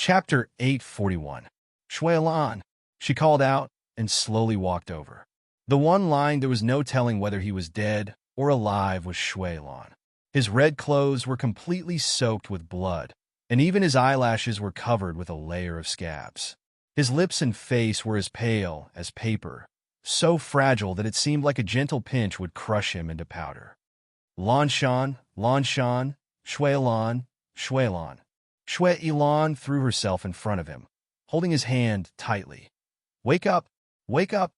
Chapter 841. Shuailan, she called out and slowly walked over. The one line there was no telling whether he was dead or alive was Shuailan. His red clothes were completely soaked with blood, and even his eyelashes were covered with a layer of scabs. His lips and face were as pale as paper, so fragile that it seemed like a gentle pinch would crush him into powder. Lanshan, Lanshan, Shuailan, Shuailan. Shuailan threw herself in front of him, holding his hand tightly. Wake up! Wake up!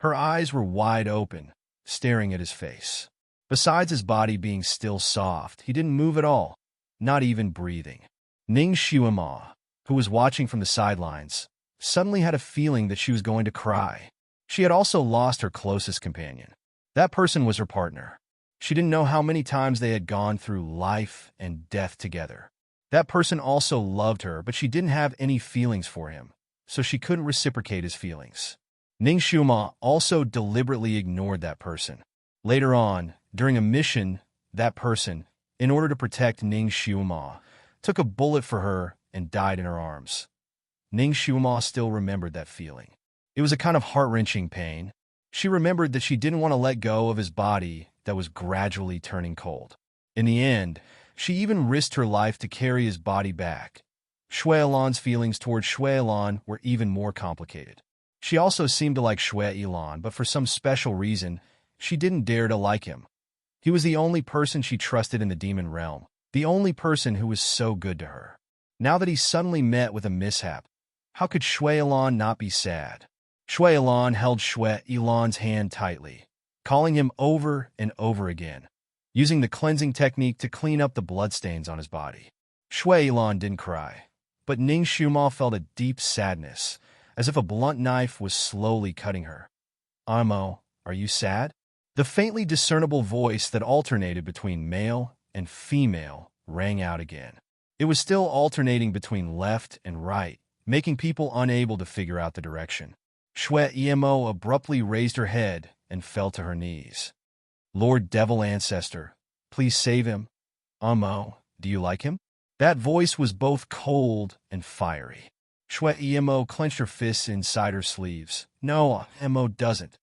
Her eyes were wide open, staring at his face. Besides his body being still soft, he didn't move at all, not even breathing. Ning Shuima, who was watching from the sidelines, suddenly had a feeling that she was going to cry. She had also lost her closest companion. That person was her partner. She didn't know how many times they had gone through life and death together. That person also loved her, but she didn't have any feelings for him, so she couldn't reciprocate his feelings. Ning Shuima also deliberately ignored that person. Later on, during a mission, that person, in order to protect Ning Shuima, took a bullet for her and died in her arms. Ning Shuima still remembered that feeling. It was a kind of heart-wrenching pain. She remembered that she didn't want to let go of his body that was gradually turning cold. In the end, she even risked her life to carry his body back. Shuailan's feelings toward Shuailan were even more complicated. She also seemed to like Shuailan, but for some special reason, she didn't dare to like him. He was the only person she trusted in the demon realm, the only person who was so good to her. Now that he suddenly met with a mishap, how could Shuailan not be sad? Shuailan held Shuailan's hand tightly, calling him over and over again, using the cleansing technique to clean up the bloodstains on his body. Shuailan didn't cry, but Ning Shuima felt a deep sadness, as if a blunt knife was slowly cutting her. Amo, are you sad? The faintly discernible voice that alternated between male and female rang out again. It was still alternating between left and right, making people unable to figure out the direction. Shuailan abruptly raised her head and fell to her knees. Lord Devil Ancestor, please save him. Amo, do you like him? That voice was both cold and fiery. Shuailan clenched her fists inside her sleeves. No, Amo doesn't.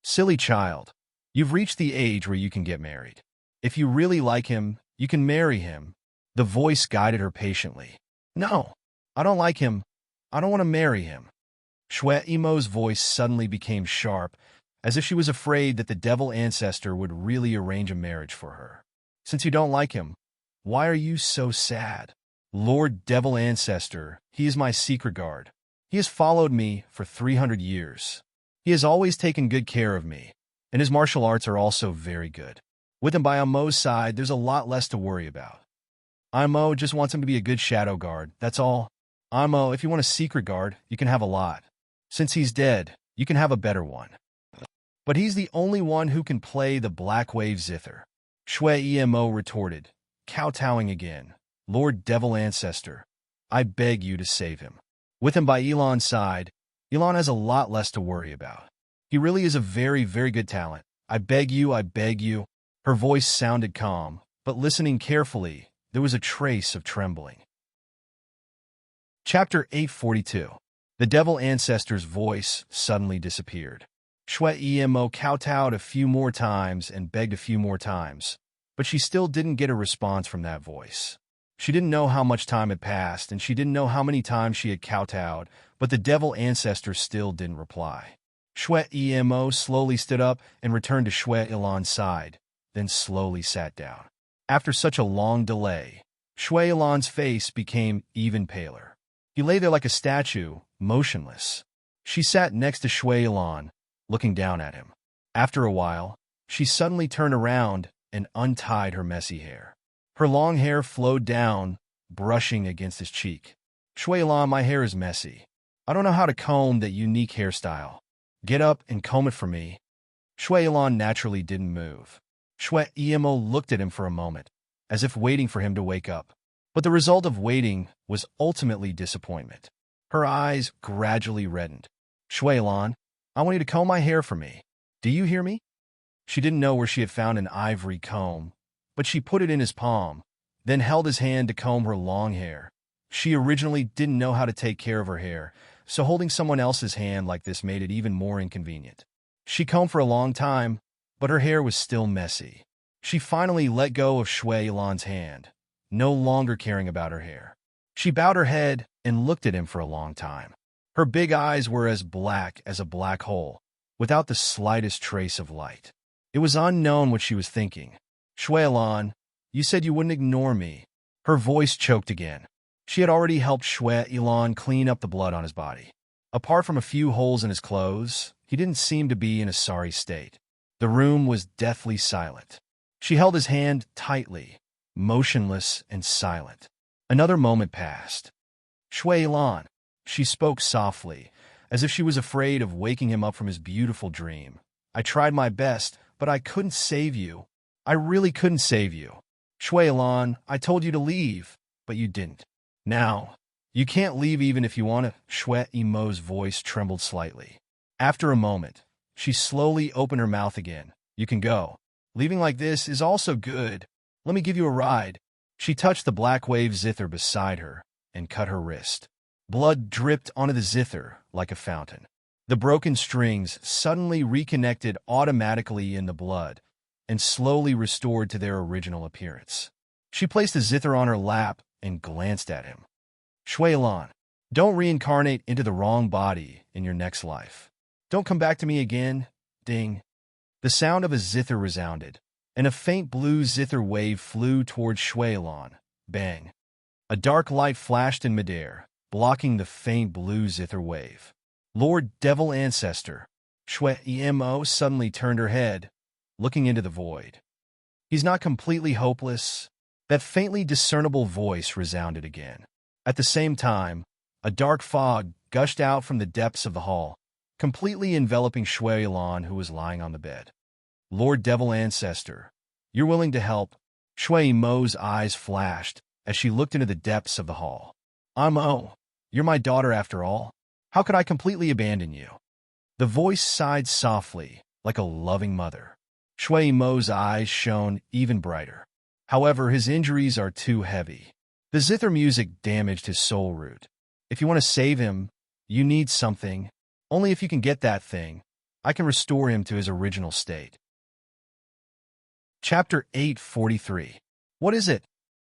Silly child, you've reached the age where you can get married. If you really like him, you can marry him. The voice guided her patiently. No, I don't like him. I don't want to marry him. Shuailan's voice suddenly became sharp, as if she was afraid that the devil ancestor would really arrange a marriage for her. Since you don't like him, why are you so sad? Lord Devil Ancestor, he is my secret guard. He has followed me for 300 years. He has always taken good care of me, and his martial arts are also very good. With him by Amo's side, there's a lot less to worry about. Amo just wants him to be a good shadow guard, that's all. Amo, if you want a secret guard, you can have a lot. Since he's dead, you can have a better one. But he's the only one who can play the Black Wave Zither. Shuailan retorted, kowtowing again. Lord Devil Ancestor, I beg you to save him. With him by Elan's side, Elan has a lot less to worry about. He really is a very, very good talent. I beg you, I beg you. Her voice sounded calm, but listening carefully, there was a trace of trembling. Chapter 842. The Devil Ancestor's voice suddenly disappeared. Shuailan kowtowed a few more times and begged a few more times, but she still didn't get a response from that voice. She didn't know how much time had passed, and she didn't know how many times she had kowtowed, but the Devil Ancestor still didn't reply. Shuailan slowly stood up and returned to Shuailan's side, then slowly sat down. After such a long delay, Shuailan's face became even paler. He lay there like a statue, motionless. She sat next to Shuailan, looking down at him. After a while, she suddenly turned around and untied her messy hair. Her long hair flowed down, brushing against his cheek. Shuailan, my hair is messy. I don't know how to comb that unique hairstyle. Get up and comb it for me. Shuailan naturally didn't move. Shuailan looked at him for a moment, as if waiting for him to wake up. But the result of waiting was ultimately disappointment. Her eyes gradually reddened. Shuailan, I want you to comb my hair for me. Do you hear me? She didn't know where she had found an ivory comb, but she put it in his palm, then held his hand to comb her long hair. She originally didn't know how to take care of her hair, so holding someone else's hand like this made it even more inconvenient. She combed for a long time, but her hair was still messy. She finally let go of Shui Yilan's hand, no longer caring about her hair. She bowed her head and looked at him for a long time. Her big eyes were as black as a black hole, without the slightest trace of light. It was unknown what she was thinking. Shui Yilan, you said you wouldn't ignore me. Her voice choked again. She had already helped Shui Yilan clean up the blood on his body. Apart from a few holes in his clothes, he didn't seem to be in a sorry state. The room was deathly silent. She held his hand tightly, motionless and silent. Another moment passed. Shui Yilan, she spoke softly, as if she was afraid of waking him up from his beautiful dream. I tried my best, but I couldn't save you. I really couldn't save you. Shui Yilan, I told you to leave, but you didn't. Now, you can't leave even if you want to. Shui Yilan's voice trembled slightly. After a moment, she slowly opened her mouth again. You can go. Leaving like this is also good. Let me give you a ride. She touched the black wave zither beside her and cut her wrist. Blood dripped onto the zither like a fountain. The broken strings suddenly reconnected automatically in the blood and slowly restored to their original appearance. She placed the zither on her lap and glanced at him. Shui Yilan, don't reincarnate into the wrong body in your next life. Don't come back to me again. Ding. The sound of a zither resounded, and a faint blue zither wave flew towards Shui Yilan. Bang. A dark light flashed in midair, blocking the faint blue zither wave. Lord Devil Ancestor. Shui Yilan suddenly turned her head, looking into the void. He's not completely hopeless. That faintly discernible voice resounded again. At the same time, a dark fog gushed out from the depths of the hall, completely enveloping Shui Yilan, who was lying on the bed. Lord Devil Ancestor, you're willing to help? Shui Yilan's eyes flashed as she looked into the depths of the hall. You're my daughter after all. How could I completely abandon you? The voice sighed softly, like a loving mother. Shui Yilan's eyes shone even brighter. However, his injuries are too heavy. The zither music damaged his soul root. If you want to save him, you need something. Only if you can get that thing, I can restore him to his original state. Chapter 843. What is it?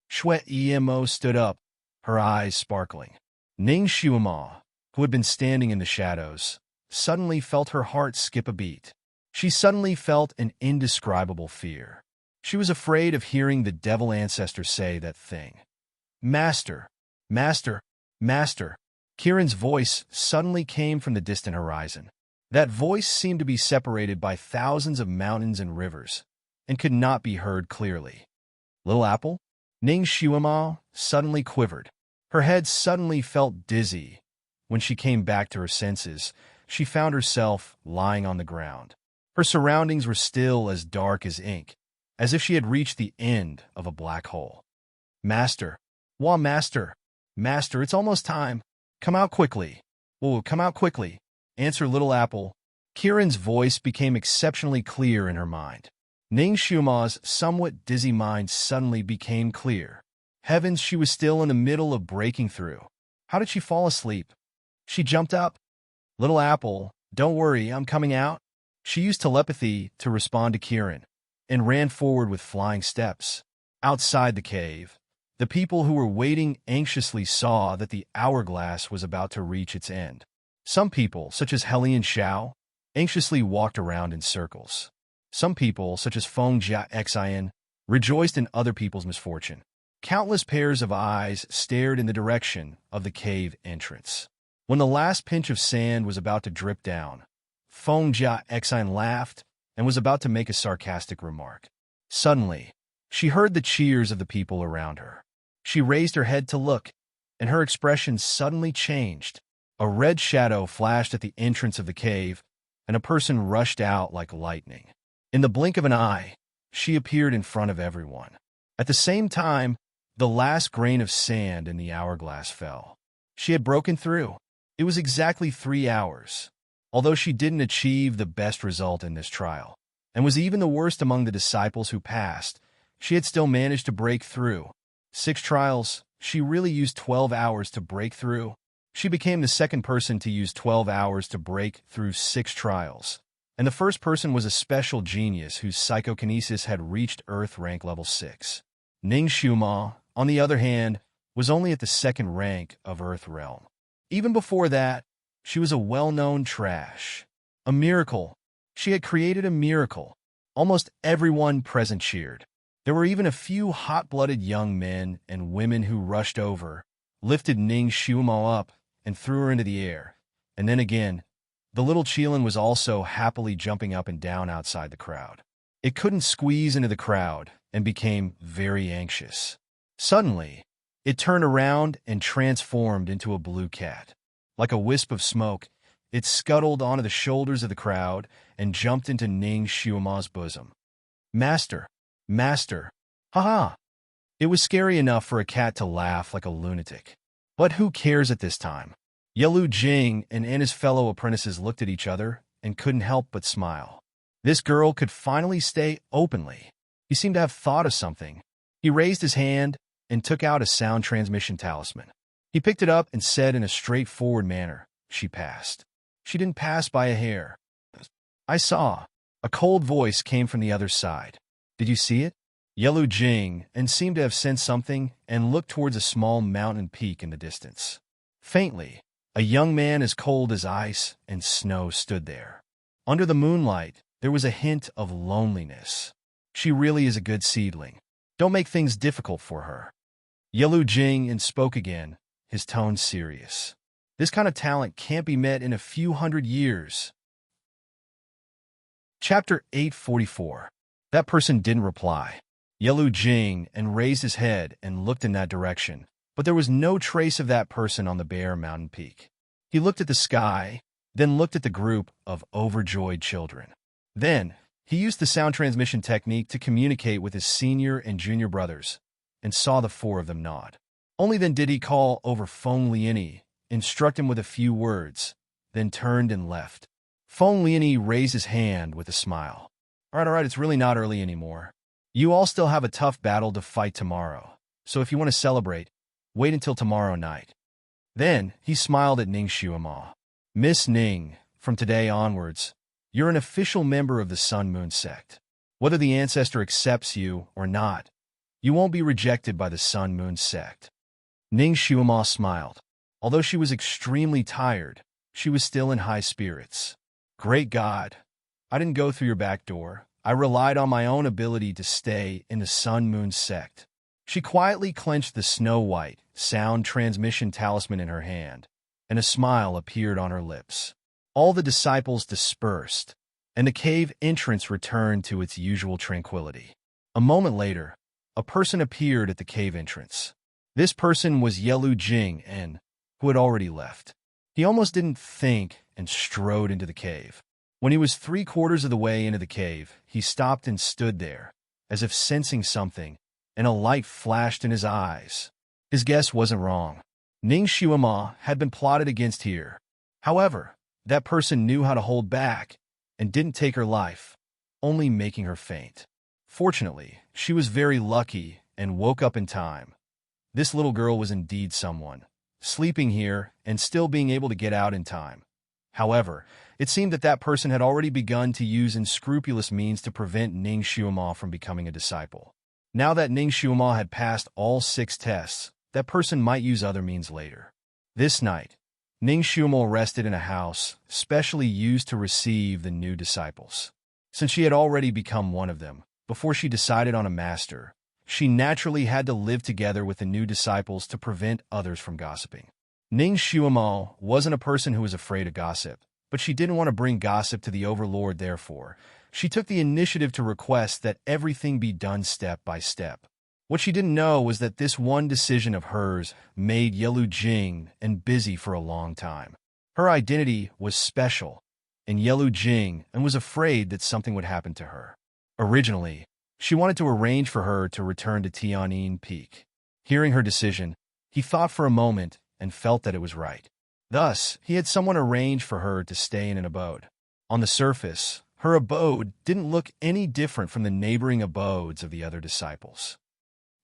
Shui Yilan stood up, her eyes sparkling. Ning Xuema, who had been standing in the shadows, suddenly felt her heart skip a beat. She suddenly felt an indescribable fear. She was afraid of hearing the devil ancestor say that thing. Master, Master, Master. Kiran's voice suddenly came from the distant horizon. That voice seemed to be separated by thousands of mountains and rivers, and could not be heard clearly. Little Apple? Ning Xuema suddenly quivered. Her head suddenly felt dizzy. When she came back to her senses, she found herself lying on the ground. Her surroundings were still as dark as ink, as if she had reached the end of a black hole. Master, Master, Master, it's almost time. Come out quickly. Oh, come out quickly. Answer, Little Apple. Kiran's voice became exceptionally clear in her mind. Ning Xuema's somewhat dizzy mind suddenly became clear. Heavens, she was still in the middle of breaking through. How did she fall asleep? She jumped up. Little Apple, don't worry, I'm coming out. She used telepathy to respond to Kiran, and ran forward with flying steps. Outside the cave, the people who were waiting anxiously saw that the hourglass was about to reach its end. Some people, such as Helian Xiao, anxiously walked around in circles. Some people, such as Feng Jia Xian, rejoiced in other people's misfortune. Countless pairs of eyes stared in the direction of the cave entrance. When the last pinch of sand was about to drip down, Feng Jia Xian laughed and was about to make a sarcastic remark. Suddenly, she heard the cheers of the people around her. She raised her head to look, and her expression suddenly changed. A red shadow flashed at the entrance of the cave, and a person rushed out like lightning. In the blink of an eye, she appeared in front of everyone. At the same time, the last grain of sand in the hourglass fell. She had broken through. It was exactly 3 hours. Although she didn't achieve the best result in this trial, and was even the worst among the disciples who passed, she had still managed to break through. 6 trials, she really used 12 hours to break through. She became the second person to use 12 hours to break through 6 trials. And the first person was a special genius whose psychokinesis had reached Earth rank level 6. Ning Xiuma, on the other hand, was only at the second rank of Earth realm. Even before that, she was a well-known trash. A miracle. She had created a miracle. Almost everyone present cheered. There were even a few hot-blooded young men and women who rushed over, lifted Ning Xiuma up, and threw her into the air. And then again, the little Qilin was also happily jumping up and down outside the crowd. It couldn't squeeze into the crowd and became very anxious. Suddenly, it turned around and transformed into a blue cat. Like a wisp of smoke, it scuttled onto the shoulders of the crowd and jumped into Ning Xiuma's bosom. Master! Master! Ha-ha! It was scary enough for a cat to laugh like a lunatic. But who cares at this time? Yelu Jing and his fellow apprentices looked at each other and couldn't help but smile. This girl could finally stay openly. He seemed to have thought of something. He raised his hand and took out a sound transmission talisman. He picked it up and said in a straightforward manner, "She passed." She didn't pass by a hair. I saw. A cold voice came from the other side. Did you see it? Yelu Jing and seemed to have sensed something and looked towards a small mountain peak in the distance. Faintly, a young man as cold as ice and snow stood there. Under the moonlight, there was a hint of loneliness. She really is a good seedling. Don't make things difficult for her. Yelu Jing and spoke again, his tone serious. This kind of talent can't be met in a few hundred years. Chapter 844. That person didn't reply. Yelu Jing and raised his head and looked in that direction, but there was no trace of that person on the bare mountain peak. He looked at the sky, then looked at the group of overjoyed children. Then, he used the sound transmission technique to communicate with his senior and junior brothers, and saw the 4 of them nod. Only then did he call over Feng Lianyi, instruct him with a few words, then turned and left. Feng Lianyi raised his hand with a smile. All right, it's really not early anymore. You all still have a tough battle to fight tomorrow, so if you want to celebrate, wait until tomorrow night. Then, he smiled at Ning Xiuma. Miss Ning, from today onwards, you're an official member of the Sun Moon sect. Whether the ancestor accepts you or not, you won't be rejected by the Sun Moon sect. Ning Xiuma smiled. Although she was extremely tired, she was still in high spirits. Great God! I didn't go through your back door. I relied on my own ability to stay in the Sun Moon sect. She quietly clenched the snow-white sound transmission talisman in her hand, and a smile appeared on her lips. All the disciples dispersed, and the cave entrance returned to its usual tranquility. A moment later, a person appeared at the cave entrance. This person was Yelu Jing and who had already left. He almost didn't think and strode into the cave. When he was 3/4 of the way into the cave, he stopped and stood there, as if sensing something, and a light flashed in his eyes. His guess wasn't wrong. Ning Xiuma had been plotted against here. However, that person knew how to hold back and didn't take her life, only making her faint. Fortunately, she was very lucky and woke up in time. This little girl was indeed someone, sleeping here and still being able to get out in time. However, it seemed that that person had already begun to use unscrupulous means to prevent Ning Xiuma from becoming a disciple. Now that Ning Xiuma had passed all 6 tests, that person might use other means later. This night, Ning Xiuma rested in a house specially used to receive the new disciples. Since she had already become one of them, before she decided on a master, she naturally had to live together with the new disciples to prevent others from gossiping. Ning Xiuma wasn't a person who was afraid of gossip, but she didn't want to bring gossip to the overlord. Therefore, she took the initiative to request that everything be done step by step. What she didn't know was that this one decision of hers made Yelu Jing and busy for a long time. Her identity was special, and Yelu Jing and was afraid that something would happen to her. Originally, she wanted to arrange for her to return to Tianyin Peak. Hearing her decision, he thought for a moment and felt that it was right. Thus, he had someone arrange for her to stay in an abode. On the surface, her abode didn't look any different from the neighboring abodes of the other disciples.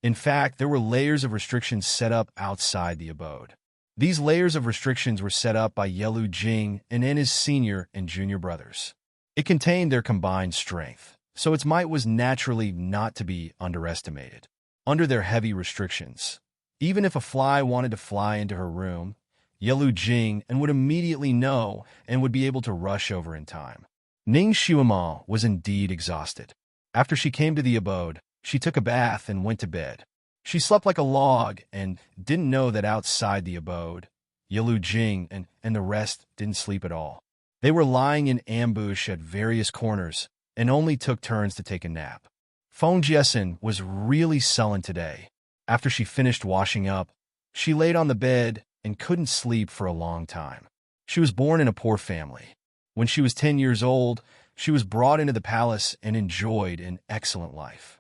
In fact, there were layers of restrictions set up outside the abode. These layers of restrictions were set up by Yelu Jing and his senior and junior brothers. It contained their combined strength, so its might was naturally not to be underestimated. Under their heavy restrictions, even if a fly wanted to fly into her room, Yelu Jing and would immediately know and would be able to rush over in time. Ning Xuema was indeed exhausted. After she came to the abode, she took a bath and went to bed. She slept like a log and didn't know that outside the abode, Yelu Jing and the rest didn't sleep at all. They were lying in ambush at various corners and only took turns to take a nap. Feng Jiesin was really sullen today. After she finished washing up, she laid on the bed and couldn't sleep for a long time. She was born in a poor family. When she was 10 years old, she was brought into the palace and enjoyed an excellent life.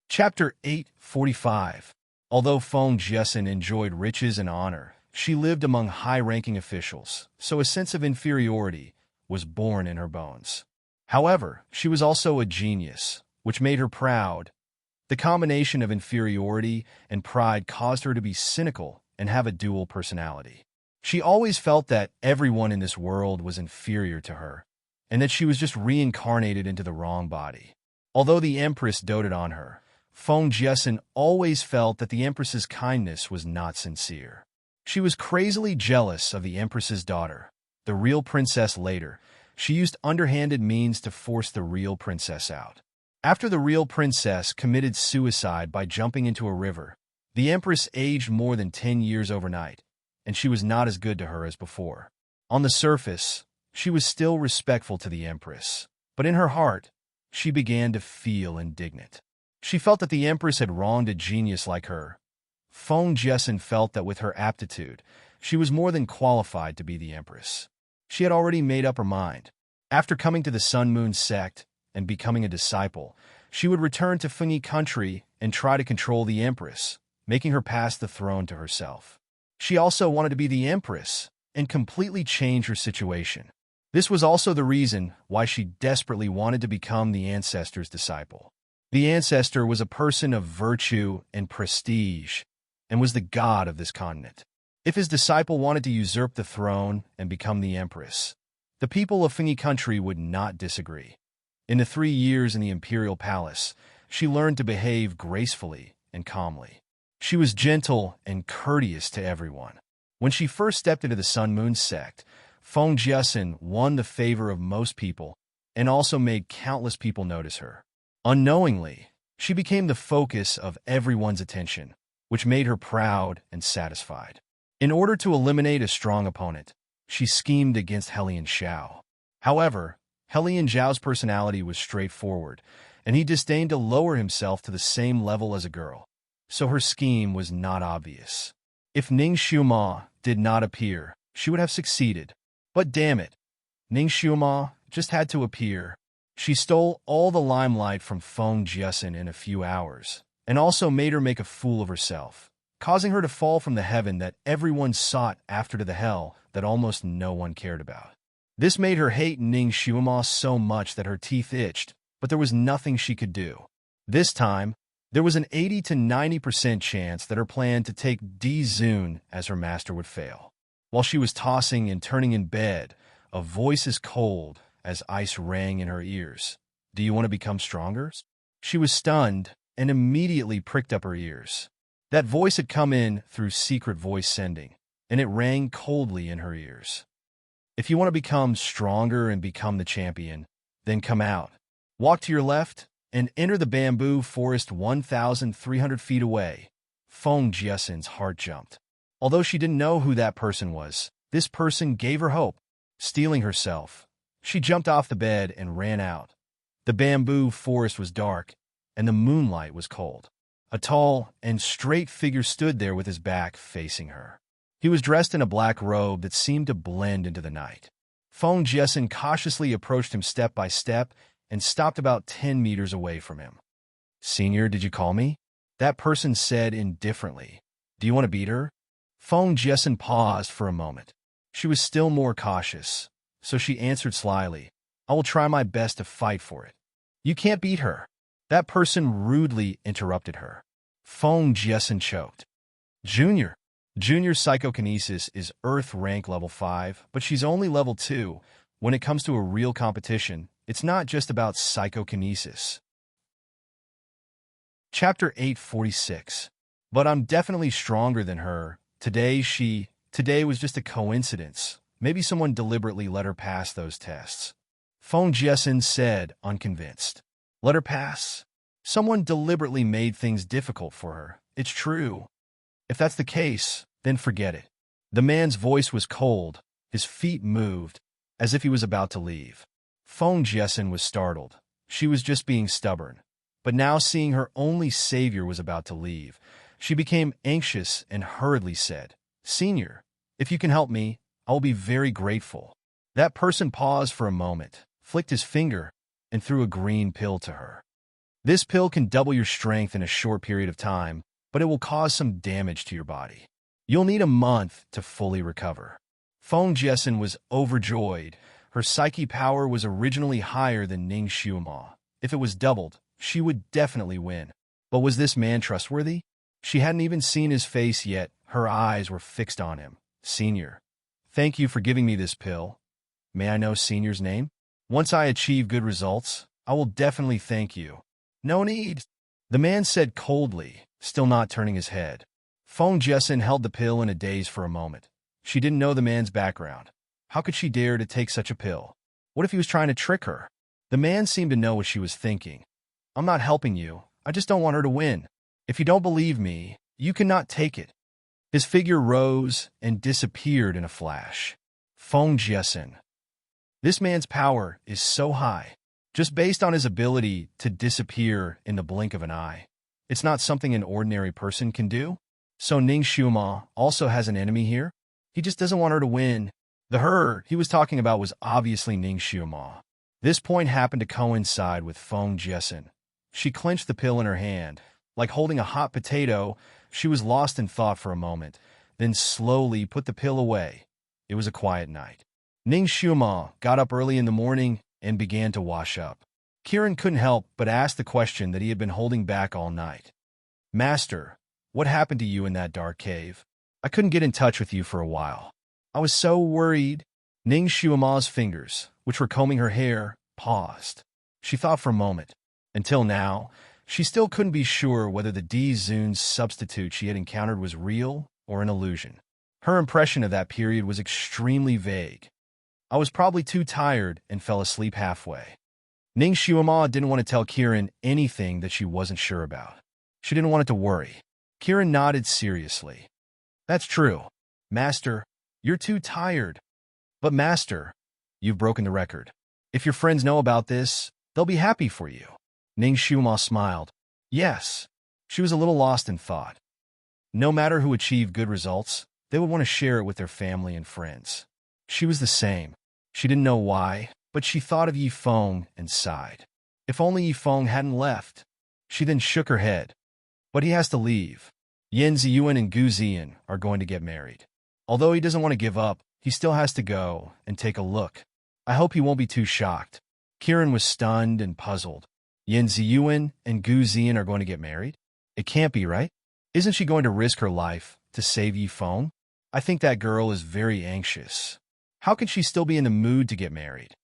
Chapter 845. Although Feng Jiesin enjoyed riches and honor, she lived among high-ranking officials, so a sense of inferiority was born in her bones. However, she was also a genius, which made her proud. The combination of inferiority and pride caused her to be cynical and have a dual personality. She always felt that everyone in this world was inferior to her, and that she was just reincarnated into the wrong body. Although the Empress doted on her, Feng Jiesin always felt that the Empress's kindness was not sincere. She was crazily jealous of the Empress's daughter, the real princess. Later, she used underhanded means to force the real princess out. After the real princess committed suicide by jumping into a river, the Empress aged more than 10 years overnight, and she was not as good to her as before. On the surface, she was still respectful to the Empress, but in her heart, she began to feel indignant. She felt that the Empress had wronged a genius like her. Feng Jiesin felt that with her aptitude, she was more than qualified to be the Empress. She had already made up her mind. After coming to the Sun Moon sect and becoming a disciple, she would return to Fengi country and try to control the Empress, making her pass the throne to herself. She also wanted to be the Empress and completely change her situation. This was also the reason why she desperately wanted to become the Ancestor's disciple. The Ancestor was a person of virtue and prestige, and was the god of this continent. If his disciple wanted to usurp the throne and become the Empress, the people of Fengi country would not disagree. In the 3 years in the imperial palace, she learned to behave gracefully and calmly. She was gentle and courteous to everyone. When she first stepped into the Sun Moon sect, Feng Jiesin won the favor of most people and also made countless people notice her. Unknowingly, she became the focus of everyone's attention, which made her proud and satisfied. In order to eliminate a strong opponent, she schemed against Helian Xiao. However, Helian Zhao's personality was straightforward, and he disdained to lower himself to the same level as a girl, so her scheme was not obvious. If Ning Xuema did not appear, she would have succeeded. But damn it, Ning Xuema just had to appear. She stole all the limelight from Feng Jiesin in a few hours, and also made her make a fool of herself, causing her to fall from the heaven that everyone sought after to the hell that almost no one cared about. This made her hate Ning Xuema so much that her teeth itched, but there was nothing she could do. This time, there was an 80 to 90% chance that her plan to take Di Zun as her master would fail. While she was tossing and turning in bed, a voice as cold as ice rang in her ears. "Do you want to become stronger?" She was stunned and immediately pricked up her ears. That voice had come in through secret voice sending, and it rang coldly in her ears. "If you want to become stronger and become the champion, then come out. Walk to your left and enter the bamboo forest 1,300 feet away." Feng Jiesin's heart jumped. Although she didn't know who that person was, this person gave her hope. Steeling herself, she jumped off the bed and ran out. The bamboo forest was dark, and the moonlight was cold. A tall and straight figure stood there with his back facing her. He was dressed in a black robe that seemed to blend into the night. Feng Jiesin cautiously approached him step by step and stopped about 10 meters away from him. "Senior, did you call me?" That person said indifferently. "Do you want to beat her?" Feng Jiesin paused for a moment. She was still more cautious, so she answered slyly, "I will try my best to fight for it." "You can't beat her." That person rudely interrupted her. Feng Jiesen choked. Junior. Junior's psychokinesis is Earth rank level 5, but she's only level 2. When it comes to a real competition, it's not just about psychokinesis. Chapter 846. But I'm definitely stronger than her. Today was just a coincidence. Maybe someone deliberately let her pass those tests. Feng Jiesen said, unconvinced. Let her pass? Someone deliberately made things difficult for her. It's true. If that's the case, then forget it. The man's voice was cold. His feet moved, as if he was about to leave. Feng Jiesen was startled. She was just being stubborn. But now seeing her only savior was about to leave, she became anxious and hurriedly said, Senior, if you can help me, I will be very grateful. That person paused for a moment, flicked his finger, and threw a green pill to her. This pill can double your strength in a short period of time, but it will cause some damage to your body. You'll need a month to fully recover. Feng Jiesen was overjoyed. Her psyche power was originally higher than Ning Xiuma. If it was doubled, she would definitely win. But was this man trustworthy? She hadn't even seen his face yet. Her eyes were fixed on him. Senior, thank you for giving me this pill. May I know Senior's name? Once I achieve good results, I will definitely thank you. No need, the man said coldly, still not turning his head. Feng Jiesen held the pill in a daze for a moment. She didn't know the man's background. How could she dare to take such a pill? What if he was trying to trick her? The man seemed to know what she was thinking. I'm not helping you. I just don't want her to win. If you don't believe me, you cannot take it. His figure rose and disappeared in a flash. Feng Jiesen. This man's power is so high, just based on his ability to disappear in the blink of an eye. It's not something an ordinary person can do. So Ning Xiuma also has an enemy here? He just doesn't want her to win. The her he was talking about was obviously Ning Xiuma. This point happened to coincide with Feng Jiesen. She clenched the pill in her hand. Like holding a hot potato, she was lost in thought for a moment, then slowly put the pill away. It was a quiet night. Ning Xiuma got up early in the morning and began to wash up. Kiran couldn't help but ask the question that he had been holding back all night. Master, what happened to you in that dark cave? I couldn't get in touch with you for a while. I was so worried. Ning Xiuma's fingers, which were combing her hair, paused. She thought for a moment. Until now, she still couldn't be sure whether the D-Zun's substitute she had encountered was real or an illusion. Her impression of that period was extremely vague. I was probably too tired and fell asleep halfway. Ning Xiuma didn't want to tell Kiran anything that she wasn't sure about. She didn't want it to worry. Kiran nodded seriously. That's true. Master, you're too tired. But Master, you've broken the record. If your friends know about this, they'll be happy for you. Ning Xiuma smiled. Yes. She was a little lost in thought. No matter who achieved good results, they would want to share it with their family and friends. She was the same. She didn't know why, but she thought of Yifeng and sighed. If only Yifeng hadn't left. She then shook her head. But he has to leave. Yan Ziyuan and Gu Ziyan are going to get married. Although he doesn't want to give up, he still has to go and take a look. I hope he won't be too shocked. Kiran was stunned and puzzled. Yan Ziyuan and Gu Ziyan are going to get married? It can't be, right? Isn't she going to risk her life to save Yifeng? I think that girl is very anxious. How can she still be in the mood to get married?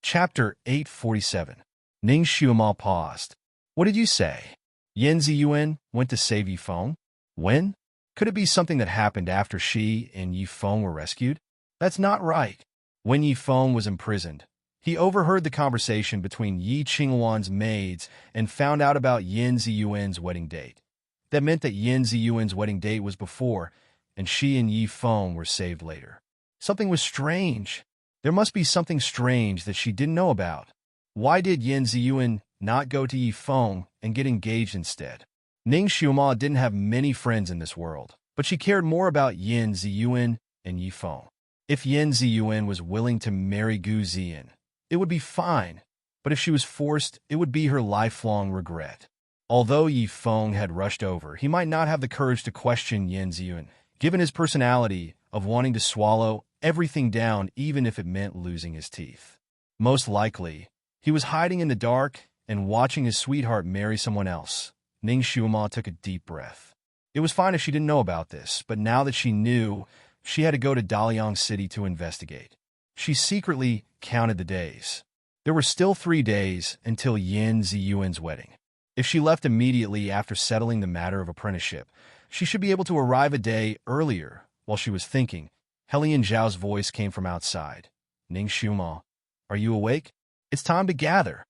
Chapter 847. Ning Xiuma paused. What did you say? Yan Ziyuan went to save Yifeng? When? Could it be something that happened after she and Yifeng were rescued? That's not right. When Yifeng was imprisoned, he overheard the conversation between Yi Qingwan's maids and found out about Yan Ziyuan's wedding date. That meant that Yan Ziyuan's wedding date was before, and she and Yifeng were saved later. Something was strange. There must be something strange that she didn't know about. Why did Yan Ziyuan not go to Yifeng and get engaged instead? Ning Xiuma didn't have many friends in this world, but she cared more about Yan Ziyuan and Yifeng. If Yan Ziyuan was willing to marry Gu Ziyan, it would be fine, but if she was forced, it would be her lifelong regret. Although Yifeng had rushed over, he might not have the courage to question Yan Ziyuan, given his personality of wanting to swallow everything down even if it meant losing his teeth. Most likely, he was hiding in the dark and watching his sweetheart marry someone else, Ning Xiuma took a deep breath. It was fine if she didn't know about this, but now that she knew, she had to go to Daliang City to investigate. She secretly counted the days. There were still 3 days until Yin Ziyuan's wedding. If she left immediately after settling the matter of apprenticeship, she should be able to arrive a day earlier. While she was thinking, Helian Zhao's voice came from outside. Ning Xiuma, are you awake? It's time to gather.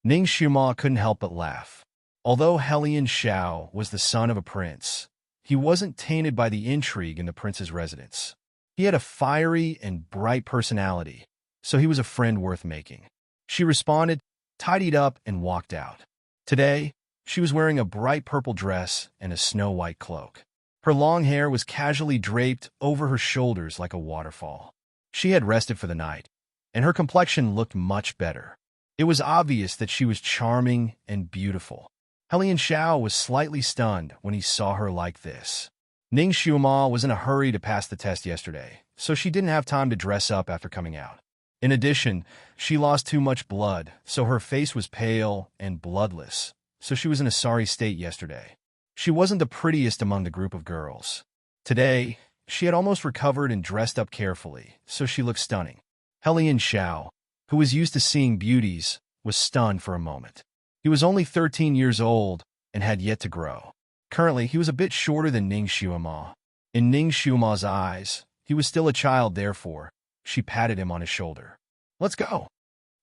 Ning Xiuma couldn't help but laugh. Although Helian Zhao was the son of a prince, he wasn't tainted by the intrigue in the prince's residence. He had a fiery and bright personality, so he was a friend worth making. She responded, tidied up, and walked out. Today, she was wearing a bright purple dress and a snow-white cloak. Her long hair was casually draped over her shoulders like a waterfall. She had rested for the night, and her complexion looked much better. It was obvious that she was charming and beautiful. Helian Zhao was slightly stunned when he saw her like this. Ning Xiuma was in a hurry to pass the test yesterday, so she didn't have time to dress up after coming out. In addition, she lost too much blood, so her face was pale and bloodless, so she was in a sorry state yesterday. She wasn't the prettiest among the group of girls. Today, she had almost recovered and dressed up carefully, so she looked stunning. Helian Zhao, who was used to seeing beauties, was stunned for a moment. He was only 13 years old and had yet to grow. Currently, he was a bit shorter than Ning Xiuma. In Ning Xiuma's eyes, he was still a child, therefore, she patted him on his shoulder. Let's go.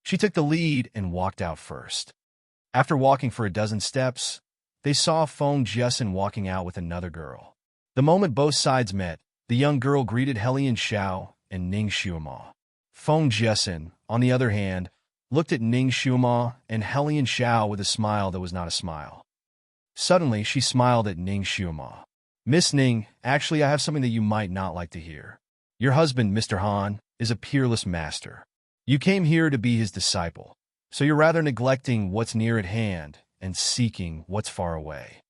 She took the lead and walked out first. After walking for a dozen steps, they saw Feng Jiasen walking out with another girl. The moment both sides met, the young girl greeted Helian Zhao and Ning Xiuma. Feng Jiasen, on the other hand, looked at Ning Xiuma and Helian Zhao with a smile that was not a smile. Suddenly, she smiled at Ning Xiuma. Miss Ning, actually I have something that you might not like to hear. Your husband, Mr. Han, is a peerless master. You came here to be his disciple, so you're rather neglecting what's near at hand and seeking what's far away.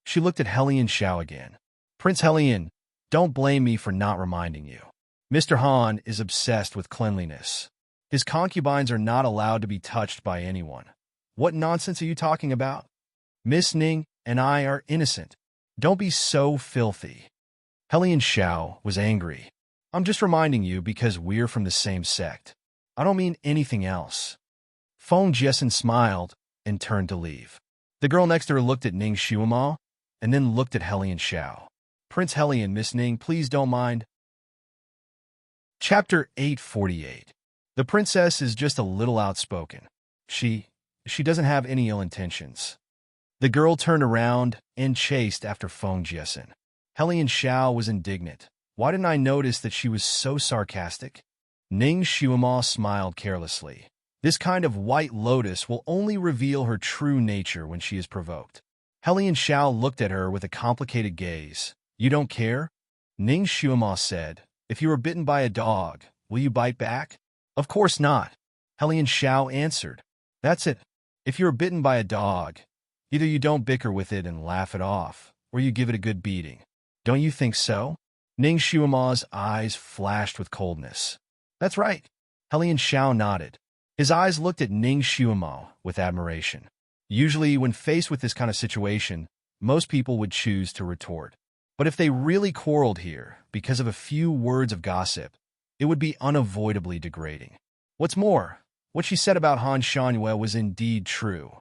She looked at Helian Zhao again. Prince Helian, don't blame me for not reminding you. Mr. Han is obsessed with cleanliness. His concubines are not allowed to be touched by anyone. What nonsense are you talking about? Miss Ning and I are innocent. Don't be so filthy. Helian Zhao was angry. I'm just reminding you because we're from the same sect. I don't mean anything else. Feng Jiasen smiled and turned to leave. The girl next to her looked at Ning Xiuma and then looked at Helian Zhao. Prince Helian, Miss Ning, please don't mind. Chapter 848. The princess is just a little outspoken. She doesn't have any ill intentions. The girl turned around and chased after Feng Jiasen. Helian Zhao was indignant. Why didn't I notice that she was so sarcastic? Ning Xiuma smiled carelessly. This kind of white lotus will only reveal her true nature when she is provoked. Helian Zhao looked at her with a complicated gaze. You don't care? Ning Xiuma said, if you were bitten by a dog, will you bite back? Of course not. Helian Zhao answered. That's it. If you are bitten by a dog, either you don't bicker with it and laugh it off, or you give it a good beating. Don't you think so? Ning Xiuma's eyes flashed with coldness. That's right. Helian Zhao nodded. His eyes looked at Ning Xiuma with admiration. Usually, when faced with this kind of situation, most people would choose to retort. But if they really quarreled here because of a few words of gossip, it would be unavoidably degrading. What's more, what she said about Han Shangyue was indeed true.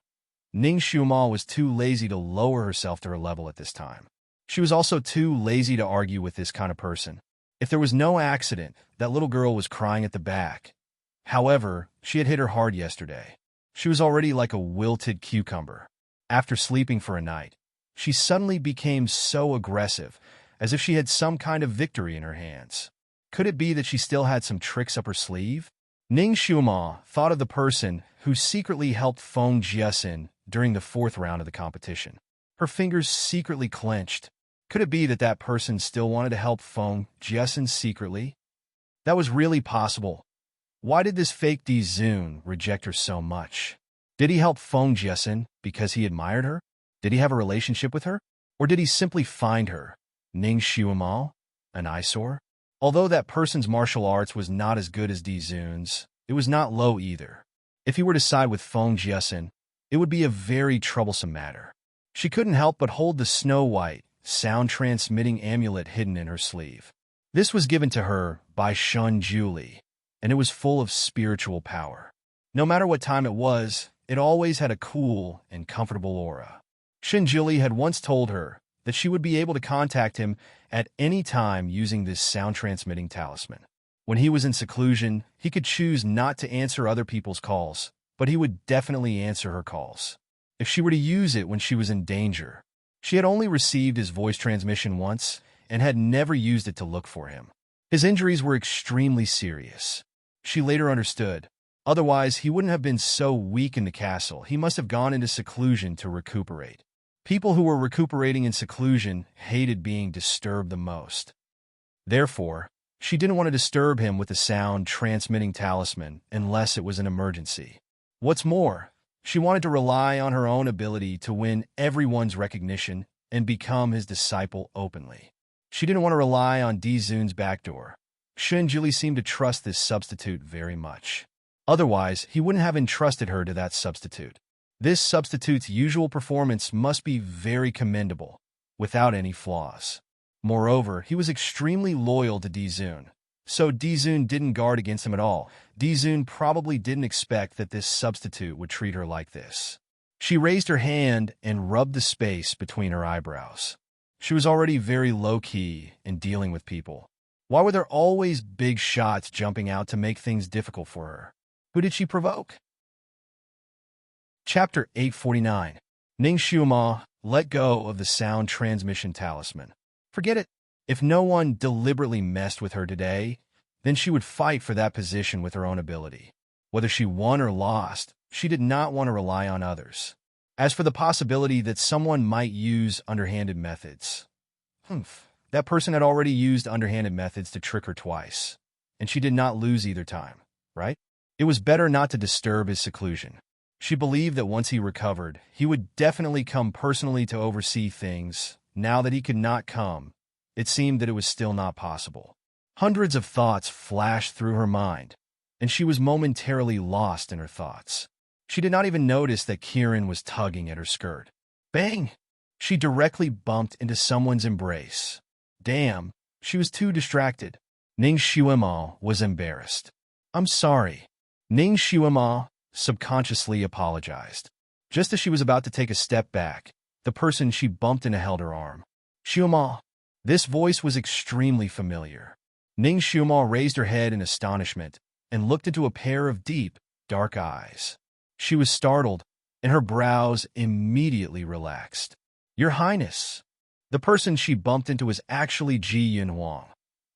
Ning Xiuma was too lazy to lower herself to her level at this time. She was also too lazy to argue with this kind of person. If there was no accident, that little girl was crying at the back. However, she had hit her hard yesterday. She was already like a wilted cucumber. After sleeping for a night, she suddenly became so aggressive, as if she had some kind of victory in her hands. Could it be that she still had some tricks up her sleeve? Ning Xiuma thought of the person who secretly helped Feng Jiasen during the 4th round of the competition. Her fingers secretly clenched. Could it be that that person still wanted to help Feng Jiasen secretly? That was really possible. Why did this fake Di Zun reject her so much? Did he help Feng Jiasen because he admired her? Did he have a relationship with her? Or did he simply find her, Ning Xiuma, an eyesore? Although that person's martial arts was not as good as Di Zun's, it was not low either. If he were to side with Feng Jiasen, it would be a very troublesome matter. She couldn't help but hold the snow-white, sound-transmitting amulet hidden in her sleeve. This was given to her by Shun Julie, and it was full of spiritual power. No matter what time it was, it always had a cool and comfortable aura. Shun Julie had once told her that she would be able to contact him at any time using this sound-transmitting talisman. When he was in seclusion, he could choose not to answer other people's calls, but he would definitely answer her calls. If she were to use it when she was in danger, she had only received his voice transmission once and had never used it to look for him. His injuries were extremely serious. She later understood. Otherwise, he wouldn't have been so weak in the castle. He must have gone into seclusion to recuperate. People who were recuperating in seclusion hated being disturbed the most. Therefore, she didn't want to disturb him with the sound-transmitting talisman unless it was an emergency. What's more, she wanted to rely on her own ability to win everyone's recognition and become his disciple openly. She didn't want to rely on Dizun's backdoor. Shun Julie seemed to trust this substitute very much. Otherwise, he wouldn't have entrusted her to that substitute. This substitute's usual performance must be very commendable, without any flaws. Moreover, he was extremely loyal to Dizun, so Dizun didn't guard against him at all. Dizun probably didn't expect that this substitute would treat her like this. She raised her hand and rubbed the space between her eyebrows. She was already very low-key in dealing with people. Why were there always big shots jumping out to make things difficult for her? Who did she provoke? Chapter 849. Ning Xiuma let go of the sound transmission talisman. Forget it. If no one deliberately messed with her today, then she would fight for that position with her own ability. Whether she won or lost, she did not want to rely on others. As for the possibility that someone might use underhanded methods, that person had already used underhanded methods to trick her twice, and she did not lose either time, right? It was better not to disturb his seclusion. She believed that once he recovered, he would definitely come personally to oversee things. Now that he could not come, it seemed that it was still not possible. Hundreds of thoughts flashed through her mind, and she was momentarily lost in her thoughts. She did not even notice that Kieran was tugging at her skirt. Bang! She directly bumped into someone's embrace. Damn, she was too distracted. Ning Xiuma was embarrassed. I'm sorry. Ning Xiuma subconsciously apologized. Just as she was about to take a step back, the person she bumped into held her arm. Xiuma. This voice was extremely familiar. Ning Xiuma raised her head in astonishment and looked into a pair of deep, dark eyes. She was startled, and her brows immediately relaxed. Your Highness. The person she bumped into was actually Ji Yunhuang,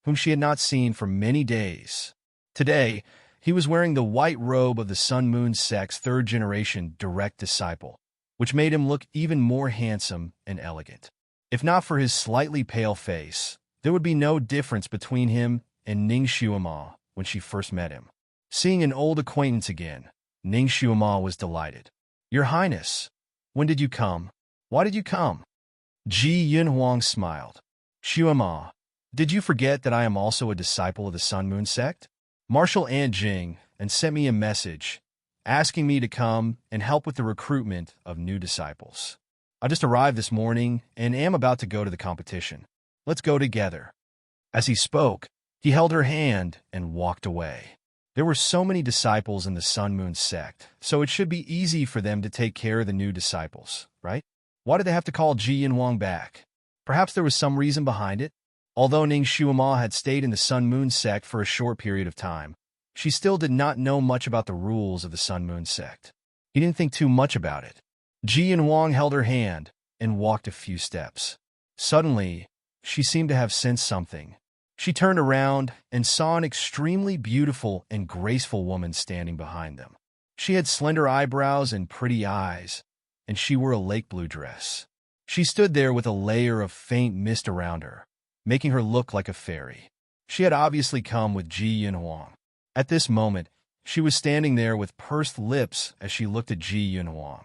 whom she had not seen for many days. Today, he was wearing the white robe of the Sun Moon sect's third-generation direct disciple, which made him look even more handsome and elegant. If not for his slightly pale face, there would be no difference between him and Ning Xiuma when she first met him. Seeing an old acquaintance again, Ning Xiuma was delighted. Your Highness, when did you come? Why did you come? Ji Yunhuang smiled. Xiuma, did you forget that I am also a disciple of the Sun Moon sect? Marshal Aunt Jing and sent me a message asking me to come and help with the recruitment of new disciples. I just arrived this morning and am about to go to the competition. Let's go together. As he spoke, he held her hand and walked away. There were so many disciples in the Sun Moon sect, so it should be easy for them to take care of the new disciples, right? Why did they have to call Ji Yunhuang back? Perhaps there was some reason behind it. Although Ning Xiuma had stayed in the Sun Moon sect for a short period of time, she still did not know much about the rules of the Sun Moon sect. He didn't think too much about it. Ji Yunhuang held her hand and walked a few steps. Suddenly, she seemed to have sensed something. She turned around and saw an extremely beautiful and graceful woman standing behind them. She had slender eyebrows and pretty eyes, and she wore a lake blue dress. She stood there with a layer of faint mist around her, making her look like a fairy. She had obviously come with Ji Yunhuang. At this moment, she was standing there with pursed lips as she looked at Ji Yunhuang.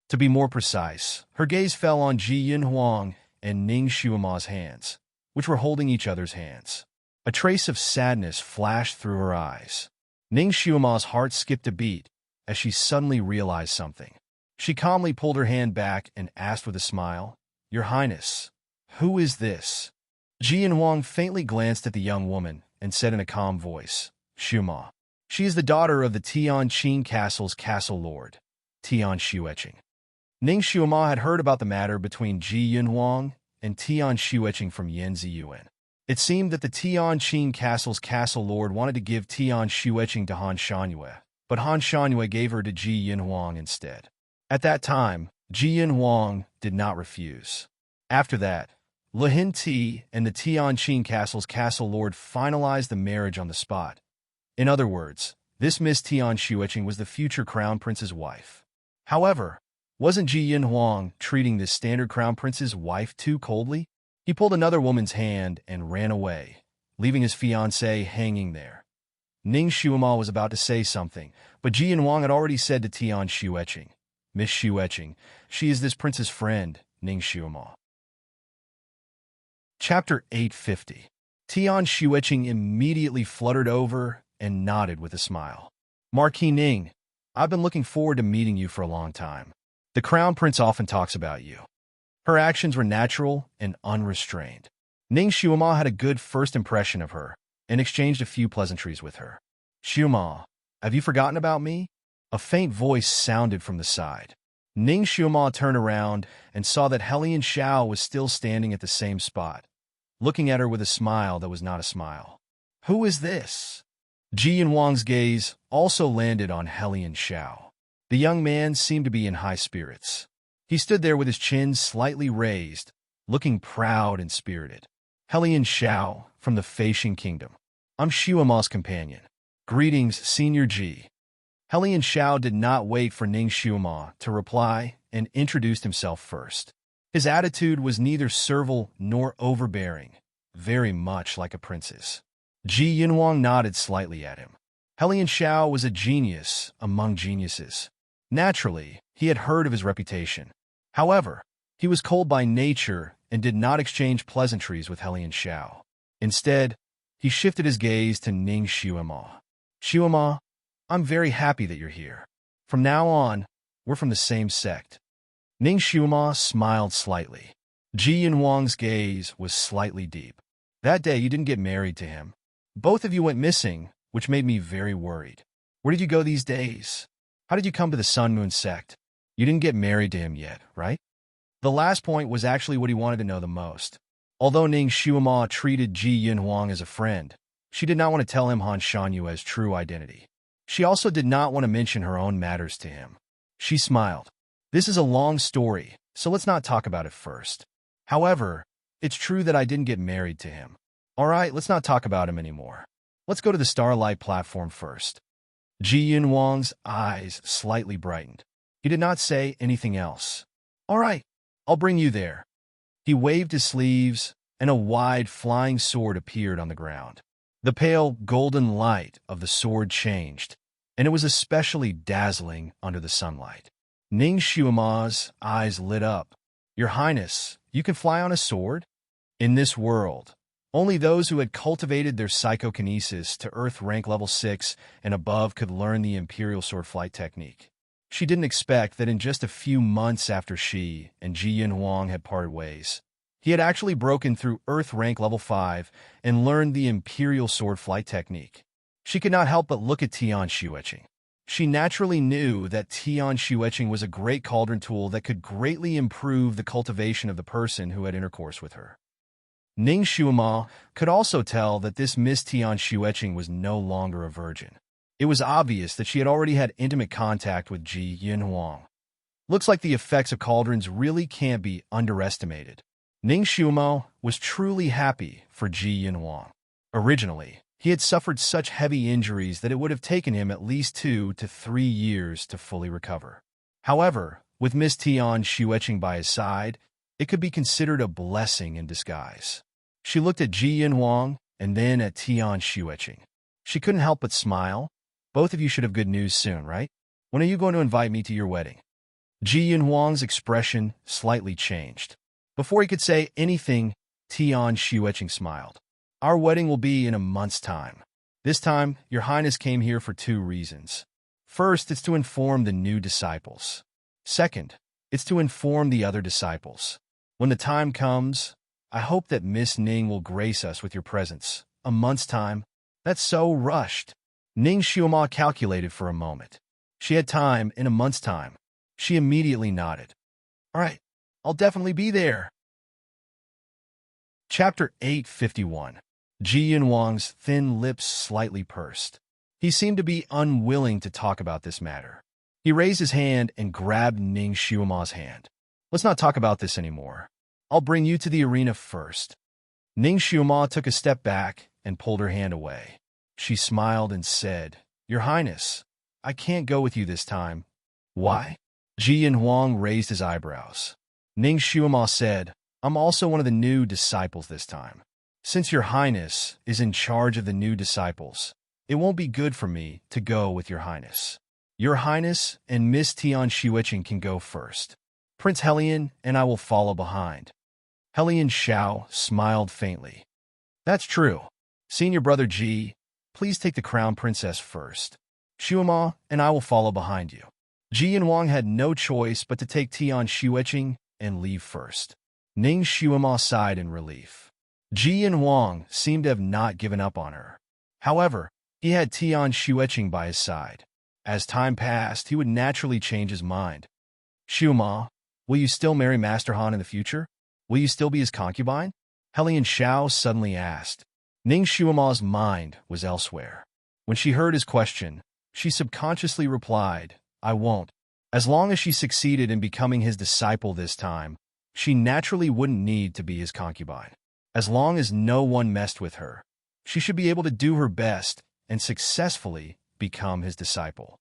To be more precise, her gaze fell on Ji Yunhuang and Ning Xiuma's hands, which were holding each other's hands. A trace of sadness flashed through her eyes. Ning Xiuma's heart skipped a beat as she suddenly realized something. She calmly pulled her hand back and asked with a smile, "Your Highness, who is this?" Ji Yanhuang faintly glanced at the young woman and said in a calm voice, "Shuma. She is the daughter of the Tianqing Castle's castle lord, Tian Xueqing." Ning Xuema had heard about the matter between Ji Yanhuang and Tian Xueqing from Yan Ziyuan. It seemed that the Tianqing Castle's castle lord wanted to give Tian Xueqing to Han Shangyue, but Han Shangyue gave her to Ji Yanhuang instead. At that time, Ji Yanhuang did not refuse. After that, Lihin Ti and the Tianqing Castle's castle lord finalized the marriage on the spot. In other words, this Miss Tian Xueqing was the future crown prince's wife. However, wasn't Ji Yanhuang treating this standard crown prince's wife too coldly? He pulled another woman's hand and ran away, leaving his fiancée hanging there. Ning Xuema was about to say something, but Ji Yanhuang had already said to Tian Xueqing, "Miss Xueqing, she is this prince's friend, Ning Xuema." Chapter 850. Tian Xueqing immediately fluttered over and nodded with a smile. "Marquis Ning, I've been looking forward to meeting you for a long time. The Crown Prince often talks about you." Her actions were natural and unrestrained. Ning Xuema had a good first impression of her and exchanged a few pleasantries with her. "Xuema, have you forgotten about me?" A faint voice sounded from the side. Ning Xuema turned around and saw that Helian Xiao was still standing at the same spot, looking at her with a smile that was not a smile. "Who is this?" Ji Yanhuang's gaze also landed on Helian Xiao. The young man seemed to be in high spirits. He stood there with his chin slightly raised, looking proud and spirited. "Helian Xiao, from the Feixing Kingdom. I'm Xuema's companion. Greetings, Senior Ji." Helian Xiao did not wait for Ning Xuema to reply and introduced himself first. His attitude was neither servile nor overbearing, very much like a prince's. Ji Yanhuang nodded slightly at him. Helian Xiao was a genius among geniuses. Naturally, he had heard of his reputation. However, he was cold by nature and did not exchange pleasantries with Helian Xiao. Instead, he shifted his gaze to Ning Xuema. "Xuema, I'm very happy that you're here. From now on, we're from the same sect." Ning Xuema smiled slightly. Ji Yanhuang's gaze was slightly deep. "That day you didn't get married to him. Both of you went missing, which made me very worried. Where did you go these days? How did you come to the Sun Moon sect? You didn't get married to him yet, right?" The last point was actually what he wanted to know the most. Although Ning Xuema treated Ji Yanhuang as a friend, she did not want to tell him Han Shanyue's true identity. She also did not want to mention her own matters to him. She smiled. "This is a long story, so let's not talk about it first. However, it's true that I didn't get married to him. All right, let's not talk about him anymore. Let's go to the Starlight platform first." Ji Yanhuang's eyes slightly brightened. He did not say anything else. "All right, I'll bring you there." He waved his sleeves, and a wide flying sword appeared on the ground. The pale golden light of the sword changed, and it was especially dazzling under the sunlight. Ning Xuema's eyes lit up. "Your Highness, you can fly on a sword?" In this world, only those who had cultivated their psychokinesis to Earth rank level 6 and above could learn the Imperial sword flight technique. She didn't expect that in just a few months after she and Ji Yanhuang had parted ways, he had actually broken through Earth rank level 5 and learned the Imperial sword flight technique. She could not help but look at Tian Xueqing. She naturally knew that Tian Xueqing was a great cauldron tool that could greatly improve the cultivation of the person who had intercourse with her. Ning Xuema could also tell that this Miss Tian Xueqing was no longer a virgin. It was obvious that she had already had intimate contact with Ji Yanhuang. Looks like the effects of cauldrons really can't be underestimated. Ning Xuema was truly happy for Ji Yanhuang. Originally, he had suffered such heavy injuries that it would have taken him at least 2 to 3 years to fully recover. However, with Miss Tian Xueqing by his side, it could be considered a blessing in disguise. She looked at Ji Yanhuang and then at Tian Xueqing. She couldn't help but smile. "Both of you should have good news soon, right? When are you going to invite me to your wedding?" Ji Yanhuang's expression slightly changed. Before he could say anything, Tian Xueqing smiled. "Our wedding will be in a month's time. This time, Your Highness came here for 2 reasons. First, it's to inform the new disciples. Second, it's to inform the other disciples. When the time comes, I hope that Miss Ning will grace us with your presence. A month's time? That's so rushed. Ning Xiaoma calculated for a moment. She had time in a month's time. She immediately nodded. All right, I'll definitely be there. Chapter 851. Ji Yunwang's thin lips slightly pursed. He seemed to be unwilling to talk about this matter. He raised his hand and grabbed Ning Xiaoma's hand. Let's not talk about this anymore. I'll bring you to the arena first. Ning Xiaoma took a step back and pulled her hand away. She smiled and said, Your Highness, I can't go with you this time. Why? Ji Yunwang raised his eyebrows. Ning Xiaoma said, I'm also one of the new disciples this time. Since Your Highness is in charge of the new disciples, it won't be good for me to go with Your Highness. Your Highness and Miss Tian Xueqing can go first. Prince Helian and I will follow behind. Helian Xiao smiled faintly. That's true. Senior brother Ji, please take the crown princess first. Xiaoma and I will follow behind you. Ji Yunwang had no choice but to take Tian Xueqing and leave first. Ning Xiaoma sighed in relief. Ji Yunwang seemed to have not given up on her. However, he had Tian Xueqing by his side. As time passed, he would naturally change his mind. Xiaoma, will you still marry Master Han in the future? Will you still be his concubine? Helian Xiao suddenly asked. Ning Xiaoma's mind was elsewhere. When she heard his question, she subconsciously replied, I won't. As long as she succeeded in becoming his disciple this time, she naturally wouldn't need to be his concubine. As long as no one messed with her, she should be able to do her best and successfully become his disciple.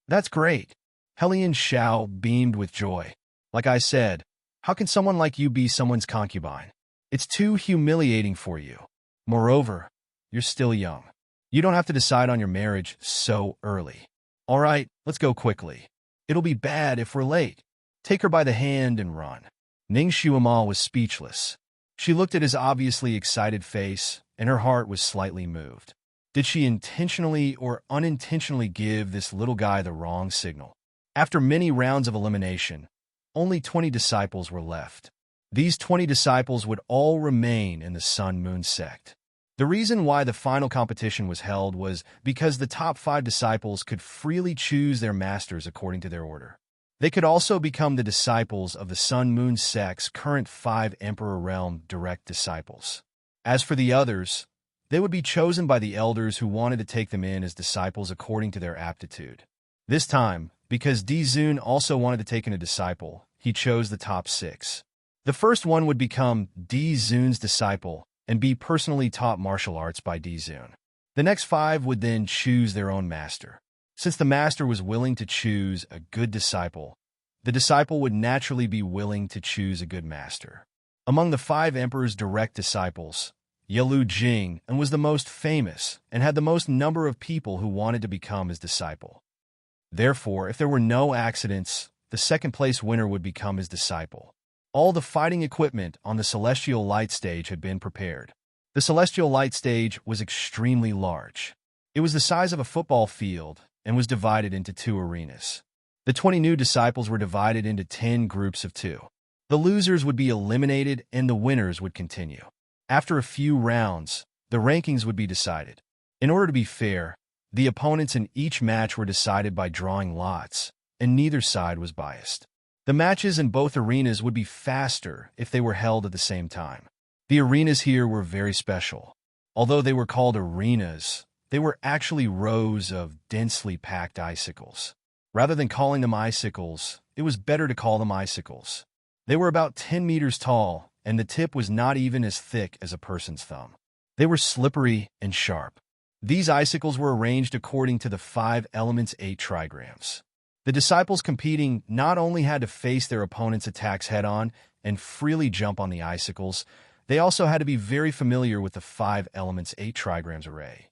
That's great. Helian Xiao beamed with joy. Like I said, how can someone like you be someone's concubine? It's too humiliating for you. Moreover, you're still young. You don't have to decide on your marriage so early. All right, let's go quickly. It'll be bad if we're late. Take her by the hand and run. Ning Xiaoma was speechless. She looked at his obviously excited face, and her heart was slightly moved. Did she intentionally or unintentionally give this little guy the wrong signal? After many rounds of elimination, only 20 disciples were left. These 20 disciples would all remain in the Sun-Moon sect. The reason why the final competition was held was because the top 5 disciples could freely choose their masters according to their order. They could also become the disciples of the Sun-Moon sect's current 5 Emperor Realm direct disciples. As for the others, they would be chosen by the elders who wanted to take them in as disciples according to their aptitude. This time, because Di Zun also wanted to take in a disciple, he chose the top 6. The first one would become Di Zun's disciple and be personally taught martial arts by Di Zun. The next 5 would then choose their own master. Since the master was willing to choose a good disciple, the disciple would naturally be willing to choose a good master. Among the 5 emperor's direct disciples, Yelu Jing was the most famous and had the most number of people who wanted to become his disciple. Therefore, if there were no accidents, the second-place winner would become his disciple. All the fighting equipment on the Celestial Light Stage had been prepared. The Celestial Light Stage was extremely large. It was the size of a football field and was divided into 2 arenas. The 20 new disciples were divided into 10 groups of 2. The losers would be eliminated and the winners would continue. After a few rounds, the rankings would be decided. In order to be fair, the opponents in each match were decided by drawing lots, and neither side was biased. The matches in both arenas would be faster if they were held at the same time. The arenas here were very special. Although they were called arenas, they were actually rows of densely packed icicles. Rather than calling them icicles, it was better to call them icicles. They were about 10 meters tall, and the tip was not even as thick as a person's thumb. They were slippery and sharp. These icicles were arranged according to the 5 elements 8 trigrams. The disciples competing not only had to face their opponents' attacks head-on and freely jump on the icicles, they also had to be very familiar with the 5 elements 8 trigrams array.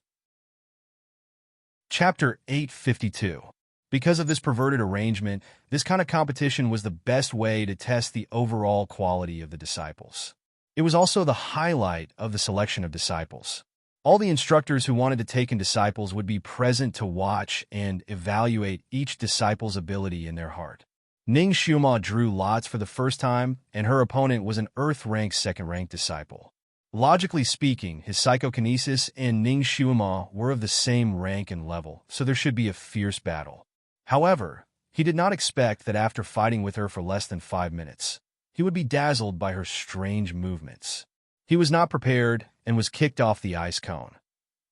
Chapter 852. Because of this perverted arrangement, this kind of competition was the best way to test the overall quality of the disciples. It was also the highlight of the selection of disciples. All the instructors who wanted to take in disciples would be present to watch and evaluate each disciple's ability in their heart. Ning Xiuma drew lots for the first time, and her opponent was an Earth-ranked second-ranked disciple. Logically speaking, his psychokinesis and Ning Xiuma were of the same rank and level, so there should be a fierce battle. However, he did not expect that after fighting with her for less than 5 minutes, he would be dazzled by her strange movements. He was not prepared and was kicked off the ice cone.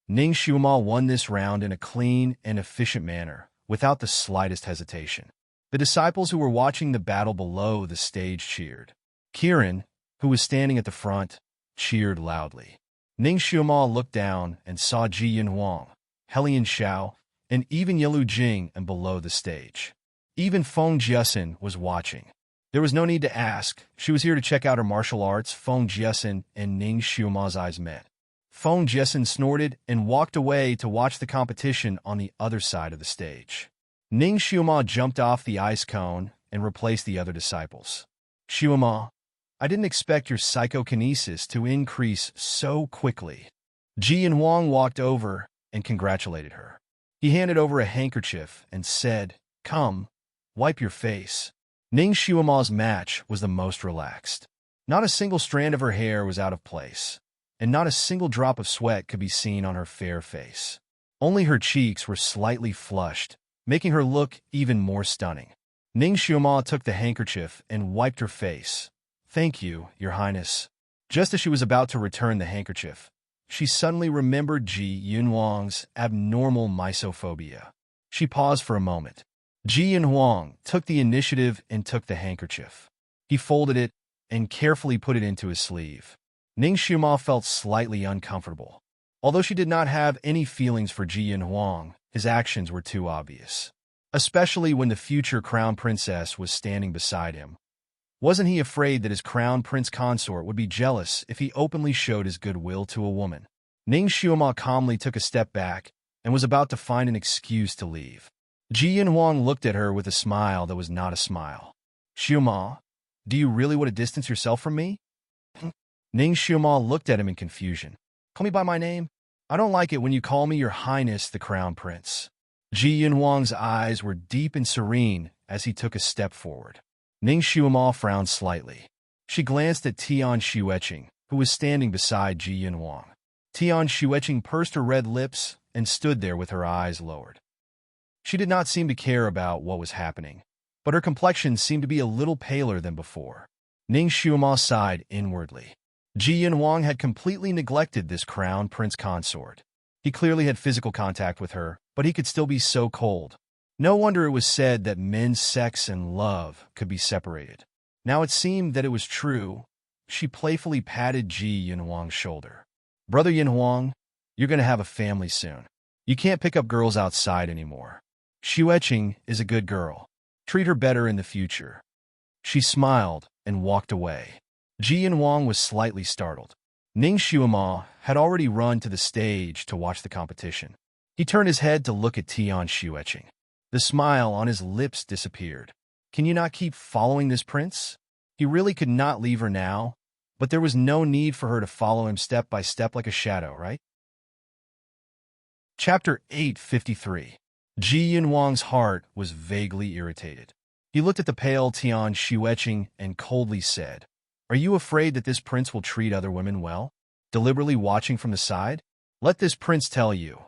Ning Xiuma won this round in a clean and efficient manner, without the slightest hesitation. The disciples who were watching the battle below the stage cheered. Kiran, who was standing at the front, cheered loudly. Ning Xiuma looked down and saw Ji Yinhuang, Helian Xiao, and even Yalu Jing and below the stage. Even Feng Jiasin was watching. There was no need to ask. She was here to check out her martial arts. Feng Jiasin and Ning Xiuma's eyes met. Feng Jiasin snorted and walked away to watch the competition on the other side of the stage. Ning Xiuma jumped off the ice cone and replaced the other disciples. Xiuma, I didn't expect your psychokinesis to increase so quickly. Ji Yanhuang walked over and congratulated her. He handed over a handkerchief and said, "Come, wipe your face." Ning Xiuma's match was the most relaxed. Not a single strand of her hair was out of place, and not a single drop of sweat could be seen on her fair face. Only her cheeks were slightly flushed, making her look even more stunning. Ning Xiuma took the handkerchief and wiped her face. "Thank you, Your Highness." Just as she was about to return the handkerchief, she suddenly remembered Ji Yunhuang's abnormal misophobia. She paused for a moment. Ji Yunhuang took the initiative and took the handkerchief. He folded it and carefully put it into his sleeve. Ning Xiuma felt slightly uncomfortable. Although she did not have any feelings for Ji Yunhuang, his actions were too obvious. Especially when the future crown princess was standing beside him. Wasn't he afraid that his crown prince consort would be jealous if he openly showed his goodwill to a woman? Ning Xiuma calmly took a step back and was about to find an excuse to leave. Ji Yinhuang looked at her with a smile that was not a smile. "Xiuma, do you really want to distance yourself from me?" Ning Xiuma looked at him in confusion. "Call me by my name? I don't like it when you call me Your Highness the Crown Prince." Ji Yinhuang's eyes were deep and serene as he took a step forward. Ning Xiuma frowned slightly. She glanced at Tian Xueqing, who was standing beside Ji Yinhuang. Tian Xueqing pursed her red lips and stood there with her eyes lowered. She did not seem to care about what was happening, but her complexion seemed to be a little paler than before. Ning Xiuma sighed inwardly. Ji Yinhuang had completely neglected this crown prince consort. He clearly had physical contact with her, but he could still be so cold. No wonder it was said that men's sex and love could be separated. Now it seemed that it was true. She playfully patted Ji Yinhuang's shoulder. "Brother Yinhuang, you're going to have a family soon. You can't pick up girls outside anymore. Xueqing is a good girl. Treat her better in the future." She smiled and walked away. Ji Yinhuang was slightly startled. Ning Xiuma had already run to the stage to watch the competition. He turned his head to look at Tian Xueqing. The smile on his lips disappeared. Can you not keep following this prince? He really could not leave her now, but there was no need for her to follow him step by step like a shadow, right? Chapter 853. Ji Yinhuang's heart was vaguely irritated. He looked at the pale Tian Xueqing and coldly said, "Are you afraid that this prince will treat other women well? Deliberately watching from the side? Let this prince tell you,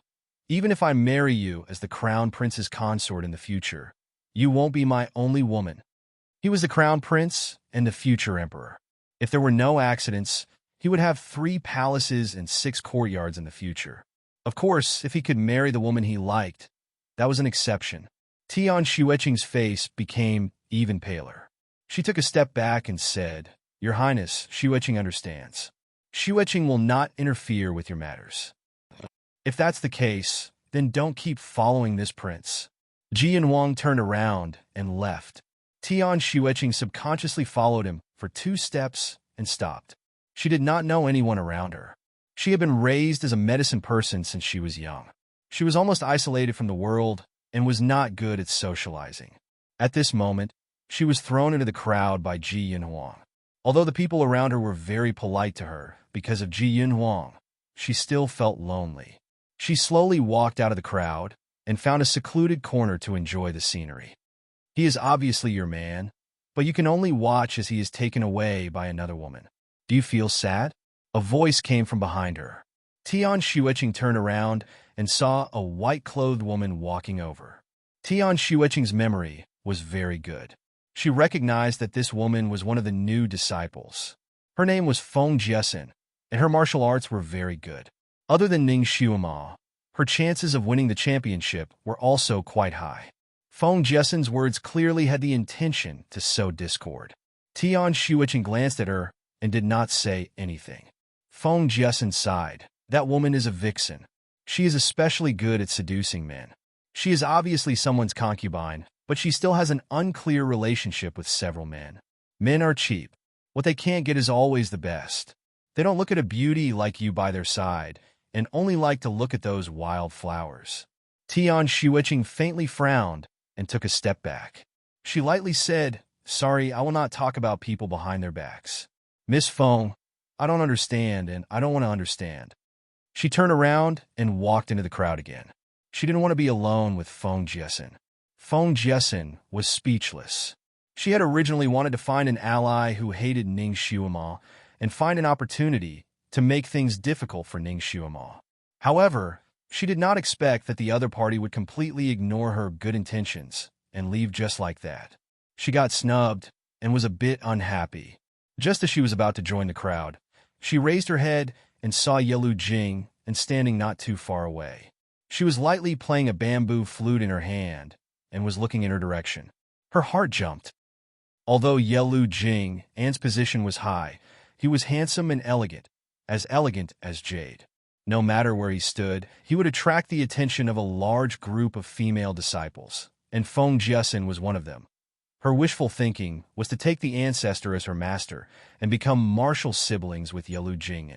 even if I marry you as the crown prince's consort in the future, you won't be my only woman." He was the crown prince and the future emperor. If there were no accidents, he would have 3 palaces and 6 courtyards in the future. Of course, if he could marry the woman he liked, that was an exception. Tian Xueqing's face became even paler. She took a step back and said, "Your Highness, Xueqing understands. Xueqing will not interfere with your matters." "If that's the case, then don't keep following this prince." Ji Yinhuang turned around and left. Tian Xueqing subconsciously followed him for 2 steps and stopped. She did not know anyone around her. She had been raised as a medicine person since she was young. She was almost isolated from the world and was not good at socializing. At this moment, she was thrown into the crowd by Ji Yinhuang. Although the people around her were very polite to her because of Ji Yinhuang, she still felt lonely. She slowly walked out of the crowd and found a secluded corner to enjoy the scenery. He is obviously your man, but you can only watch as he is taken away by another woman. Do you feel sad? A voice came from behind her. Tian Shuiqing turned around and saw a white-clothed woman walking over. Tian Shuiqing's memory was very good. She recognized that this woman was one of the new disciples. Her name was Feng Jiesin, and her martial arts were very good. Other than Ning Xiuma, her chances of winning the championship were also quite high. Feng Jiesin's words clearly had the intention to sow discord. Tian Shuiqing glanced at her and did not say anything. Feng Jiesin sighed. That woman is a vixen. She is especially good at seducing men. She is obviously someone's concubine, but she still has an unclear relationship with several men. Men are cheap. What they can't get is always the best. They don't look at a beauty like you by their side, and only like to look at those wild flowers. Tian Shuiqing faintly frowned and took a step back. She lightly said, "Sorry, I will not talk about people behind their backs. Miss Feng, I don't understand, and I don't want to understand." She turned around and walked into the crowd again. She didn't want to be alone with Feng Jiesin. Feng Jiesin was speechless. She had originally wanted to find an ally who hated Ning Xiuma and find an opportunity to make things difficult for Ning Xiuma. However, she did not expect that the other party would completely ignore her good intentions and leave just like that. She got snubbed and was a bit unhappy. Just as she was about to join the crowd, she raised her head and saw Yelu Jing and standing not too far away. She was lightly playing a bamboo flute in her hand and was looking in her direction. Her heart jumped. Although Yelu Jing An's position was high, he was handsome and elegant as jade. No matter where he stood, he would attract the attention of a large group of female disciples, and Feng Jiesin was one of them. Her wishful thinking was to take the ancestor as her master and become martial siblings with Yelu Jing.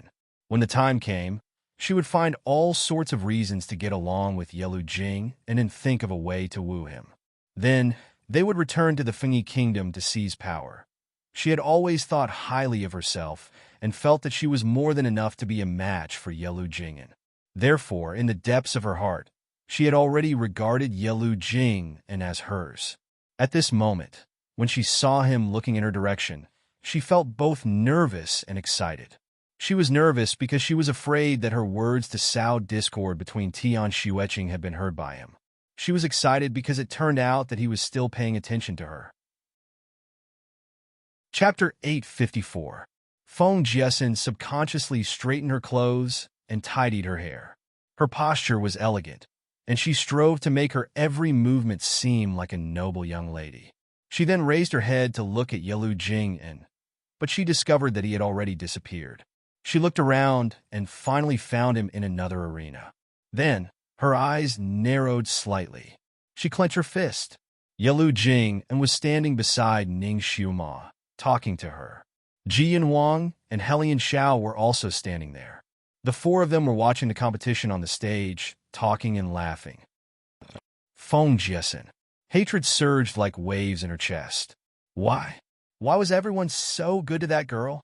When the time came, she would find all sorts of reasons to get along with Yelu Jing and then think of a way to woo him. Then, they would return to the Fengyi kingdom to seize power. She had always thought highly of herself and felt that she was more than enough to be a match for Yelu Jing. Therefore, in the depths of her heart, she had already regarded Yelu Jing as hers. At this moment, when she saw him looking in her direction, she felt both nervous and excited. She was nervous because she was afraid that her words to sow discord between Tian Shuiqing had been heard by him. She was excited because it turned out that he was still paying attention to her. Chapter 854. Feng Jiesin subconsciously straightened her clothes and tidied her hair. Her posture was elegant, and she strove to make her every movement seem like a noble young lady. She then raised her head to look at Yelu Jing, but she discovered that he had already disappeared. She looked around and finally found him in another arena. Then, her eyes narrowed slightly. She clenched her fist. Yelu Jing was standing beside Ning Xiuma, talking to her. Jian Wang and Helian Xiao were also standing there. The four of them were watching the competition on the stage, talking and laughing. Feng Jiesin. Hatred surged like waves in her chest. Why? Why was everyone so good to that girl?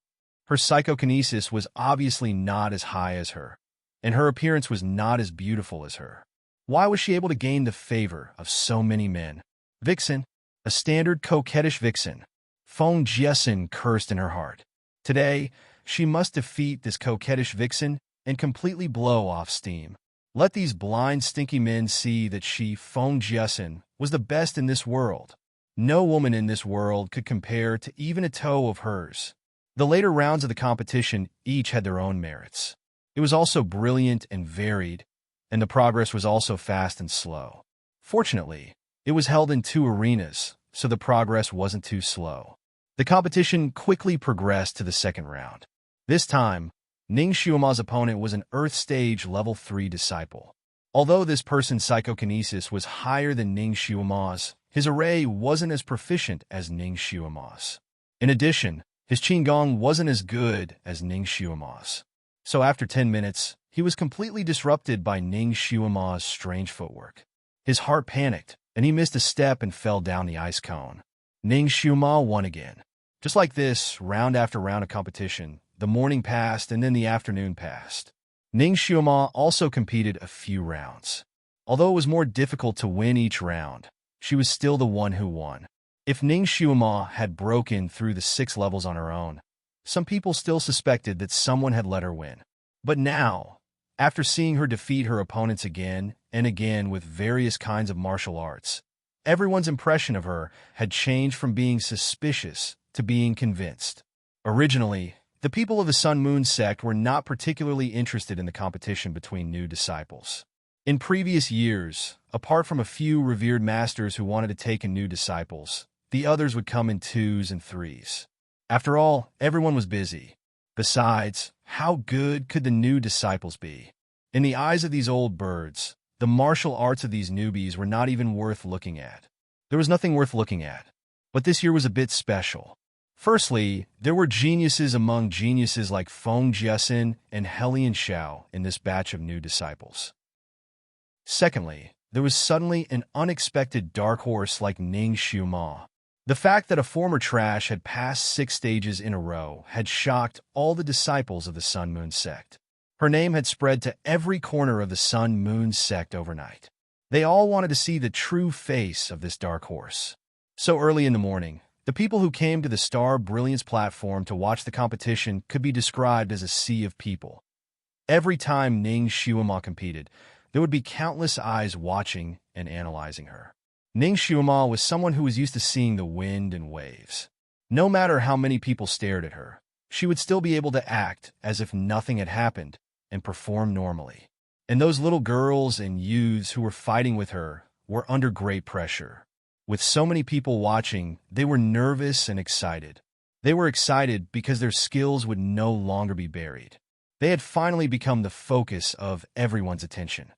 Her psychokinesis was obviously not as high as her, and her appearance was not as beautiful as her. Why was she able to gain the favor of so many men? Vixen, a standard coquettish vixen. Feng Jiesin cursed in her heart. Today, she must defeat this coquettish vixen and completely blow off steam. Let these blind, stinky men see that she, Feng Jiesin, was the best in this world. No woman in this world could compare to even a toe of hers. The later rounds of the competition each had their own merits. It was also brilliant and varied, and the progress was also fast and slow. Fortunately, it was held in 2 arenas, so the progress wasn't too slow. The competition quickly progressed to the second round. This time, Ning Xiuma's opponent was an Earth Stage Level 3 disciple. Although this person's psychokinesis was higher than Ning Xiuma's, his array wasn't as proficient as Ning Xiuma's. In addition, his Qigong wasn't as good as Ning Xiuma's. So after 10 minutes, he was completely disrupted by Ning Xiuma's strange footwork. His heart panicked, and he missed a step and fell down the ice cone. Ning Xiuma won again. Just like this, round after round of competition, the morning passed and then the afternoon passed. Ning Xiuma also competed a few rounds. Although it was more difficult to win each round, she was still the one who won. If Ning Xiuma had broken through the 6 levels on her own, some people still suspected that someone had let her win. But now, after seeing her defeat her opponents again and again with various kinds of martial arts, everyone's impression of her had changed from being suspicious to being convinced. Originally, the people of the Sun Moon sect were not particularly interested in the competition between new disciples. In previous years, apart from a few revered masters who wanted to take in new disciples, the others would come in 2s and 3s. After all, everyone was busy. Besides, how good could the new disciples be? In the eyes of these old birds, the martial arts of these newbies were not even worth looking at. There was nothing worth looking at. But this year was a bit special. Firstly, there were geniuses among geniuses like Feng Jiasin and Helian Xiao in this batch of new disciples. Secondly, there was suddenly an unexpected dark horse like Ning Xiuma. The fact that a former trash had passed 6 stages in a row had shocked all the disciples of the Sun Moon sect. Her name had spread to every corner of the Sun Moon sect overnight. They all wanted to see the true face of this dark horse. So early in the morning, the people who came to the Star Brilliance platform to watch the competition could be described as a sea of people. Every time Ning Xiuma competed, there would be countless eyes watching and analyzing her. Ning Xiuma was someone who was used to seeing the wind and waves. No matter how many people stared at her, she would still be able to act as if nothing had happened and perform normally. And those little girls and youths who were fighting with her were under great pressure. With so many people watching, they were nervous and excited. They were excited because their skills would no longer be buried. They had finally become the focus of everyone's attention.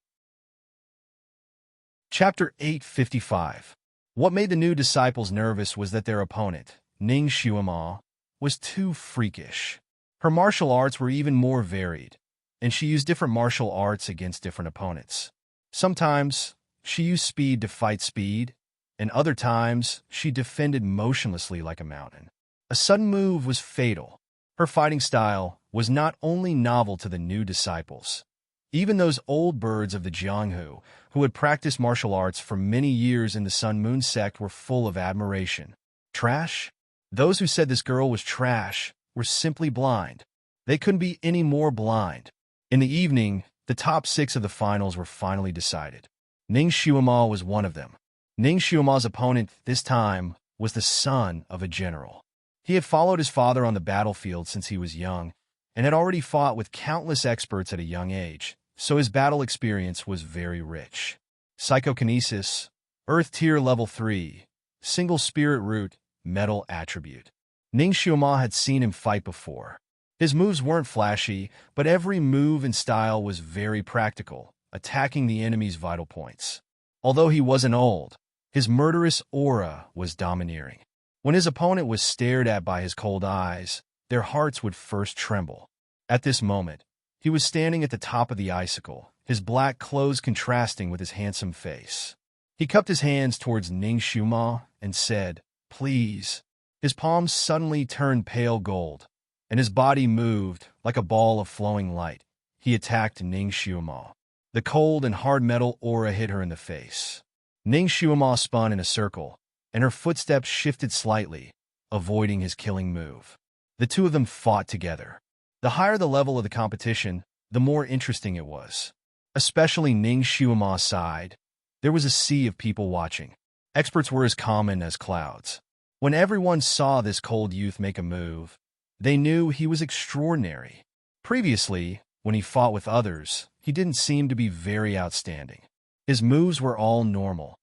Chapter 855. What made the new disciples nervous was that their opponent, Ning Xiuma, was too freakish. Her martial arts were even more varied, and she used different martial arts against different opponents. Sometimes, she used speed to fight speed, and other times, she defended motionlessly like a mountain. A sudden move was fatal. Her fighting style was not only novel to the new disciples. Even those old birds of the Jianghu, who had practiced martial arts for many years in the Sun Moon sect, were full of admiration. Trash? Those who said this girl was trash were simply blind. They couldn't be any more blind. In the evening, the top 6 of the finals were finally decided. Ning Xiuma was one of them. Ning Xiuma's opponent this time was the son of a general. He had followed his father on the battlefield since he was young and had already fought with countless experts at a young age, so his battle experience was very rich. Psychokinesis, Earth Tier Level 3, Single Spirit Root, Metal Attribute. Ning Xiuma had seen him fight before. His moves weren't flashy, but every move and style was very practical, attacking the enemy's vital points. Although he wasn't old, his murderous aura was domineering. When his opponent was stared at by his cold eyes, their hearts would first tremble. At this moment, he was standing at the top of the icicle, his black clothes contrasting with his handsome face. He cupped his hands towards Ning Xiuma and said, "Please." His palms suddenly turned pale gold, and his body moved like a ball of flowing light. He attacked Ning Xiuma. The cold and hard metal aura hit her in the face. Ning Xiuma spun in a circle, and her footsteps shifted slightly, avoiding his killing move. The two of them fought together. The higher the level of the competition, the more interesting it was. Especially Ning Xiuma's side, there was a sea of people watching. Experts were as common as clouds. When everyone saw this cold youth make a move, they knew he was extraordinary. Previously, when he fought with others, he didn't seem to be very outstanding. His moves were all normal.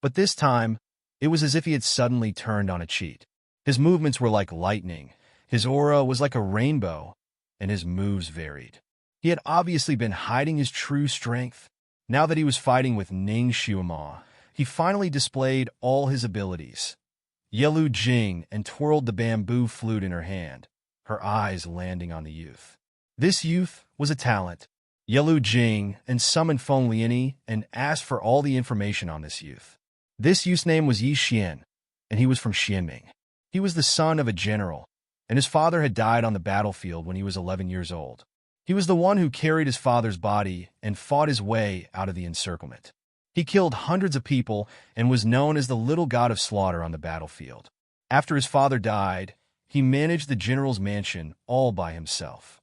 But this time, it was as if he had suddenly turned on a cheat. His movements were like lightning, his aura was like a rainbow, and his moves varied. He had obviously been hiding his true strength. Now that he was fighting with Ning Xiuma, he finally displayed all his abilities. Yelu Jing and twirled the bamboo flute in her hand, her eyes landing on the youth. This youth was a talent. Yelu Jing and summoned Feng Liani and asked for all the information on this youth. This youth's name was Yi Xian, and he was from Xianming. He was the son of a general, and his father had died on the battlefield when he was 11 years old. He was the one who carried his father's body and fought his way out of the encirclement. He killed hundreds of people and was known as the little god of slaughter on the battlefield. After his father died, he managed the general's mansion all by himself.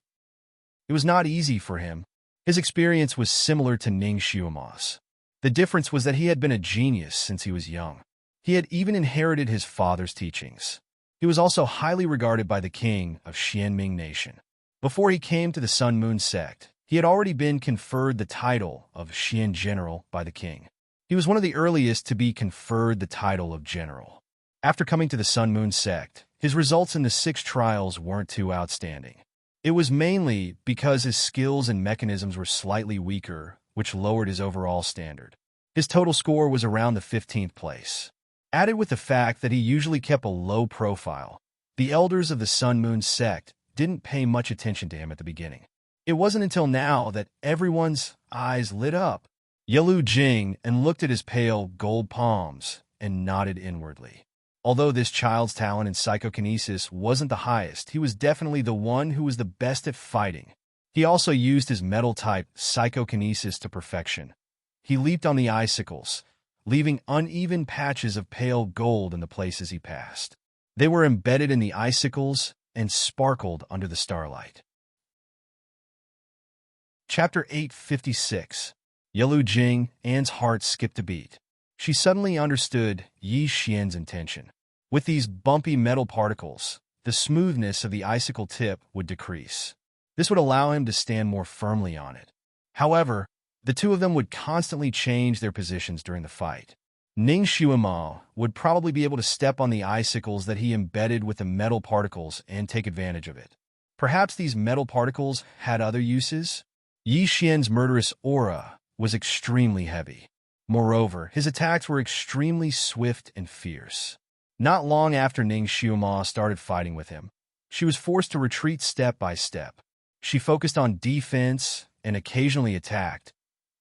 It was not easy for him. His experience was similar to Ning Xiuma's. The difference was that he had been a genius since he was young. He had even inherited his father's teachings. He was also highly regarded by the king of Xianming Nation. Before he came to the Sun Moon sect, he had already been conferred the title of Xian General by the king. He was one of the earliest to be conferred the title of general. After coming to the Sun Moon sect, his results in the 6 trials weren't too outstanding. It was mainly because his skills and mechanisms were slightly weaker, which lowered his overall standard. His total score was around the 15th place. Added with the fact that he usually kept a low profile, the elders of the Sun Moon sect didn't pay much attention to him at the beginning. It wasn't until now that everyone's eyes lit up. Yalu Jing and looked at his pale gold palms and nodded inwardly. Although this child's talent in psychokinesis wasn't the highest, he was definitely the one who was the best at fighting. He also used his metal-type psychokinesis to perfection. He leaped on the icicles, leaving uneven patches of pale gold in the places he passed. They were embedded in the icicles and sparkled under the starlight. Chapter 856. Yalu Jing, Anne's heart skipped a beat. She suddenly understood Yi Xian's intention. With these bumpy metal particles, the smoothness of the icicle tip would decrease. This would allow him to stand more firmly on it. However, the two of them would constantly change their positions during the fight. Ning Xiuma would probably be able to step on the icicles that he embedded with the metal particles and take advantage of it. Perhaps these metal particles had other uses? Yi Xian's murderous aura was extremely heavy. Moreover, his attacks were extremely swift and fierce. Not long after Ning Xiuma started fighting with him, she was forced to retreat step by step. She focused on defense and occasionally attacked,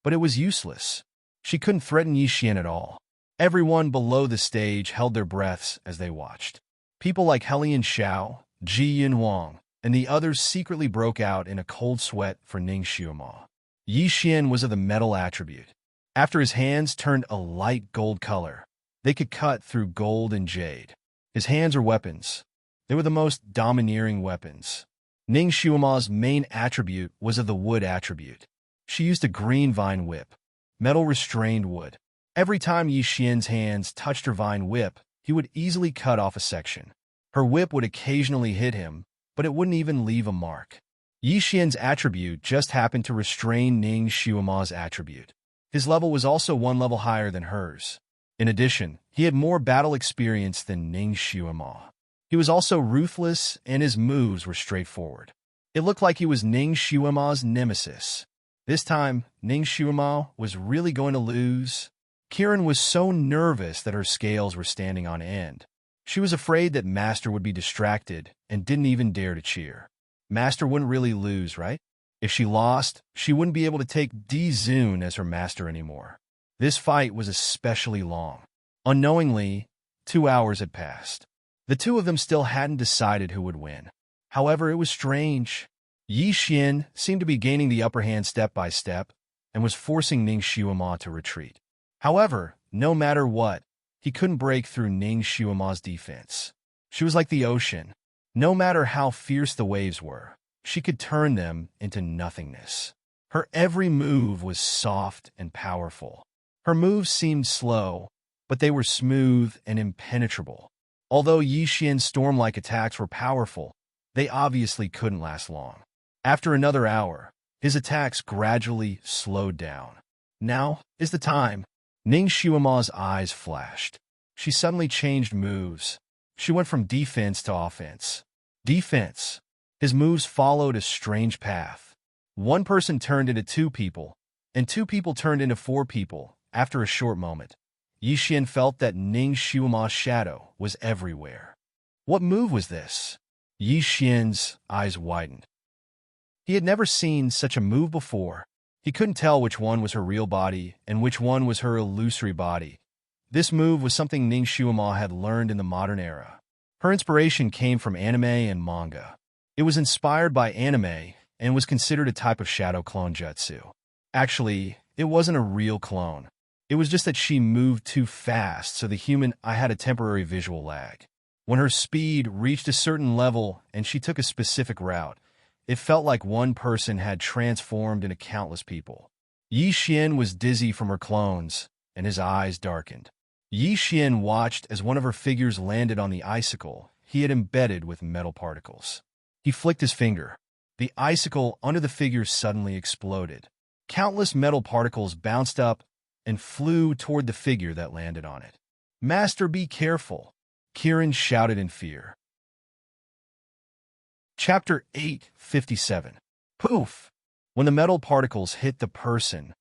but it was useless. She couldn't threaten Yi Xian at all. Everyone below the stage held their breaths as they watched. People like Helian Xiao, Ji Yin Wang, and the others secretly broke out in a cold sweat for Ning Xiuma. Yi Xian was of the metal attribute. After his hands turned a light gold color, they could cut through gold and jade. His hands were weapons. They were the most domineering weapons. Ning Xiuma's main attribute was of the wood attribute. She used a green vine whip, metal-restrained wood. Every time Yi Xian's hands touched her vine whip, he would easily cut off a section. Her whip would occasionally hit him, but it wouldn't even leave a mark. Yi Xian's attribute just happened to restrain Ning Xiuma's attribute. His level was also one level higher than hers. In addition, he had more battle experience than Ning Xiuma. He was also ruthless, and his moves were straightforward. It looked like he was Ning Xiuma's nemesis. This time, Ning Xiuma was really going to lose. Kiran was so nervous that her scales were standing on end. She was afraid that Master would be distracted and didn't even dare to cheer. Master wouldn't really lose, right? If she lost, she wouldn't be able to take Di Zun as her master anymore. This fight was especially long. Unknowingly, 2 hours had passed. The two of them still hadn't decided who would win. However, it was strange. Yi Xian seemed to be gaining the upper hand step by step and was forcing Ning Xiuma to retreat. However, no matter what, he couldn't break through Ning Xiuma's defense. She was like the ocean. No matter how fierce the waves were, she could turn them into nothingness. Her every move was soft and powerful. Her moves seemed slow, but they were smooth and impenetrable. Although Yi Xian's storm-like attacks were powerful, they obviously couldn't last long. After another hour, his attacks gradually slowed down. Now is the time. Ning Xiuma's eyes flashed. She suddenly changed moves. She went from defense to offense. Defense. His moves followed a strange path. One person turned into 2 people, and 2 people turned into 4 people. After a short moment, Yi Xian felt that Ning Xiuma's shadow was everywhere. What move was this? Yi Xian's eyes widened. He had never seen such a move before. He couldn't tell which one was her real body and which one was her illusory body. This move was something Ning Xiuma had learned in the modern era. Her inspiration came from anime and manga. It was inspired by anime and was considered a type of shadow clone jutsu. Actually, it wasn't a real clone. It was just that she moved too fast, so the human I had a temporary visual lag. When her speed reached a certain level and she took a specific route, it felt like one person had transformed into countless people. Yi Xian was dizzy from her clones, and his eyes darkened. Yi Xian watched as one of her figures landed on the icicle he had embedded with metal particles. He flicked his finger. The icicle under the figure suddenly exploded. Countless metal particles bounced up and flew toward the figure that landed on it. "Master, be careful!" Kirin shouted in fear. Chapter 857. Poof! When the metal particles hit the person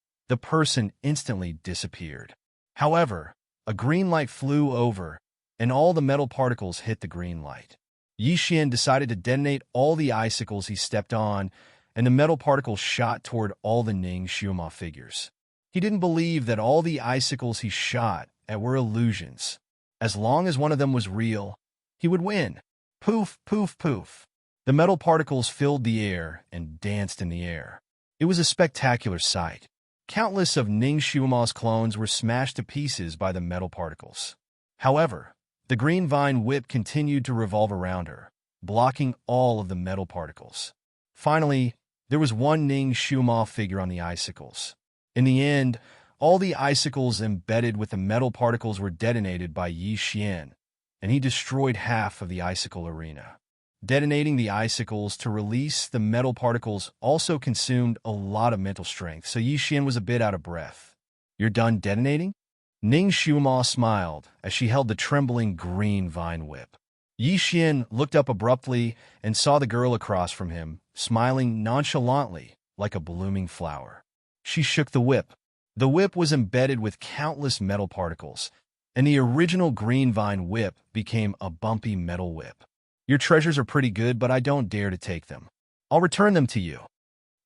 instantly disappeared. However, a green light flew over, and all the metal particles hit the green light. Yi Xian decided to detonate all the icicles he stepped on, and the metal particles shot toward all the Ning Xiuma figures. He didn't believe that all the icicles he shot at were illusions. As long as one of them was real, he would win. Poof, poof, poof. The metal particles filled the air and danced in the air. It was a spectacular sight. Countless of Ning Xiuma's clones were smashed to pieces by the metal particles. However, the green vine whip continued to revolve around her, blocking all of the metal particles. Finally, there was one Ning Xiuma figure on the icicles. In the end, all the icicles embedded with the metal particles were detonated by Yi Xian, and he destroyed half of the icicle arena. Detonating the icicles to release the metal particles also consumed a lot of mental strength, so Yi Xian was a bit out of breath. "You're done detonating?" Ning Xiuma smiled as she held the trembling green vine whip. Yi Xian looked up abruptly and saw the girl across from him, smiling nonchalantly like a blooming flower. She shook the whip. The whip was embedded with countless metal particles, and the original green vine whip became a bumpy metal whip. "Your treasures are pretty good, but I don't dare to take them. I'll return them to you."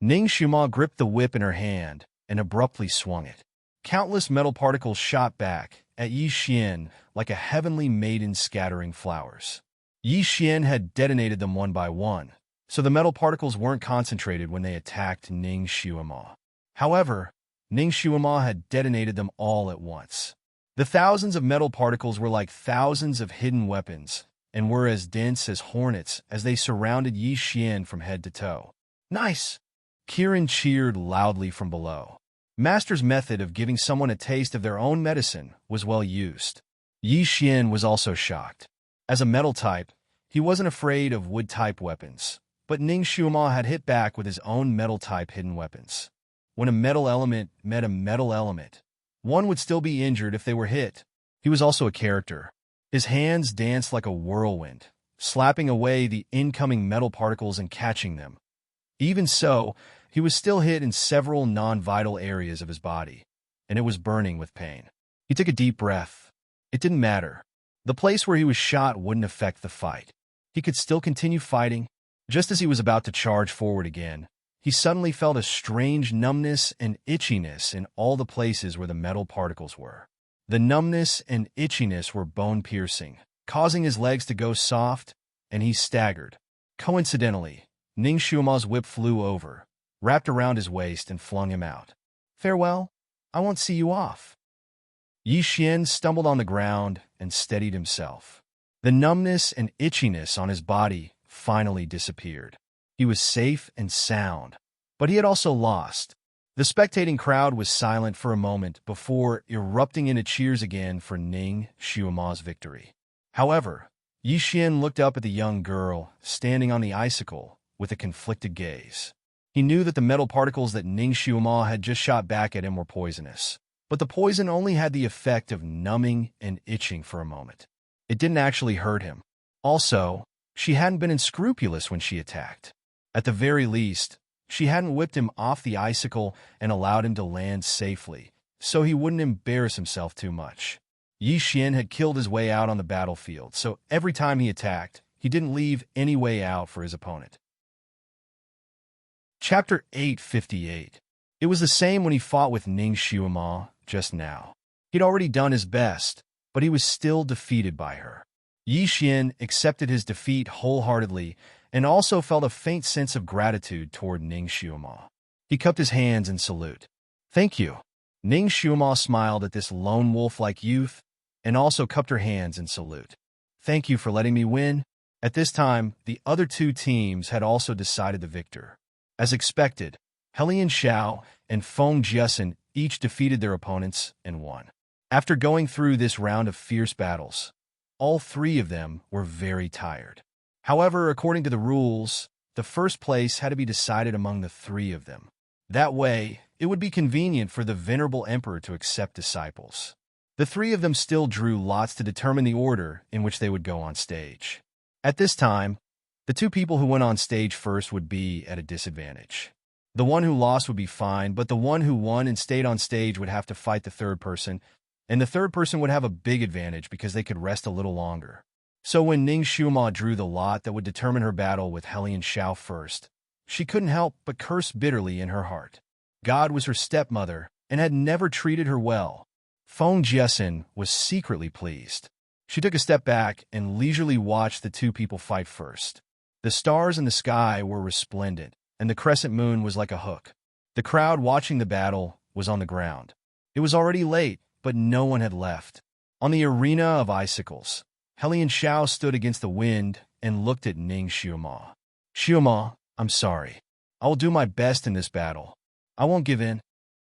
Ning Xiuma gripped the whip in her hand and abruptly swung it. Countless metal particles shot back at Yi Xian like a heavenly maiden scattering flowers. Yi Xian had detonated them one by one, so the metal particles weren't concentrated when they attacked Ning Xiuma. However, Ning Xiuma had detonated them all at once. The thousands of metal particles were like thousands of hidden weapons and were as dense as hornets as they surrounded Yi Xian from head to toe. "Nice!" Kirin cheered loudly from below. Master's method of giving someone a taste of their own medicine was well used. Yi Xian was also shocked. As a metal type, he wasn't afraid of wood-type weapons, but Ning Xiuma had hit back with his own metal-type hidden weapons. When a metal element met a metal element, one would still be injured if they were hit. He was also a character. His hands danced like a whirlwind, slapping away the incoming metal particles and catching them. Even so, he was still hit in several non-vital areas of his body, and it was burning with pain. He took a deep breath. It didn't matter. The place where he was shot wouldn't affect the fight. He could still continue fighting. Just as he was about to charge forward again, he suddenly felt a strange numbness and itchiness in all the places where the metal particles were. The numbness and itchiness were bone-piercing, causing his legs to go soft, and he staggered. Coincidentally, Ning Xiuma's whip flew over, wrapped around his waist, and flung him out. "Farewell, I won't see you off." Yi Xian stumbled on the ground and steadied himself. The numbness and itchiness on his body finally disappeared. He was safe and sound, but he had also lost. The spectating crowd was silent for a moment before erupting into cheers again for Ning Xiuma's victory. However, Yi Xian looked up at the young girl standing on the icicle with a conflicted gaze. He knew that the metal particles that Ning Xiuma had just shot back at him were poisonous, but the poison only had the effect of numbing and itching for a moment. It didn't actually hurt him. Also, she hadn't been unscrupulous when she attacked. At the very least, she hadn't whipped him off the icicle and allowed him to land safely, so he wouldn't embarrass himself too much. Yi Xian had killed his way out on the battlefield, so every time he attacked, he didn't leave any way out for his opponent. Chapter 858. It was the same when he fought with Ning Xiuma just now. He'd already done his best, but he was still defeated by her. Yi Xian accepted his defeat wholeheartedly and also felt a faint sense of gratitude toward Ning Xiuma. He cupped his hands in salute. "Thank you." Ning Xiuma smiled at this lone wolf-like youth and also cupped her hands in salute. Thank you for letting me win. At this time, the other two teams had also decided the victor. As expected, Helian Xiao and Feng Jiasen each defeated their opponents and won. After going through this round of fierce battles, all three of them were very tired. However, according to the rules, the first place had to be decided among the three of them. That way, it would be convenient for the venerable emperor to accept disciples. The three of them still drew lots to determine the order in which they would go on stage. At this time, the two people who went on stage first would be at a disadvantage. The one who lost would be fine, but the one who won and stayed on stage would have to fight the third person, and the third person would have a big advantage because they could rest a little longer. So when Ning Xiuma drew the lot that would determine her battle with Helian Xiao first, she couldn't help but curse bitterly in her heart. God was her stepmother and had never treated her well. Feng Jiasen was secretly pleased. She took a step back and leisurely watched the two people fight first. The stars in the sky were resplendent, and the crescent moon was like a hook. The crowd watching the battle was on the ground. It was already late, but no one had left. On the arena of icicles, Helian Xiao stood against the wind and looked at Ning Xiuma. Xiuma, I'm sorry. I will do my best in this battle. I won't give in.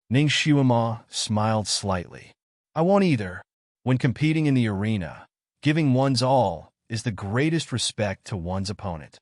Ning Xiuma smiled slightly. I won't either. When competing in the arena, giving one's all is the greatest respect to one's opponent.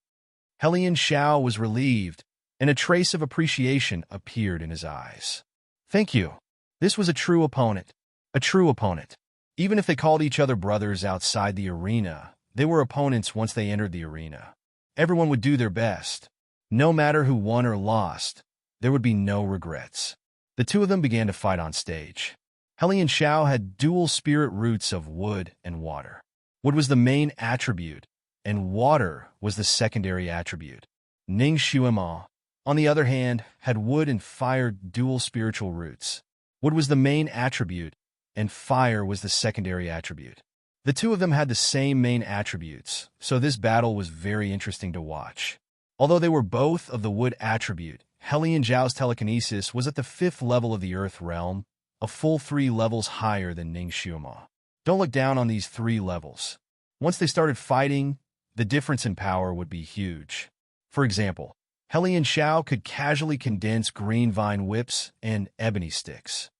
Helian Xiao was relieved, and a trace of appreciation appeared in his eyes. Thank you. This was a true opponent. A true opponent. Even if they called each other brothers outside the arena, they were opponents once they entered the arena. Everyone would do their best. No matter who won or lost, there would be no regrets. The two of them began to fight on stage. Helian Xiao had dual spirit roots of wood and water. Wood was the main attribute, and water was the secondary attribute. Ning Xiuma, on the other hand, had wood and fire dual spiritual roots. Wood was the main attribute, and fire was the secondary attribute. The two of them had the same main attributes, so this battle was very interesting to watch. Although they were both of the wood attribute, Helian Xiao's telekinesis was at the 5th level of the Earth realm, a full 3 levels higher than Ning Xiuma. Don't look down on these 3 levels. Once they started fighting, the difference in power would be huge. For example, Helian Xiao could casually condense green vine whips and ebony sticks.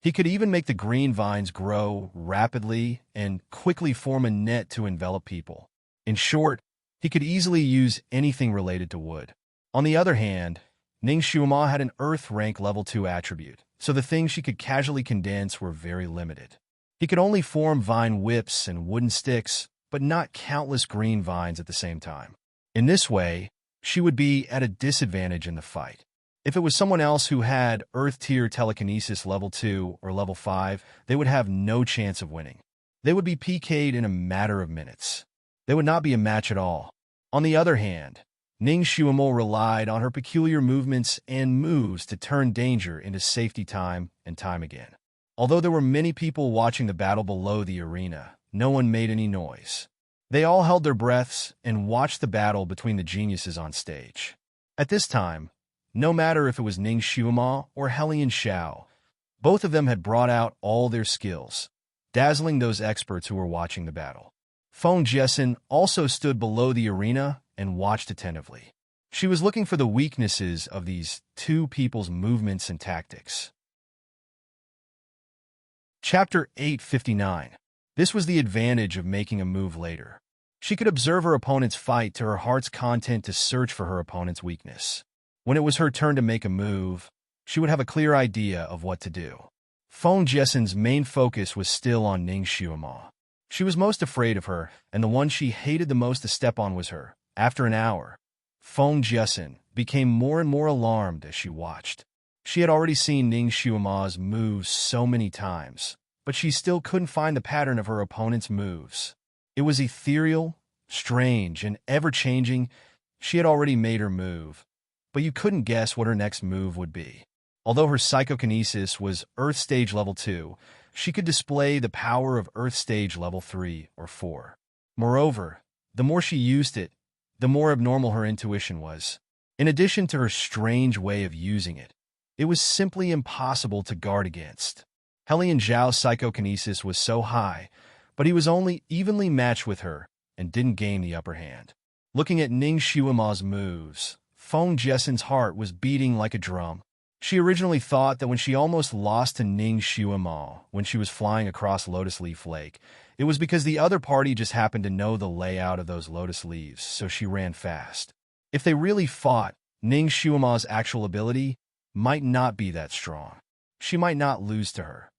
He could even make the green vines grow rapidly and quickly form a net to envelop people. In short, he could easily use anything related to wood. On the other hand, Ning Xiuma had an Earth rank level 2 attribute, so the things she could casually condense were very limited. He could only form vine whips and wooden sticks, but not countless green vines at the same time. In this way, she would be at a disadvantage in the fight. If it was someone else who had Earth-tier telekinesis level 2 or level 5, they would have no chance of winning. They would be PK'd in a matter of minutes. They would not be a match at all. On the other hand, Ning Xiuma relied on her peculiar movements and moves to turn danger into safety time and time again. Although there were many people watching the battle below the arena, no one made any noise. They all held their breaths and watched the battle between the geniuses on stage. At this time, no matter if it was Ning Xiuma or Helian Xiao, both of them had brought out all their skills, dazzling those experts who were watching the battle. Feng Jiasen also stood below the arena and watched attentively. She was looking for the weaknesses of these two people's movements and tactics. Chapter 859. This was the advantage of making a move later. She could observe her opponent's fight to her heart's content to search for her opponent's weakness. When it was her turn to make a move, she would have a clear idea of what to do. Feng Jiasen's main focus was still on Ning Xiuma. She was most afraid of her, and the one she hated the most to step on was her. After an hour, Feng Jiasen became more and more alarmed as she watched. She had already seen Ning Xiuma's moves so many times, but she still couldn't find the pattern of her opponent's moves. It was ethereal, strange, and ever-changing. She had already made her move, but you couldn't guess what her next move would be. Although her psychokinesis was Earth Stage Level 2, she could display the power of Earth Stage Level 3 or 4. Moreover, the more she used it, the more abnormal her intuition was. In addition to her strange way of using it, It was simply impossible to guard against. Helian Zhao's psychokinesis was so high, but he was only evenly matched with her and didn't gain the upper hand. Looking at Ning Xuema's moves, Feng Jessen's heart was beating like a drum. She originally thought that when she almost lost to Ning Xuema when she was flying across Lotus Leaf Lake, it was because the other party just happened to know the layout of those lotus leaves, so she ran fast. If they really fought, Ning Xuema's actual ability might not be that strong. She might not lose to her.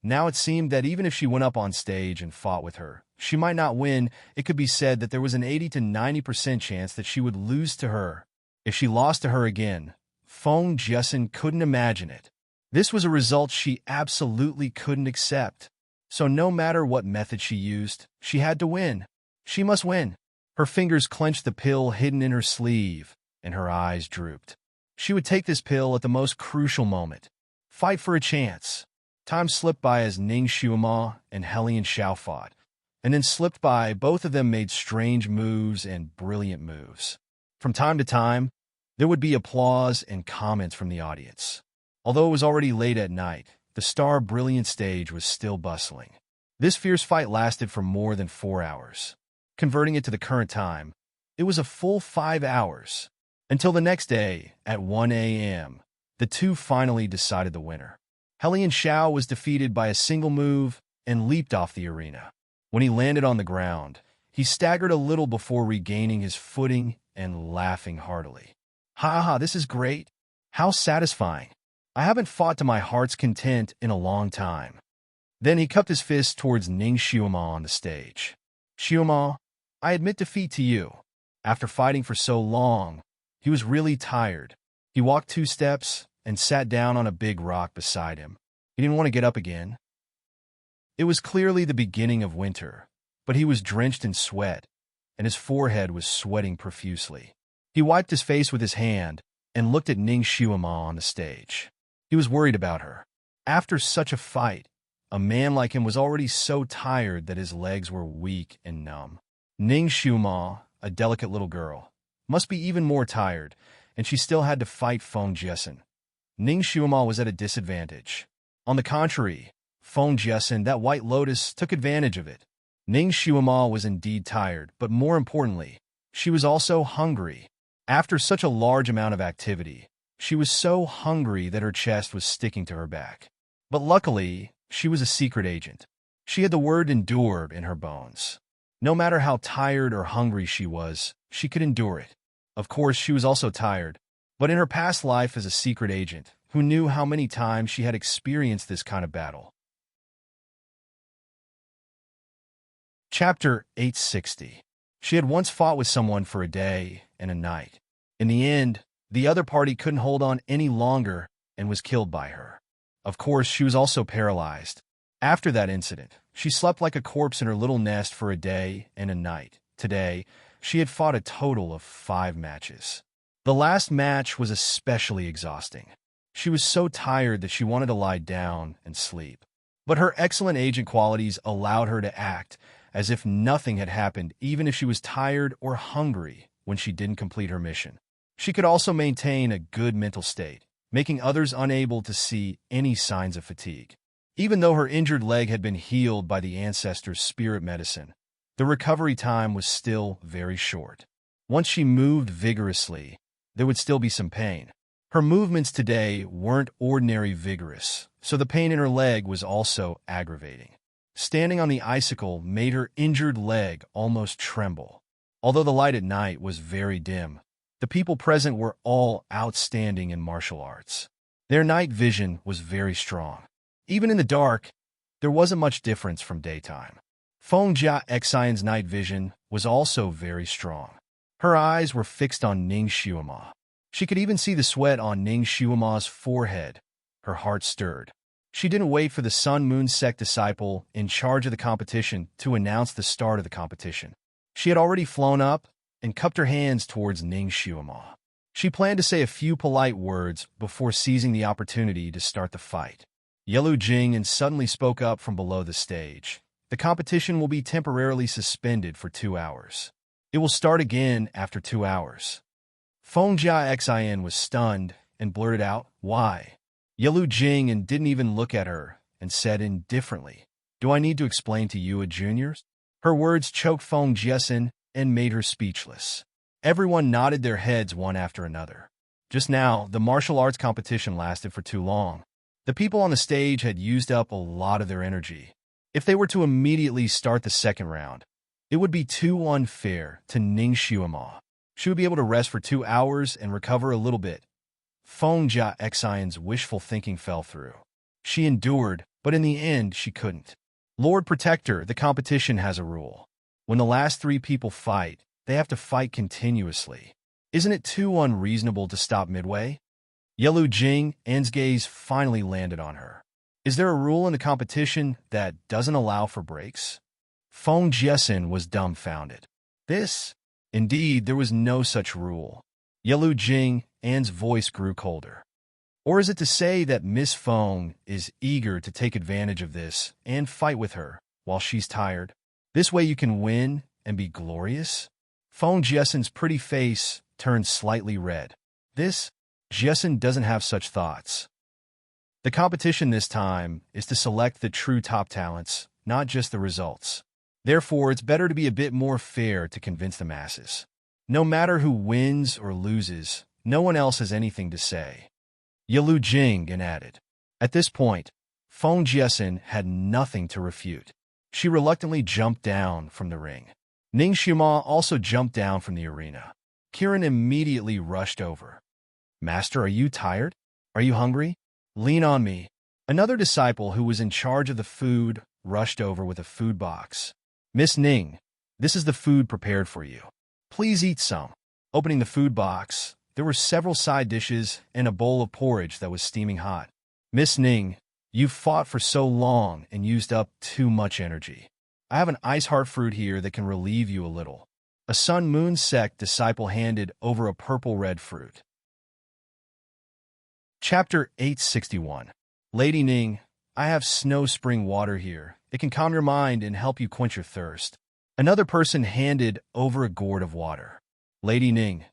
Now it seemed that even if she went up on stage and fought with her, she might not win. It could be said that there was an 80 to 90% chance that she would lose to her. If she lost to her again, Feng Jessen couldn't imagine it. This was a result she absolutely couldn't accept. So no matter what method she used, she had to win. She must win. Her fingers clenched the pill hidden in her sleeve, and her eyes drooped. She would take this pill at the most crucial moment. Fight for a chance. Time slipped by as Ning Xuema and Helian Zhao fought, and then slipped by. Both of them made strange moves and brilliant moves. From time to time, there would be applause and comments from the audience. Although it was already late at night, the star-brilliant stage was still bustling. This fierce fight lasted for more than 4 hours. Converting it to the current time, it was a full 5 hours. Until the next day, at 1 a.m., the two finally decided the winner. Helian Zhao was defeated by a single move and leaped off the arena. When he landed on the ground, he staggered a little before regaining his footing and laughing heartily. "Ha ha, this is great. How satisfying. I haven't fought to my heart's content in a long time." Then he cupped his fist towards Ning Xuema on the stage. "Xuema, I admit defeat to you. After fighting for so long, he was really tired." He walked 2 steps and sat down on a big rock beside him. He didn't want to get up again. It was clearly the beginning of winter, but he was drenched in sweat, and his forehead was sweating profusely. He wiped his face with his hand and looked at Ning Xuema on the stage. He was worried about her. After such a fight, a man like him was already so tired that his legs were weak and numb. Ning Xuema, a delicate little girl, must be even more tired, and she still had to fight Feng Jessen. Ning Xuema was at a disadvantage. On the contrary, Feng Jessen, that white lotus, took advantage of it. Ning Xuema was indeed tired, but more importantly, she was also hungry. After such a large amount of activity, she was so hungry that her chest was sticking to her back. But luckily, she was a secret agent. She had the word endured in her bones. No matter how tired or hungry she was, she could endure it. Of course, she was also tired, but in her past life as a secret agent, who knew how many times she had experienced this kind of battle. Chapter 860. She had once fought with someone for a day and a night. In the end, the other party couldn't hold on any longer and was killed by her. Of course, she was also paralyzed. After that incident, she slept like a corpse in her little nest for a day and a night. Today, she had fought a total of 5 matches. The last match was especially exhausting. She was so tired that she wanted to lie down and sleep. But her excellent agent qualities allowed her to act as if nothing had happened, even if she was tired or hungry when she didn't complete her mission. She could also maintain a good mental state, making others unable to see any signs of fatigue. Even though her injured leg had been healed by the ancestors' spirit medicine, the recovery time was still very short. Once she moved vigorously, there would still be some pain. Her movements today weren't ordinary vigorous, so the pain in her leg was also aggravating. Standing on the icicle made her injured leg almost tremble. Although the light at night was very dim, the people present were all outstanding in martial arts. Their night vision was very strong. Even in the dark, there wasn't much difference from daytime. Feng Jia Xian's night vision was also very strong. Her eyes were fixed on Ning Xuema. She could even see the sweat on Ning Xuema's forehead. Her heart stirred. She didn't wait for the Sun Moon Sect disciple in charge of the competition to announce the start of the competition. She had already flown up and cupped her hands towards Ning Xuema. She planned to say a few polite words before seizing the opportunity to start the fight. Yelu Jing suddenly spoke up from below the stage. The competition will be temporarily suspended for 2 hours. It will start again after 2 hours. Feng Jia Xian was stunned and blurted out, "Why? Yelu Jing and didn't even look at her and said indifferently, "Do I need to explain to you, juniors?" Her words choked Feng Jiesin and made her speechless. Everyone nodded their heads one after another. Just now, the martial arts competition lasted for too long. The people on the stage had used up a lot of their energy. If they were to immediately start the second round, it would be too unfair to Ning Xiuma. She would be able to rest for 2 hours and recover a little bit. Feng Jia Xian's wishful thinking fell through. She endured, but in the end she couldn't. Lord Protector, the competition has a rule. When the last 3 people fight, they have to fight continuously. Isn't it too unreasonable to stop midway? Yelu Jing An's gaze finally landed on her. Is there a rule in the competition that doesn't allow for breaks? Feng Jiesin was dumbfounded. Indeed, there was no such rule. Yelu Jing An's voice grew colder. Or is it to say that Miss Feng is eager to take advantage of this and fight with her while she's tired? This way you can win and be glorious? Feng Jiesin's pretty face turned slightly red. Jiesin doesn't have such thoughts. The competition this time is to select the true top talents, not just the results. Therefore, it's better to be a bit more fair to convince the masses. No matter who wins or loses, no one else has anything to say. Yelu Jing added. At this point, Feng Jiesin had nothing to refute. She reluctantly jumped down from the ring. Ning Xiuma also jumped down from the arena. Kiran immediately rushed over. "Master, are you tired? Are you hungry? Lean on me." Another disciple who was in charge of the food rushed over with a food box. "Miss Ning, this is the food prepared for you. Please eat some." Opening the food box, there were several side dishes and a bowl of porridge that was steaming hot. "Miss Ning, you've fought for so long and used up too much energy. I have an ice heart fruit here that can relieve you a little." A Sun Moon sect disciple handed over a purple-red fruit. Chapter 861. Lady Ning, I have snow spring water here. It can calm your mind and help you quench your thirst. Another person handed over a gourd of water. Lady Ning.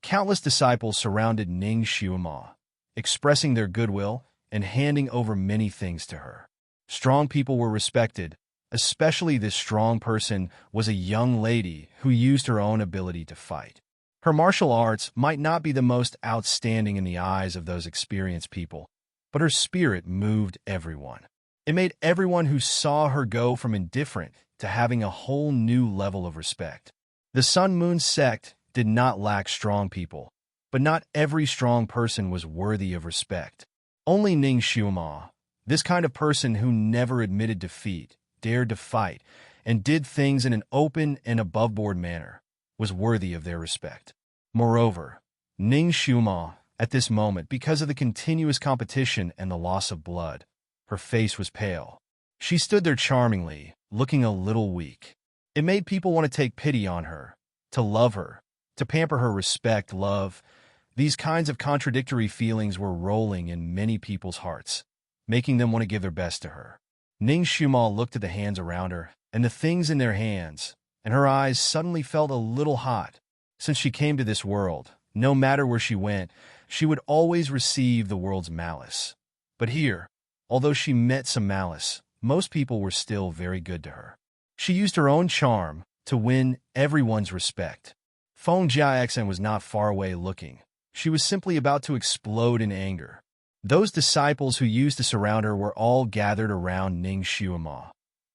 Countless disciples surrounded Ning Xiuma, expressing their goodwill and handing over many things to her. Strong people were respected. Especially this strong person was a young lady who used her own ability to fight. Her martial arts might not be the most outstanding in the eyes of those experienced people, but her spirit moved everyone. It made everyone who saw her go from indifferent to having a whole new level of respect. The Sun Moon sect did not lack strong people, but not every strong person was worthy of respect. Only Ning Xiuma, this kind of person who never admitted defeat, dared to fight, and did things in an open and above-board manner, was worthy of their respect. Moreover, Ning Xiuma, at this moment, because of the continuous competition and the loss of blood, her face was pale. She stood there charmingly, looking a little weak. It made people want to take pity on her, to love her, to pamper her. Respect, love. These kinds of contradictory feelings were rolling in many people's hearts, making them want to give their best to her. Ning Xiuma looked at the hands around her and the things in their hands, and her eyes suddenly felt a little hot. Since she came to this world, no matter where she went, she would always receive the world's malice. But here, although she met some malice, most people were still very good to her. She used her own charm to win everyone's respect. Feng Jiaxan was not far away looking. She was simply about to explode in anger. Those disciples who used to surround her were all gathered around Ning Xiuma,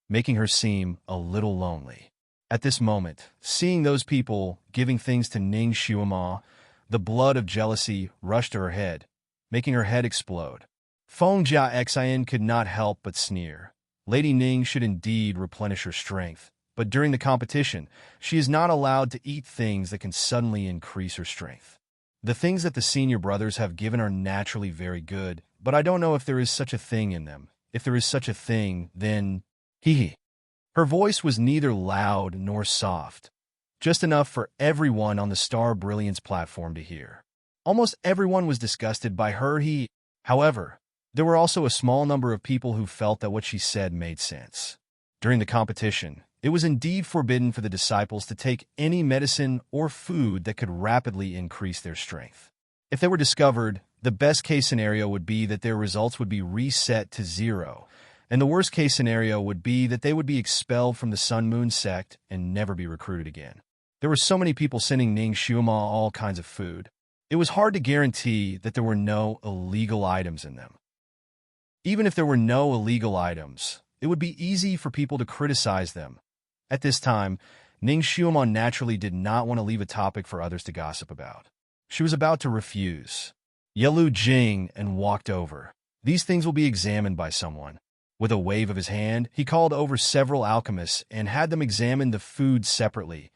making her seem a little lonely. At this moment, seeing those people giving things to Ning Xiuma, the blood of jealousy rushed to her head, making her head explode. Feng Jiaxian could not help but sneer. Lady Ning should indeed replenish her strength, but during the competition, she is not allowed to eat things that can suddenly increase her strength. The things that the senior brothers have given are naturally very good, but I don't know if there is such a thing in them. If there is such a thing, then... Hee. Her voice was neither loud nor soft, just enough for everyone on the Star Brilliance platform to hear. Almost everyone was disgusted by her. However, there were also a small number of people who felt that what she said made sense. During the competition, it was indeed forbidden for the disciples to take any medicine or food that could rapidly increase their strength. If they were discovered, The best-case scenario would be that their results would be reset to 0, and the worst-case scenario would be that they would be expelled from the Sun-Moon sect and never be recruited again. There were so many people sending Ning Xiuma all kinds of food. It was hard to guarantee that there were no illegal items in them. Even if there were no illegal items, it would be easy for people to criticize them. At this time, Ning Xiuma naturally did not want to leave a topic for others to gossip about. She was about to refuse. Yelu Jing and walked over. These things will be examined by someone. With a wave of his hand, he called over several alchemists and had them examine the food separately.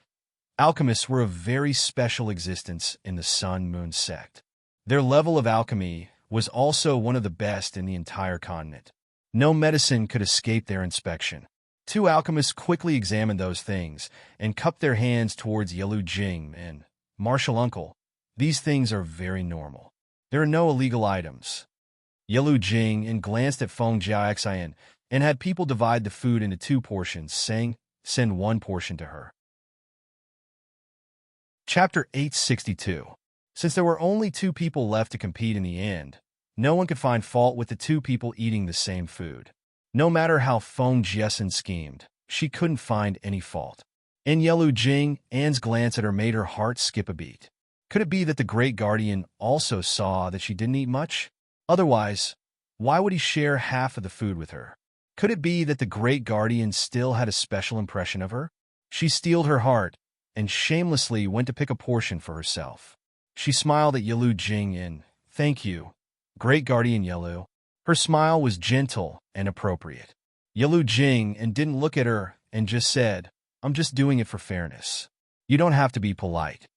Alchemists were a very special existence in the Sun-Moon sect. Their level of alchemy was also one of the best in the entire continent. No medicine could escape their inspection. Two alchemists quickly examined those things and cupped their hands towards Yelu Jing and Martial Uncle. These things are very normal. There are no illegal items. Yelu Jing and glanced at Feng Jiaxian and had people divide the food into 2 portions, saying, "Send 1 portion to her." Chapter 862. Since there were only 2 people left to compete in the end, no one could find fault with the 2 people eating the same food. No matter how Feng Jiaxian schemed, she couldn't find any fault. In Yelu Jing, Anne's glance at her made her heart skip a beat. Could it be that the Great Guardian also saw that she didn't eat much? Otherwise, why would he share half of the food with her? Could it be that the Great Guardian still had a special impression of her? She steeled her heart and shamelessly went to pick a portion for herself. She smiled at Yelu Jing and, "Thank you, Great Guardian Yelu." Her smile was gentle and appropriate. Yelu Jing and didn't look at her and just said, "I'm just doing it for fairness. You don't have to be polite."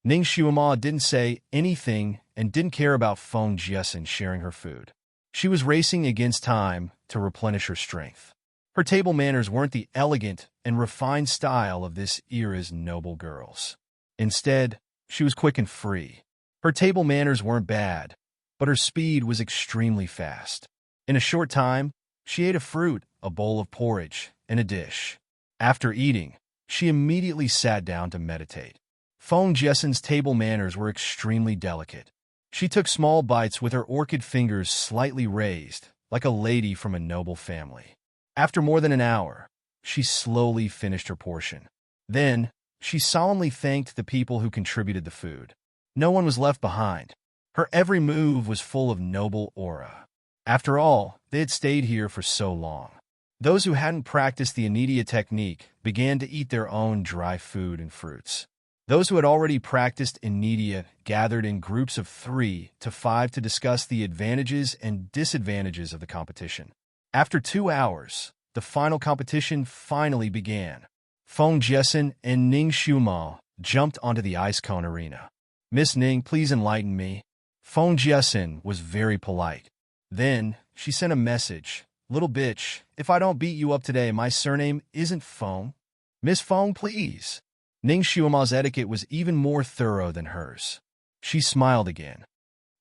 Ning Xiuma didn't say anything and didn't care about Feng Jiaxian sharing her food. She was racing against time to replenish her strength. Her table manners weren't the elegant and refined style of this era's noble girls. Instead, she was quick and free. Her table manners weren't bad, but her speed was extremely fast. In a short time, she ate a fruit, a bowl of porridge, and a dish. After eating, she immediately sat down to meditate. Feng Jiaxian's table manners were extremely delicate. She took small bites with her orchid fingers slightly raised, like a lady from a noble family. After more than an hour, she slowly finished her portion. Then, she solemnly thanked the people who contributed the food. No one was left behind. Her every move was full of noble aura. After all, they had stayed here for so long. Those who hadn't practiced the Anidia technique began to eat their own dry food and fruits. Those who had already practiced Anidia gathered in groups of 3 to 5 to discuss the advantages and disadvantages of the competition. After 2 hours, the final competition finally began. Feng Jiaxian and Ning Xiuma jumped onto the ice cone arena. "Miss Ning, please enlighten me." Feng Jiaxian was very polite. Then, she sent a message. "Little bitch, if I don't beat you up today, my surname isn't Feng. Miss Feng, please." Ning Xiuma's etiquette was even more thorough than hers. She smiled again.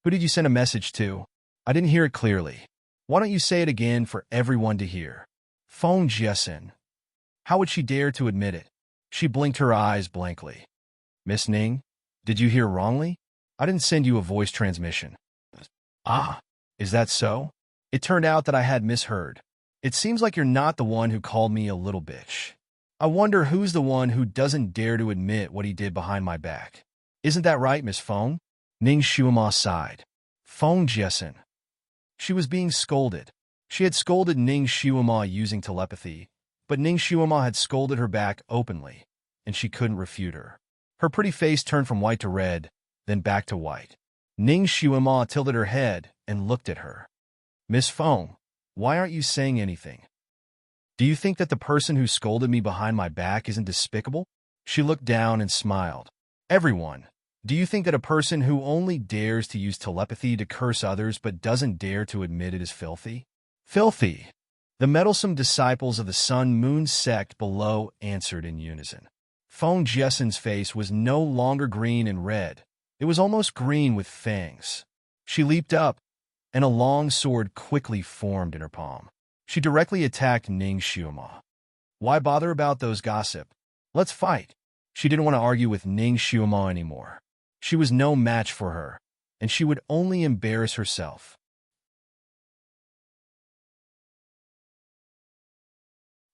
"Who did you send a message to? I didn't hear it clearly. Why don't you say it again for everyone to hear?" Feng Jiaxian. How would she dare to admit it? She blinked her eyes blankly. "Miss Ning, did you hear wrongly? I didn't send you a voice transmission." "Ah, is that so? It turned out that I had misheard. It seems like you're not the one who called me a little bitch. I wonder who's the one who doesn't dare to admit what he did behind my back. Isn't that right, Miss Feng?" Ning Xiuma sighed. Feng Jiaxian. She was being scolded. She had scolded Ning Xiuma using telepathy, but Ning Xiuma had scolded her back openly, and she couldn't refute her. Her pretty face turned from white to red, then back to white. Ning Xiuma tilted her head and looked at her. "Miss Feng, why aren't you saying anything? Do you think that the person who scolded me behind my back isn't despicable?" She looked down and smiled. "Everyone, do you think that a person who only dares to use telepathy to curse others but doesn't dare to admit it is filthy?" "Filthy!" The meddlesome disciples of the Sun-Moon sect below answered in unison. Feng Jiaxian's face was no longer green and red. It was almost green with fangs. She leaped up, and a long sword quickly formed in her palm. She directly attacked Ning Xiuma. Why bother about those gossip? Let's fight. She didn't want to argue with Ning Xiuma anymore. She was no match for her, and she would only embarrass herself.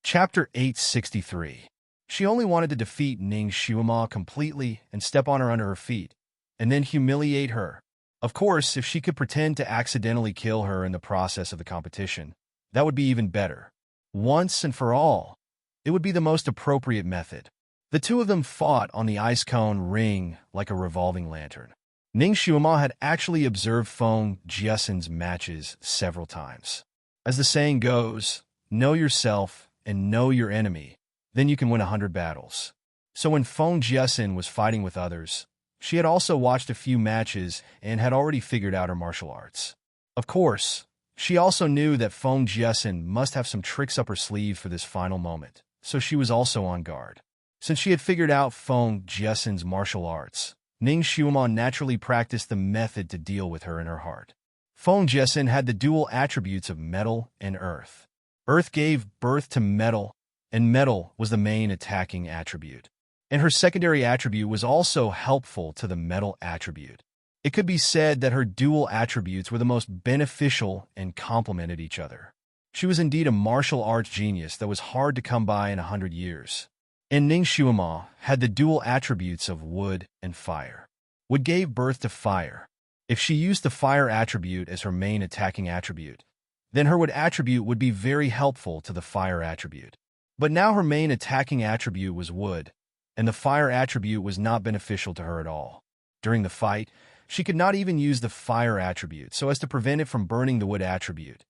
Chapter 863. She only wanted to defeat Ning Xiuma completely and step on her under her feet, and then humiliate her. Of course, if she could pretend to accidentally kill her in the process of the competition, that would be even better. Once and for all, it would be the most appropriate method. The two of them fought on the ice cone ring like a revolving lantern. Ning Xiuma had actually observed Feng Jiesen's matches several times. As the saying goes, know yourself and know your enemy, then you can win 100 battles. So when Feng Jiesen was fighting with others, she had also watched a few matches and had already figured out her martial arts. Of course, she also knew that Feng Jiesen must have some tricks up her sleeve for this final moment, so she was also on guard. Since she had figured out Feng Jiesen's martial arts, Ning Xiuma naturally practiced the method to deal with her in her heart. Feng Jiesen had the dual attributes of metal and earth. Earth gave birth to metal, and metal was the main attacking attribute. And her secondary attribute was also helpful to the metal attribute. It could be said that her dual attributes were the most beneficial and complemented each other. She was indeed a martial arts genius that was hard to come by in 100 years. And Ning Xiuma had the dual attributes of wood and fire. Wood gave birth to fire. If she used the fire attribute as her main attacking attribute, then her wood attribute would be very helpful to the fire attribute. But now her main attacking attribute was wood, and the fire attribute was not beneficial to her at all. During the fight, she could not even use the fire attribute so as to prevent it from burning the wood attribute.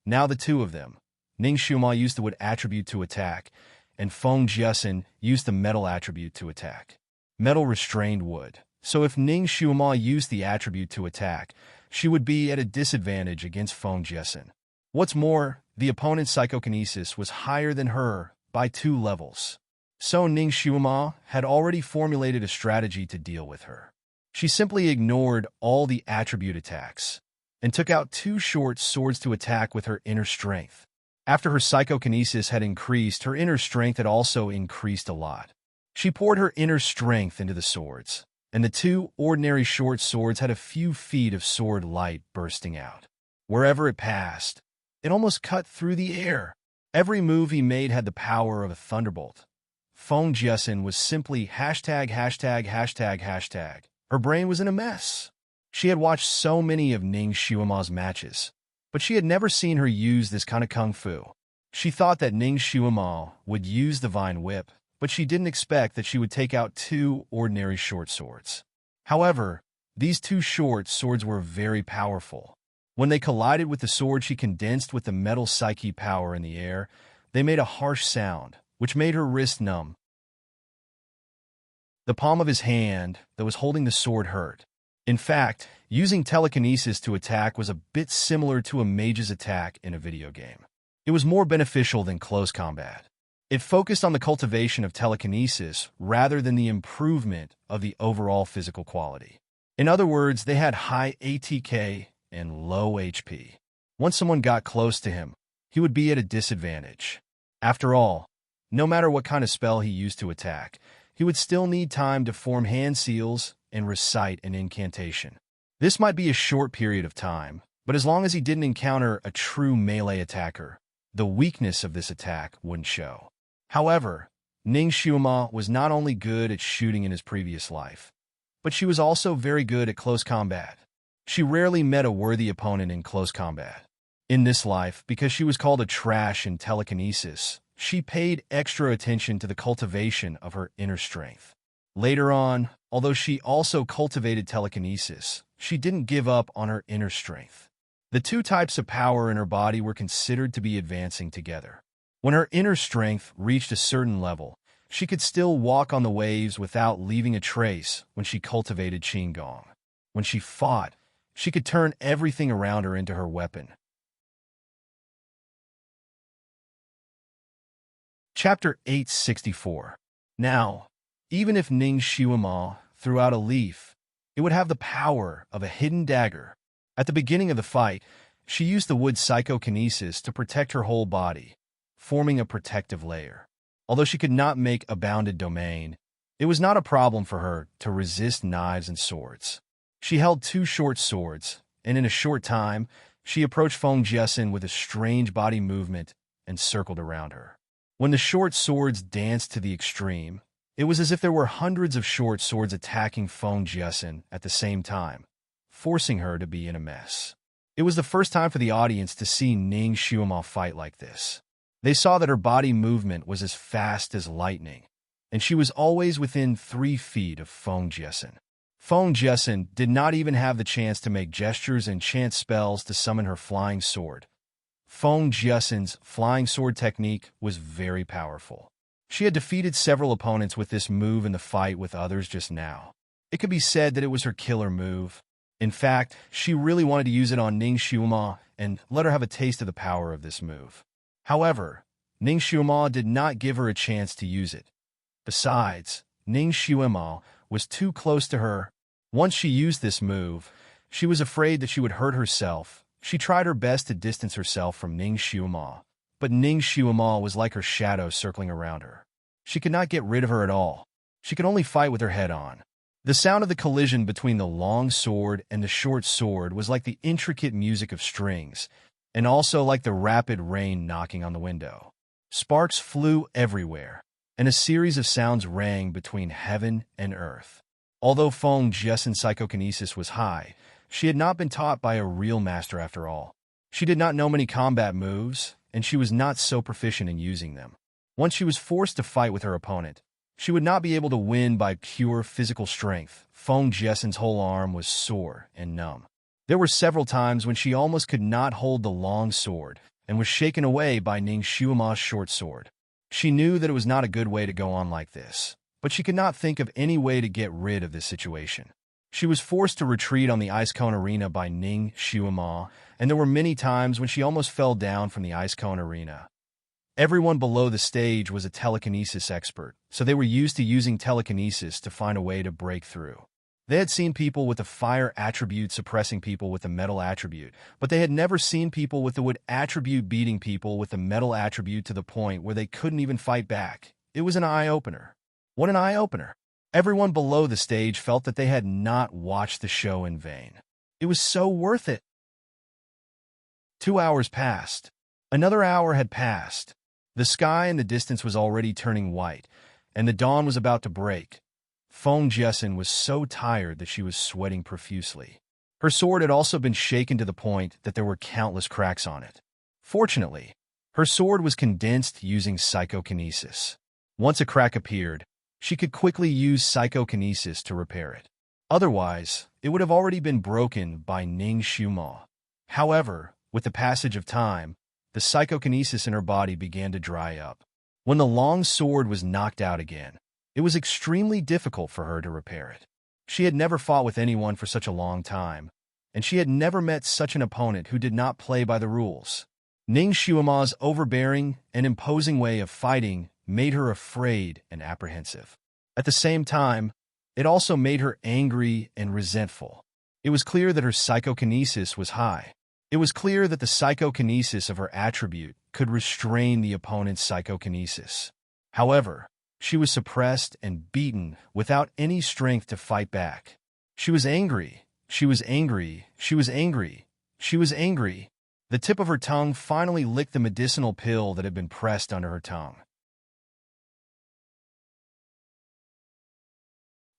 Now the two of them, Ning Xiuma used the wood attribute to attack, and Feng Jiesen used the metal attribute to attack. Metal restrained wood, so if Ning Xiuma used the attribute to attack, she would be at a disadvantage against Feng Jiesen. What's more, the opponent's psychokinesis was higher than her by 2 levels. So Ning Xiuma had already formulated a strategy to deal with her. She simply ignored all the attribute attacks and took out 2 short swords to attack with her inner strength. After her psychokinesis had increased, her inner strength had also increased a lot. She poured her inner strength into the swords, and the 2 ordinary short swords had a few feet of sword light bursting out. Wherever it passed, it almost cut through the air. Every move he made had the power of a thunderbolt. Feng Jiesen was simply hashtag. Her brain was in a mess. She had watched so many of Ning Xiuma's matches, but she had never seen her use this kind of kung fu. She thought that Ning Xiuma would use the vine whip, but she didn't expect that she would take out 2 ordinary short swords. However, these 2 short swords were very powerful. When they collided with the sword she condensed with the metal psyche power in the air, they made a harsh sound, which made her wrist numb. The palm of his hand that was holding the sword hurt. In fact, using telekinesis to attack was a bit similar to a mage's attack in a video game. It was more beneficial than close combat. It focused on the cultivation of telekinesis rather than the improvement of the overall physical quality. In other words, they had high ATK and low HP. Once someone got close to him, he would be at a disadvantage. After all, no matter what kind of spell he used to attack, he would still need time to form hand seals and recite an incantation. This might be a short period of time, but as long as he didn't encounter a true melee attacker, the weakness of this attack wouldn't show. However, Ning Xiuma was not only good at shooting in his previous life, but she was also very good at close combat. She rarely met a worthy opponent in close combat. In this life, because she was called a trash in telekinesis, she paid extra attention to the cultivation of her inner strength. Later on, although she also cultivated telekinesis, she didn't give up on her inner strength. The 2 types of power in her body were considered to be advancing together. When her inner strength reached a certain level, she could still walk on the waves without leaving a trace when she cultivated Qigong. When she fought, she could turn everything around her into her weapon. Chapter 864. Now, even if Ning Xiuma threw out a leaf, it would have the power of a hidden dagger. At the beginning of the fight, she used the wood psychokinesis to protect her whole body, forming a protective layer. Although she could not make a bounded domain, it was not a problem for her to resist knives and swords. She held two short swords, and in a short time, she approached Feng Jiesen with a strange body movement and circled around her. When the short swords danced to the extreme, it was as if there were hundreds of short swords attacking Feng Jiesen at the same time, forcing her to be in a mess. It was the first time for the audience to see Ning Xiuma fight like this. They saw that her body movement was as fast as lightning, and she was always within 3 feet of Feng Jiesen. Feng Jiesen did not even have the chance to make gestures and chant spells to summon her flying sword. Feng Jiesen's flying sword technique was very powerful. She had defeated several opponents with this move in the fight with others just now. It could be said that it was her killer move. In fact, she really wanted to use it on Ning Xiuma and let her have a taste of the power of this move. However, Ning Xiuma did not give her a chance to use it. Besides, Ning Xiuma was too close to her. Once she used this move, she was afraid that she would hurt herself. She tried her best to distance herself from Ning Xiuma, but Ning Xiuma was like her shadow circling around her. She could not get rid of her at all. She could only fight with her head on. The sound of the collision between the long sword and the short sword was like the intricate music of strings, and also like the rapid rain knocking on the window. Sparks flew everywhere, and a series of sounds rang between heaven and earth. Although Feng Jiesen's psychokinesis was high, she had not been taught by a real master after all. She did not know many combat moves, and she was not so proficient in using them. Once she was forced to fight with her opponent, she would not be able to win by pure physical strength. Feng Jiesen's whole arm was sore and numb. There were several times when she almost could not hold the long sword and was shaken away by Ning Xiuma's short sword. She knew that it was not a good way to go on like this, but she could not think of any way to get rid of this situation. She was forced to retreat on the ice cone arena by Ning Xiuma, and there were many times when she almost fell down from the ice cone arena. Everyone below the stage was a telekinesis expert, so they were used to using telekinesis to find a way to break through. They had seen people with the fire attribute suppressing people with the metal attribute, but they had never seen people with the wood attribute beating people with the metal attribute to the point where they couldn't even fight back. It was an eye-opener. What an eye-opener! Everyone below the stage felt that they had not watched the show in vain. It was so worth it. 2 hours passed. Another hour had passed. The sky in the distance was already turning white, and the dawn was about to break. Feng Jiesen was so tired that she was sweating profusely. Her sword had also been shaken to the point that there were countless cracks on it. Fortunately, her sword was condensed using psychokinesis. Once a crack appeared, she could quickly use psychokinesis to repair it. Otherwise, it would have already been broken by Ning Xiuma. However, with the passage of time, the psychokinesis in her body began to dry up. When the long sword was knocked out again, it was extremely difficult for her to repair it. She had never fought with anyone for such a long time, and she had never met such an opponent who did not play by the rules. Ning Xiuma's overbearing and imposing way of fighting made her afraid and apprehensive. At the same time, it also made her angry and resentful. It was clear that her psychokinesis was high. It was clear that the psychokinesis of her attribute could restrain the opponent's psychokinesis. However, she was suppressed and beaten without any strength to fight back. She was angry. She was angry. She was angry. She was angry. The tip of her tongue finally licked the medicinal pill that had been pressed under her tongue.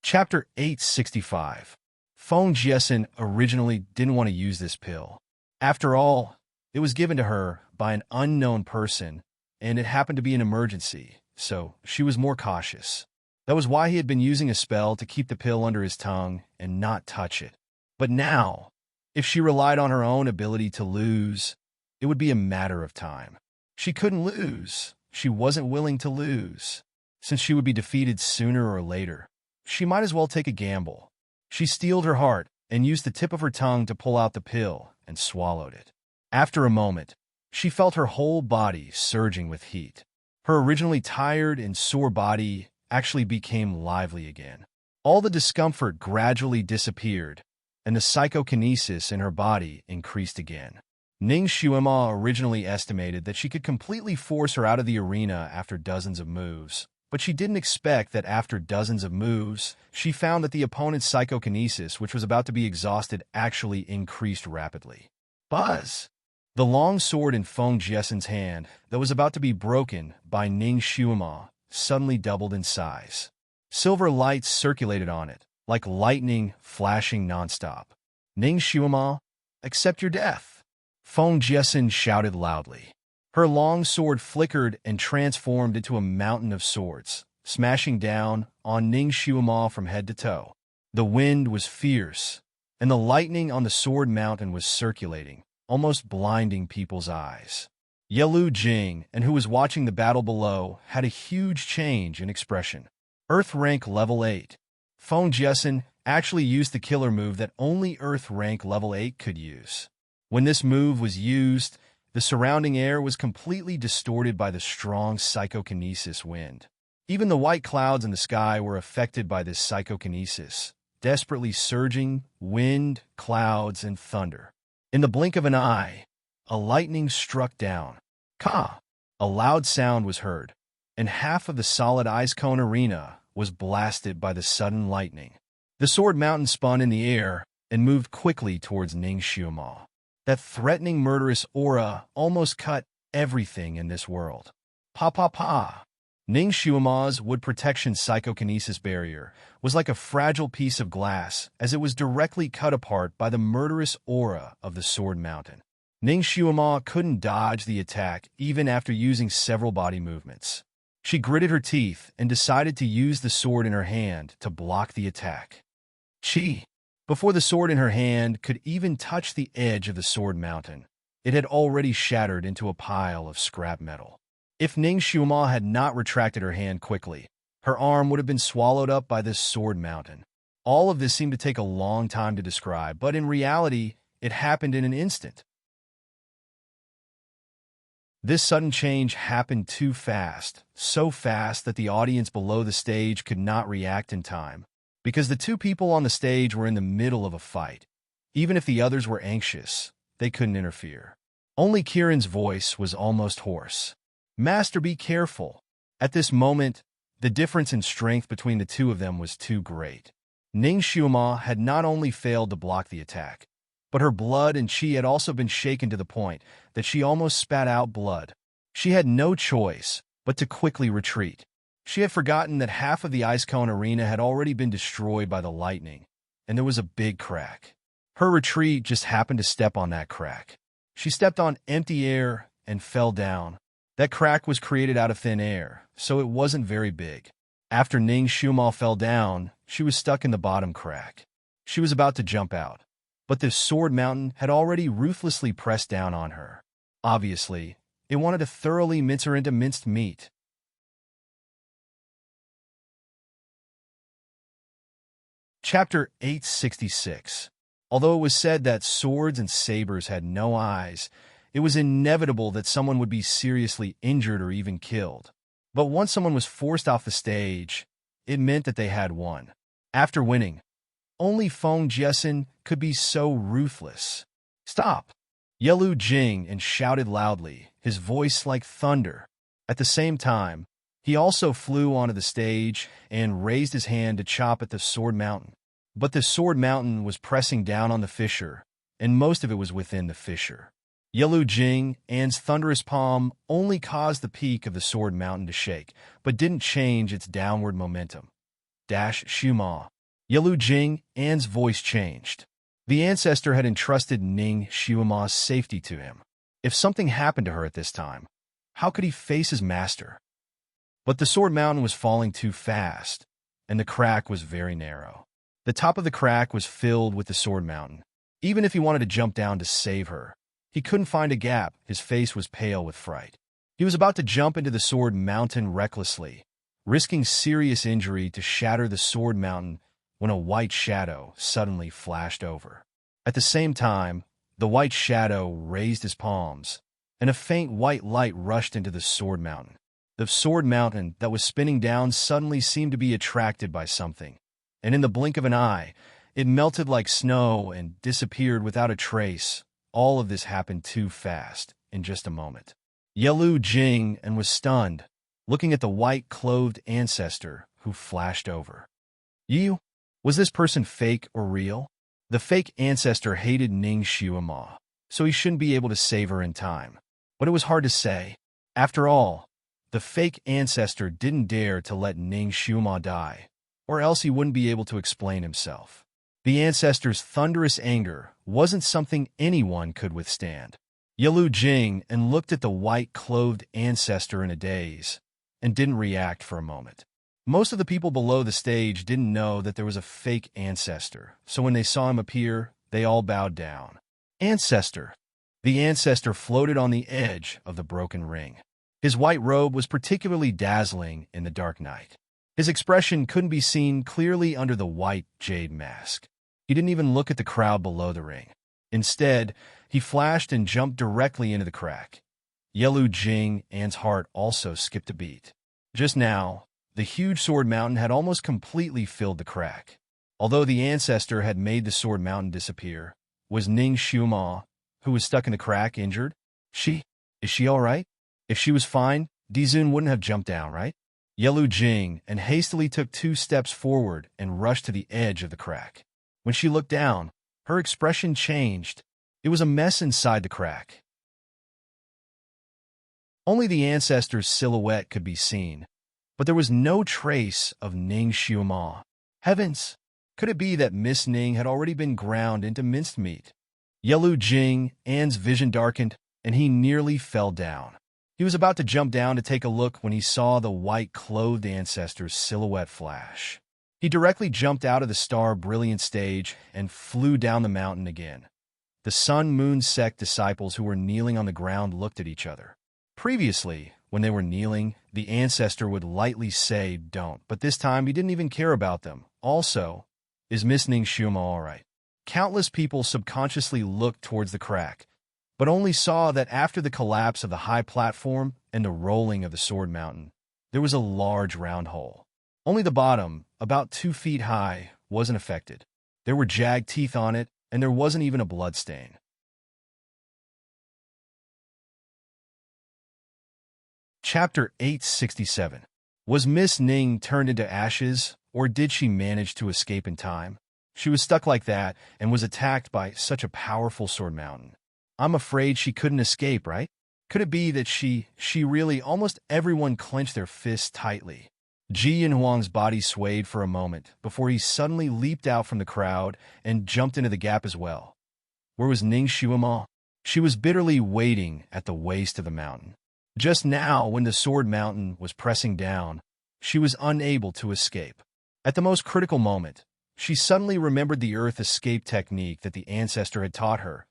Chapter 865. Feng Jiesen originally didn't want to use this pill. After all, it was given to her by an unknown person, and it happened to be an emergency, so she was more cautious. That was why he had been using a spell to keep the pill under his tongue and not touch it. But now, if she relied on her own ability to lose, it would be a matter of time. She couldn't lose. She wasn't willing to lose. Since she would be defeated sooner or later, she might as well take a gamble. She steeled her heart and used the tip of her tongue to pull out the pill and swallowed it. After a moment, she felt her whole body surging with heat. Her originally tired and sore body actually became lively again. All the discomfort gradually disappeared, and the psychokinesis in her body increased again. Ning Xiuma originally estimated that she could completely force her out of the arena after dozens of moves, but she didn't expect that after dozens of moves, she found that the opponent's psychokinesis, which was about to be exhausted, actually increased rapidly. Buzz! The long sword in Feng Jiasen's hand that was about to be broken by Ning Xuema suddenly doubled in size. Silver lights circulated on it, like lightning flashing nonstop. Ning Xuema, accept your death. Feng Jiasen shouted loudly. Her long sword flickered and transformed into a mountain of swords, smashing down on Ning Xuema from head to toe. The wind was fierce, and the lightning on the sword mountain was circulating, almost blinding people's eyes. Yelu Jing, and who was watching the battle below, had a huge change in expression. Earth rank level 8. Feng Jiasen actually used the killer move that only Earth rank level 8 could use. When this move was used, the surrounding air was completely distorted by the strong psychokinesis wind. Even the white clouds in the sky were affected by this psychokinesis, desperately surging wind, clouds, and thunder. In the blink of an eye, a lightning struck down. Ka! A loud sound was heard, and half of the solid ice cone arena was blasted by the sudden lightning. The sword mountain spun in the air and moved quickly towards Ning Xuema. That threatening, murderous aura almost cut everything in this world. Pa pa pa! Ning Xuema's wood protection psychokinesis barrier was like a fragile piece of glass as it was directly cut apart by the murderous aura of the sword mountain. Ning Xuema couldn't dodge the attack even after using several body movements. She gritted her teeth and decided to use the sword in her hand to block the attack. Chi! Before the sword in her hand could even touch the edge of the sword mountain, it had already shattered into a pile of scrap metal. If Ning Xuema had not retracted her hand quickly, her arm would have been swallowed up by this sword mountain. All of this seemed to take a long time to describe, but in reality, it happened in an instant. This sudden change happened too fast, so fast that the audience below the stage could not react in time, because the two people on the stage were in the middle of a fight. Even if the others were anxious, they couldn't interfere. Only Kiran's voice was almost hoarse. Master, be careful. At this moment, the difference in strength between the two of them was too great. Ning Xuema had not only failed to block the attack, but her blood and chi had also been shaken to the point that she almost spat out blood. She had no choice but to quickly retreat. She had forgotten that half of the ice cone arena had already been destroyed by the lightning, and there was a big crack. Her retreat just happened to step on that crack. She stepped on empty air and fell down. That crack was created out of thin air, so it wasn't very big. After Ning Xuema fell down, she was stuck in the bottom crack. She was about to jump out, but the sword mountain had already ruthlessly pressed down on her. Obviously, it wanted to thoroughly mince her into minced meat. Chapter 866. Although it was said that swords and sabers had no eyes, it was inevitable that someone would be seriously injured or even killed. But once someone was forced off the stage, it meant that they had won. After winning, only Feng Jiasen could be so ruthless. Stop! Yelu Jing and shouted loudly, his voice like thunder. At the same time, he also flew onto the stage and raised his hand to chop at the sword mountain. But the sword mountain was pressing down on the fissure, and most of it was within the fissure. Yelu Jing and's thunderous palm only caused the peak of the sword mountain to shake, but didn't change its downward momentum. Shuma. Yelu Jing and's voice changed. The ancestor had entrusted Ning Xuema's safety to him. If something happened to her at this time, how could he face his master? But the sword mountain was falling too fast, and the crack was very narrow. The top of the crack was filled with the sword mountain. Even if he wanted to jump down to save her, he couldn't find a gap. His face was pale with fright. He was about to jump into the sword mountain recklessly, risking serious injury to shatter the sword mountain when a white shadow suddenly flashed over. At the same time, the white shadow raised his palms, and a faint white light rushed into the sword mountain. The sword mountain that was spinning down suddenly seemed to be attracted by something, and in the blink of an eye, it melted like snow and disappeared without a trace. All of this happened too fast, in just a moment. Yelu Jing and was stunned. looking at the white-clothed ancestor who flashed over. You? Was this person fake or real? The fake ancestor hated Ning Xiuma, so he shouldn't be able to save her in time. But it was hard to say. After all, the fake ancestor didn't dare to let Ning Xiuma die, or else he wouldn't be able to explain himself. The ancestor's thunderous anger wasn't something anyone could withstand. Yalu Jing and looked at the white-clothed ancestor in a daze, and didn't react for a moment. Most of the people below the stage didn't know that there was a fake ancestor, so when they saw him appear, they all bowed down. Ancestor. The ancestor floated on the edge of the broken ring. His white robe was particularly dazzling in the dark night. His expression couldn't be seen clearly under the white jade mask. He didn't even look at the crowd below the ring. Instead, he flashed and jumped directly into the crack. Yalu Jing An's heart also skipped a beat. Just now, the huge sword mountain had almost completely filled the crack. Although the ancestor had made the sword mountain disappear, was Ning Xiuma, who was stuck in the crack, injured? Is she all right? If she was fine, Dizun wouldn't have jumped down, right? Yalu Jing and hastily took 2 steps forward and rushed to the edge of the crack. When she looked down, her expression changed. It was a mess inside the crack. Only the ancestor's silhouette could be seen, but there was no trace of Ning Xiuma. Heavens! Could it be that Miss Ning had already been ground into minced meat? Yalu Jing An's vision darkened, and he nearly fell down. He was about to jump down to take a look when he saw the white-clothed ancestor's silhouette flash. He directly jumped out of the Star Brilliant stage and flew down the mountain again. The Sun Moon sect disciples who were kneeling on the ground looked at each other. Previously, when they were kneeling, the ancestor would lightly say, "Don't," but this time he didn't even care about them. Also, is Miss Ning Xiuma all right? Countless people subconsciously looked towards the crack, but only saw that after the collapse of the high platform and the rolling of the sword mountain, there was a large round hole. Only the bottom, about 2 feet high, wasn't affected. There were jagged teeth on it, and there wasn't even a blood stain. Chapter 867. Was Miss Ning turned into ashes, or did she manage to escape in time? She was stuck like that and was attacked by such a powerful sword mountain. I'm afraid she couldn't escape, right? Could it be that she really, almost everyone clenched their fists tightly. Ji Yanhuang's body swayed for a moment before he suddenly leaped out from the crowd and jumped into the gap as well. Where was Ning Xiuma? She was bitterly waiting at the waist of the mountain. Just now, when the sword mountain was pressing down, she was unable to escape. At the most critical moment, she suddenly remembered the earth escape technique that the ancestor had taught her.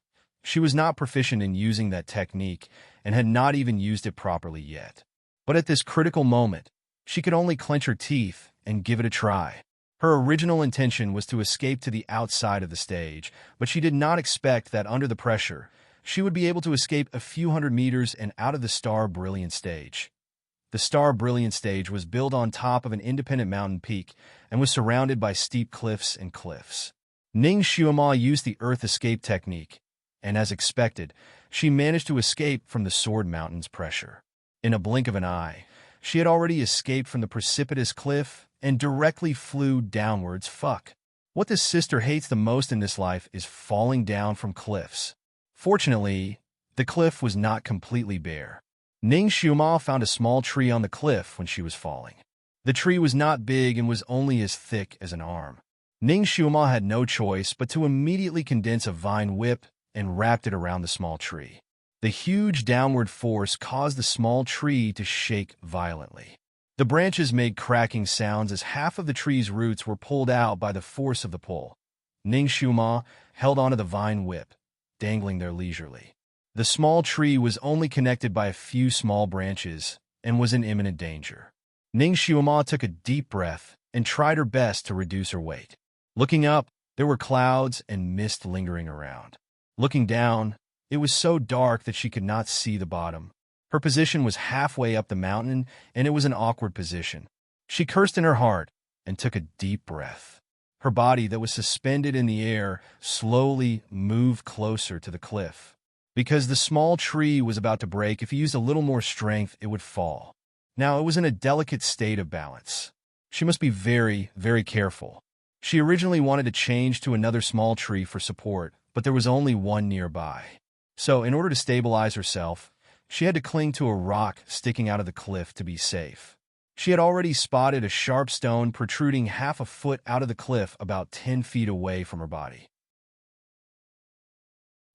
She was not proficient in using that technique and had not even used it properly yet. But at this critical moment, she could only clench her teeth and give it a try. Her original intention was to escape to the outside of the stage, but she did not expect that under the pressure, she would be able to escape a few hundred meters and out of the Star Brilliant stage. The Star Brilliant stage was built on top of an independent mountain peak and was surrounded by steep cliffs and cliffs. Ning Xiuma used the earth escape technique, and as expected, she managed to escape from the sword mountain's pressure. In a blink of an eye, she had already escaped from the precipitous cliff and directly flew downwards. What this sister hates the most in this life is falling down from cliffs. Fortunately, the cliff was not completely bare. Ning Xiuma found a small tree on the cliff when she was falling. The tree was not big and was only as thick as an arm. Ning Xiuma had no choice but to immediately condense a vine whip and wrapped it around the small tree. The huge downward force caused the small tree to shake violently. The branches made cracking sounds as half of the tree's roots were pulled out by the force of the pull. Ning Xiuma held onto the vine whip, dangling there leisurely. The small tree was only connected by a few small branches and was in imminent danger. Ning Xiuma took a deep breath and tried her best to reduce her weight. Looking up, there were clouds and mist lingering around. Looking down, it was so dark that she could not see the bottom. Her position was halfway up the mountain, and it was an awkward position. She cursed in her heart and took a deep breath. Her body, that was suspended in the air, slowly moved closer to the cliff. Because the small tree was about to break, if he used a little more strength, it would fall. Now it was in a delicate state of balance. She must be very, very careful. She originally wanted to change to another small tree for support, but there was only one nearby. So, in order to stabilize herself, she had to cling to a rock sticking out of the cliff to be safe. She had already spotted a sharp stone protruding half a foot out of the cliff about 10 feet away from her body.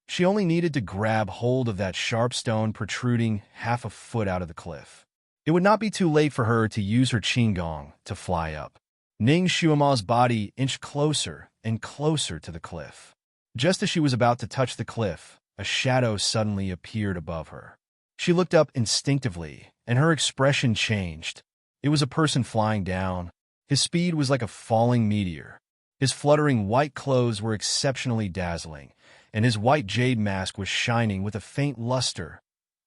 She only needed to grab hold of that sharp stone protruding half a foot out of the cliff. It would not be too late for her to use her qigong to fly up. Ning Xuema's body inched closer and closer to the cliff. Just as she was about to touch the cliff, a shadow suddenly appeared above her. She looked up instinctively, and her expression changed. It was a person flying down. His speed was like a falling meteor. His fluttering white clothes were exceptionally dazzling, and his white jade mask was shining with a faint luster.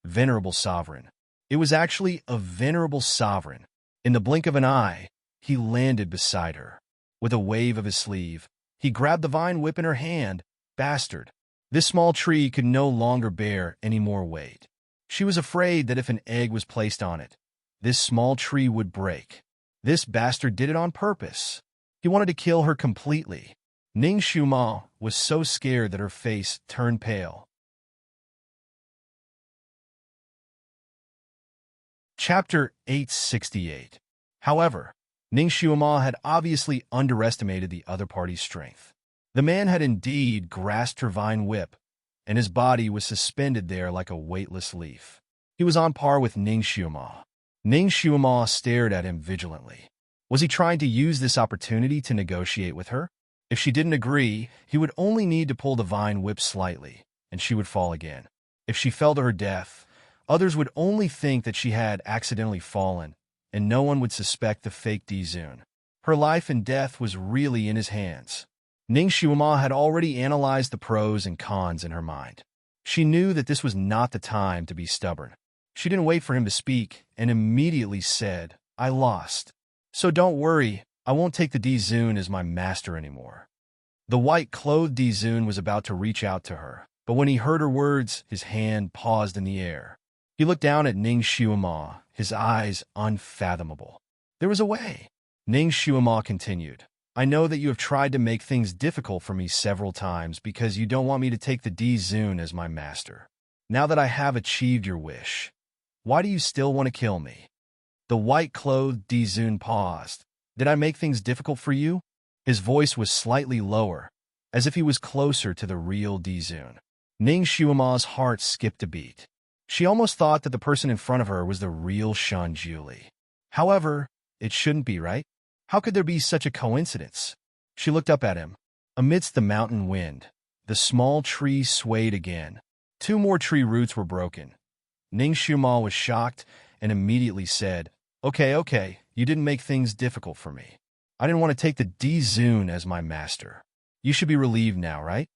Venerable sovereign. It was actually a venerable sovereign. In the blink of an eye, he landed beside her. With a wave of his sleeve, he grabbed the vine whip in her hand. Bastard. This small tree could no longer bear any more weight. She was afraid that if an egg was placed on it, this small tree would break. This bastard did it on purpose. He wanted to kill her completely. Ning Xuema was so scared that her face turned pale. Chapter 868. However, Ning Xuema had obviously underestimated the other party's strength. The man had indeed grasped her vine whip, and his body was suspended there like a weightless leaf. He was on par with Ning Xuema. Ning Xuema stared at him vigilantly. Was he trying to use this opportunity to negotiate with her? If she didn't agree, he would only need to pull the vine whip slightly, and she would fall again. If she fell to her death, others would only think that she had accidentally fallen, and no one would suspect the fake Dizun. Her life and death was really in his hands. Ning Xuema had already analyzed the pros and cons in her mind. She knew that this was not the time to be stubborn. She didn't wait for him to speak and immediately said, "I lost. So don't worry, I won't take the Dizun as my master anymore." The white-clothed Dizun was about to reach out to her, but when he heard her words, his hand paused in the air. He looked down at Ning Xuema, his eyes unfathomable. There was a way. Ning Xuema continued, "I know that you have tried to make things difficult for me several times because you don't want me to take the Dizun as my master. Now that I have achieved your wish, why do you still want to kill me?" The white-clothed Dizun paused. "Did I make things difficult for you?" His voice was slightly lower, as if he was closer to the real Dizun. Ning Xuema's heart skipped a beat. She almost thought that the person in front of her was the real Shan Juli. However, it shouldn't be, right? How could there be such a coincidence? She looked up at him. Amidst the mountain wind, the small tree swayed again. 2 more tree roots were broken. Ning Xuema was shocked and immediately said, Okay, you didn't make things difficult for me. I didn't want to take the Dizun as my master. You should be relieved now, right?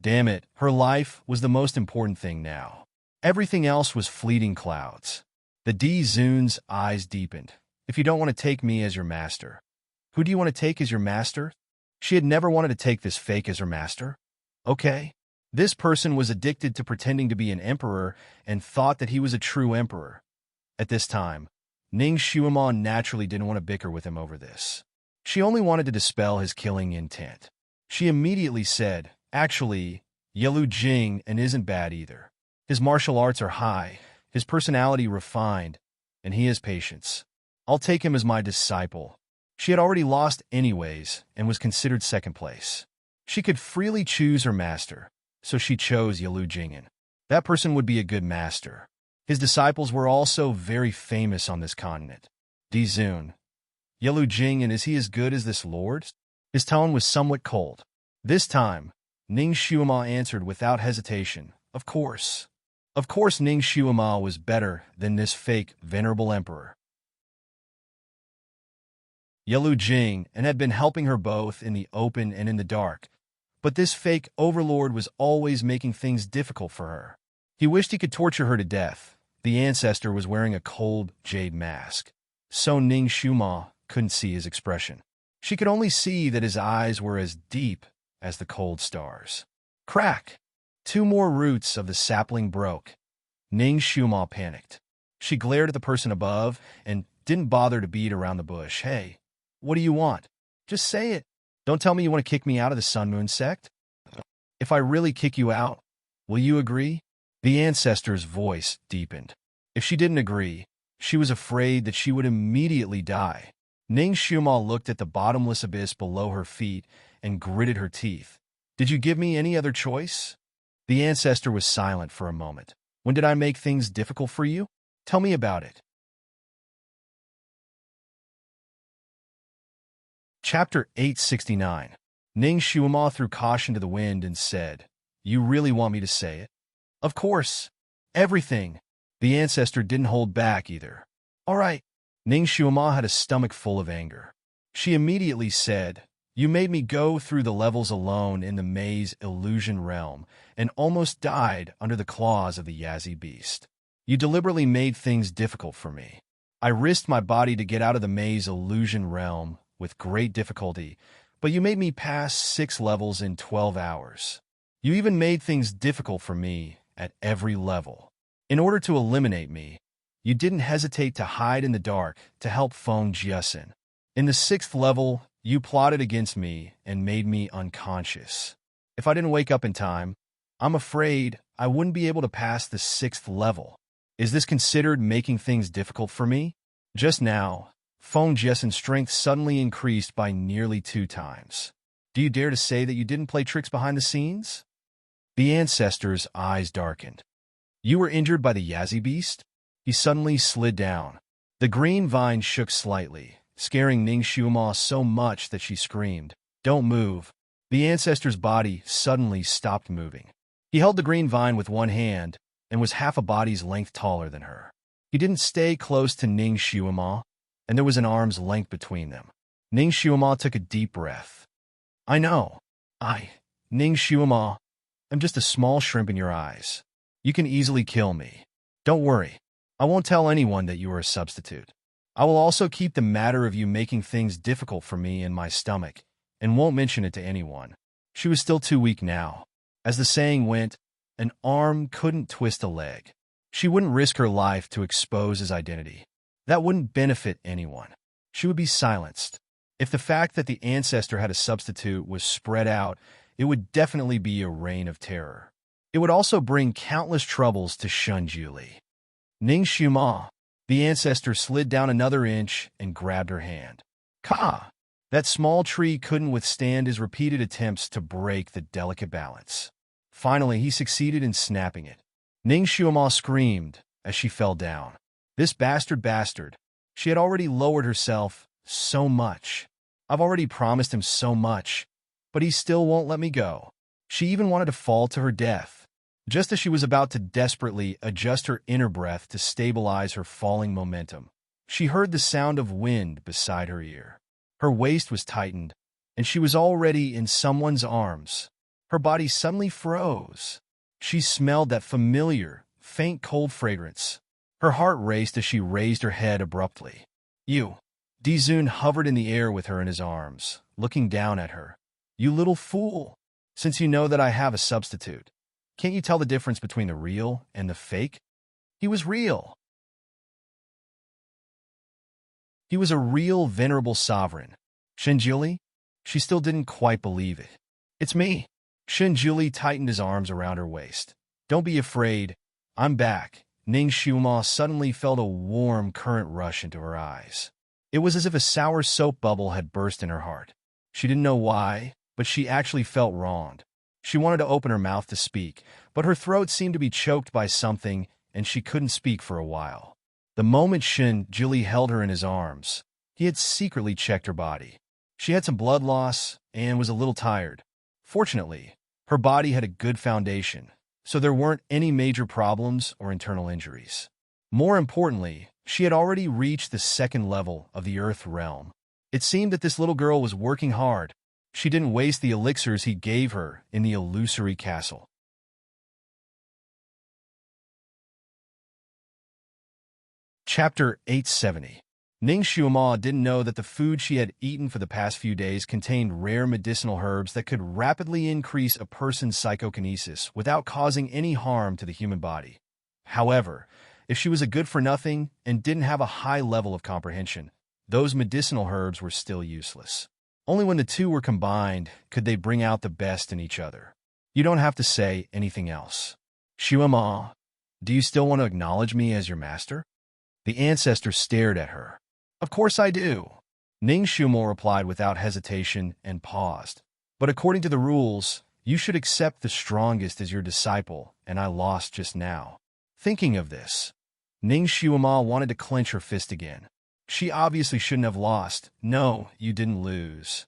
Damn it, her life was the most important thing now. Everything else was fleeting clouds. The Dizun's eyes deepened. If you don't want to take me as your master, who do you want to take as your master? She had never wanted to take this fake as her master. Okay. This person was addicted to pretending to be an emperor and thought that he was a true emperor. At this time, Ning Xuema naturally didn't want to bicker with him over this. She only wanted to dispel his killing intent. She immediately said, "Actually, Yelu Jing and isn't bad either. His martial arts are high, his personality refined, and he has patience. I'll take him as my disciple." She had already lost anyways and was considered second place. She could freely choose her master, so she chose Yelu Jingen. That person would be a good master. His disciples were also very famous on this continent. Dizun. Yelu Jingen, is he as good as this lord? His tone was somewhat cold. This time, Ning Xuema answered without hesitation, "Of course." Of course Ning Xuema was better than this fake venerable emperor. Yelu Jing and had been helping her both in the open and in the dark, but this fake overlord was always making things difficult for her. He wished he could torture her to death. The ancestor was wearing a cold jade mask, so Ning Xuema couldn't see his expression. She could only see that his eyes were as deep as the cold stars. Crack! 2 more roots of the sapling broke. Ning Xuema panicked. She glared at the person above and didn't bother to beat around the bush. Hey, what do you want? Just say it. Don't tell me you want to kick me out of the Sun Moon sect. If I really kick you out, will you agree? The ancestor's voice deepened. If she didn't agree, she was afraid that she would immediately die. Ning Shuma looked at the bottomless abyss below her feet and gritted her teeth. Did you give me any other choice? The ancestor was silent for a moment. When did I make things difficult for you? Tell me about it. Chapter 869. Ning Shuma threw caution to the wind and said, You really want me to say it? Of course. Everything. The ancestor didn't hold back either. All right. Ning Shuma had a stomach full of anger. She immediately said, You made me go through the levels alone in the maze illusion realm and almost died under the claws of the Yazi beast. You deliberately made things difficult for me. I risked my body to get out of the maze illusion realm with great difficulty, but you made me pass 6 levels in 12 hours. You even made things difficult for me at every level. In order to eliminate me, you didn't hesitate to hide in the dark to help Feng Jiasen. In the 6th level, you plotted against me and made me unconscious. If I didn't wake up in time, I'm afraid I wouldn't be able to pass the 6th level. Is this considered making things difficult for me? Just now, Feng Jiasen's strength suddenly increased by nearly 2 times. Do you dare to say that you didn't play tricks behind the scenes? The ancestor's eyes darkened. You were injured by the Yazi beast? He suddenly slid down. The green vine shook slightly, scaring Ning Shuma so much that she screamed, Don't move. The ancestor's body suddenly stopped moving. He held the green vine with one hand and was half a body's length taller than her. He didn't stay close to Ning Shuma, and there was an arm's length between them. Ning Shuma took a deep breath. I know. Ning Shuma, I'm just a small shrimp in your eyes. You can easily kill me. Don't worry. I won't tell anyone that you are a substitute. I will also keep the matter of you making things difficult for me in my stomach and won't mention it to anyone. She was still too weak now. As the saying went, an arm couldn't twist a leg. She wouldn't risk her life to expose his identity. That wouldn't benefit anyone. She would be silenced. If the fact that the ancestor had a substitute was spread out, it would definitely be a reign of terror. It would also bring countless troubles to Shunjuli. Ning Shuma, the ancestor slid down another inch and grabbed her hand. Ka! That small tree couldn't withstand his repeated attempts to break the delicate balance. Finally, he succeeded in snapping it. Ning Shuma screamed as she fell down. This bastard. She had already lowered herself so much. I've already promised him so much, but he still won't let me go. She even wanted to fall to her death. Just as she was about to desperately adjust her inner breath to stabilize her falling momentum, she heard the sound of wind beside her ear. Her waist was tightened, and she was already in someone's arms. Her body suddenly froze. She smelled that familiar, faint cold fragrance. Her heart raced as she raised her head abruptly. You. Dizun hovered in the air with her in his arms, looking down at her. You little fool. Since you know that I have a substitute, can't you tell the difference between the real and the fake? He was real. He was a real venerable sovereign. Shunjuli? She still didn't quite believe it. It's me. Shunjuli tightened his arms around her waist. Don't be afraid. I'm back. Ning Shuma suddenly felt a warm current rush into her eyes. It was as if a sour soap bubble had burst in her heart. She didn't know why, but she actually felt wronged. She wanted to open her mouth to speak, but her throat seemed to be choked by something, and she couldn't speak for a while. The moment Shunjuli held her in his arms, he had secretly checked her body. She had some blood loss and was a little tired. Fortunately, her body had a good foundation, so there weren't any major problems or internal injuries. More importantly, she had already reached the 2nd level of the Earth realm. It seemed that this little girl was working hard. She didn't waste the elixirs he gave her in the illusory castle. Chapter 870. Ning Shuma didn't know that the food she had eaten for the past few days contained rare medicinal herbs that could rapidly increase a person's psychokinesis without causing any harm to the human body. However, If she was a good-for-nothing and didn't have a high level of comprehension, those medicinal herbs were still useless. Only when the two were combined could they bring out the best in each other. You don't have to say anything else. Shuama, do you still want to acknowledge me as your master? The ancestor stared at her. Of course I do. Ning Shumo replied without hesitation and paused. But according to the rules, you should accept the strongest as your disciple, and I lost just now. Thinking of this, Ning Shumo wanted to clench her fist again. She obviously shouldn't have lost. No, you didn't lose.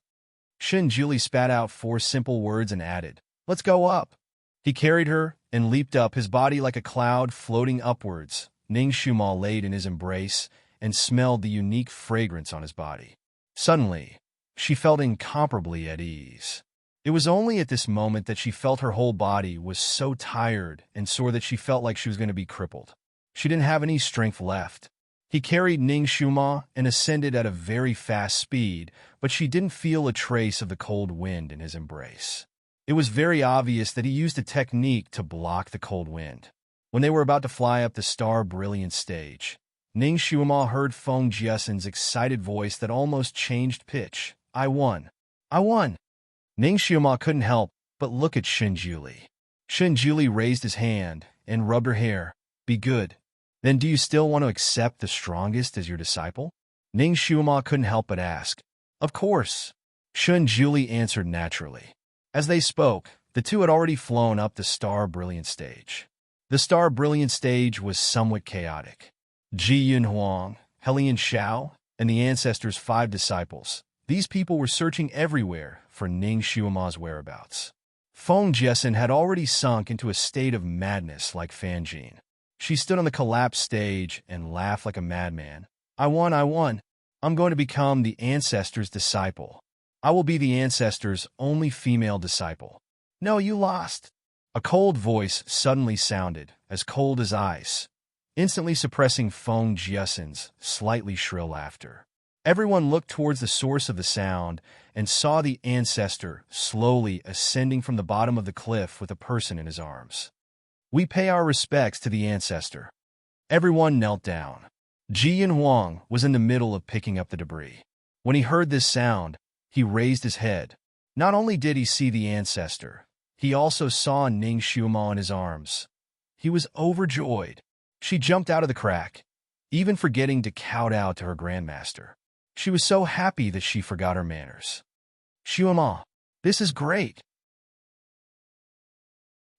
Shin Julie spat out 4 simple words and added, "Let's go up." He carried her and leaped up, his body like a cloud floating upwards. Ning Shumo laid in his embrace and smelled the unique fragrance on his body. Suddenly, she felt incomparably at ease. It was only at this moment that she felt her whole body was so tired and sore that she felt like she was going to be crippled. She didn't have any strength left. He carried Ning Shumo and ascended at a very fast speed, but she didn't feel a trace of the cold wind in his embrace. It was very obvious that he used a technique to block the cold wind. When they were about to fly up the Star Brilliant stage, Ning Shumo heard Feng Jiasen's excited voice that almost changed pitch. "I won! I won!" Ning Shumo couldn't help but look at Shinjuli. Shinjuli raised his hand and rubbed her hair. "Be good. Then do you still want to accept the strongest as your disciple?" Ning Shumo couldn't help but ask. "Of course." Shinjuli answered naturally. As they spoke, the two had already flown up the Star Brilliant stage. The Star Brilliant stage was somewhat chaotic. Ji Yun Huang, Helian Shao, and the ancestors' 5 disciples. These people were searching everywhere for Ning Shumo's whereabouts. Feng Jiasen had already sunk into a state of madness like Fan Jin. She stood on the collapsed stage and laughed like a madman. "I won, I won. I'm going to become the ancestors' disciple. I will be the ancestors' only female disciple." "No, you lost." A cold voice suddenly sounded, as cold as ice, instantly suppressing Feng Jiasen's slightly shrill laughter. Everyone looked towards the source of the sound and saw the ancestor slowly ascending from the bottom of the cliff with a person in his arms. "We pay our respects to the ancestor." Everyone knelt down. Ji Yun Huang was in the middle of picking up the debris. When he heard this sound, he raised his head. Not only did he see the ancestor, he also saw Ning Shumo in his arms. He was overjoyed. She jumped out of the crack, even forgetting to kowtow to her grandmaster. She was so happy that she forgot her manners. "Shumo, this is great."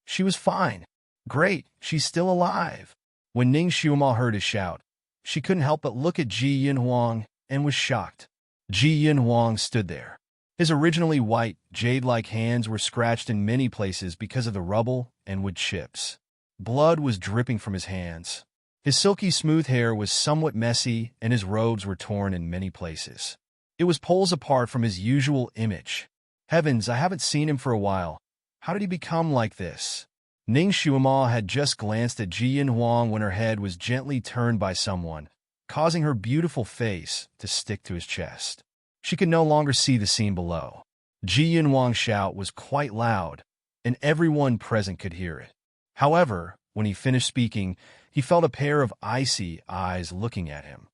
She was fine. Great, she's still alive. When Ning Shumo heard his shout, she couldn't help but look at Ji Yun Huang and was shocked. Ji Yun Huang stood there. His originally white, jade-like hands were scratched in many places because of the rubble and wood chips. Blood was dripping from his hands. His silky smooth hair was somewhat messy, and his robes were torn in many places. It was poles apart from his usual image. Heavens, I haven't seen him for a while. How did he become like this? Ning Shumo had just glanced at Ji Yun Huang when her head was gently turned by someone, causing her beautiful face to stick to his chest. She could no longer see the scene below. Ji Yun Huang's shout was quite loud, and everyone present could hear it. However, when he finished speaking, he felt a pair of icy eyes looking at him.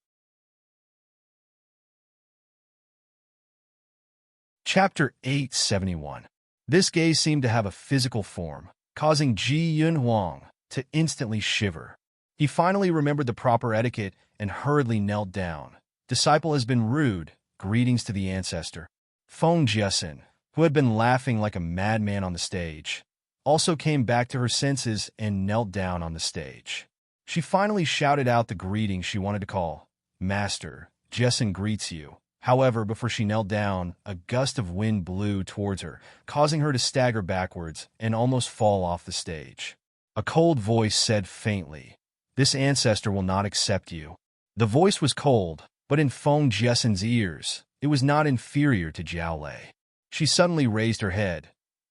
Chapter 871. This gaze seemed to have a physical form, causing Ji Yun Huang to instantly shiver. He finally remembered the proper etiquette and hurriedly knelt down. "Disciple has been rude. Greetings to the ancestor." Feng Jiasen, who had been laughing like a madman on the stage, also came back to her senses and knelt down on the stage. She finally shouted out the greeting she wanted to call. "Master, Jiasen greets you." However, before she knelt down, a gust of wind blew towards her, causing her to stagger backwards and almost fall off the stage. A cold voice said faintly, "This ancestor will not accept you." The voice was cold, but in Feng Jiasen's ears, it was not inferior to Jiao Lei. She suddenly raised her head,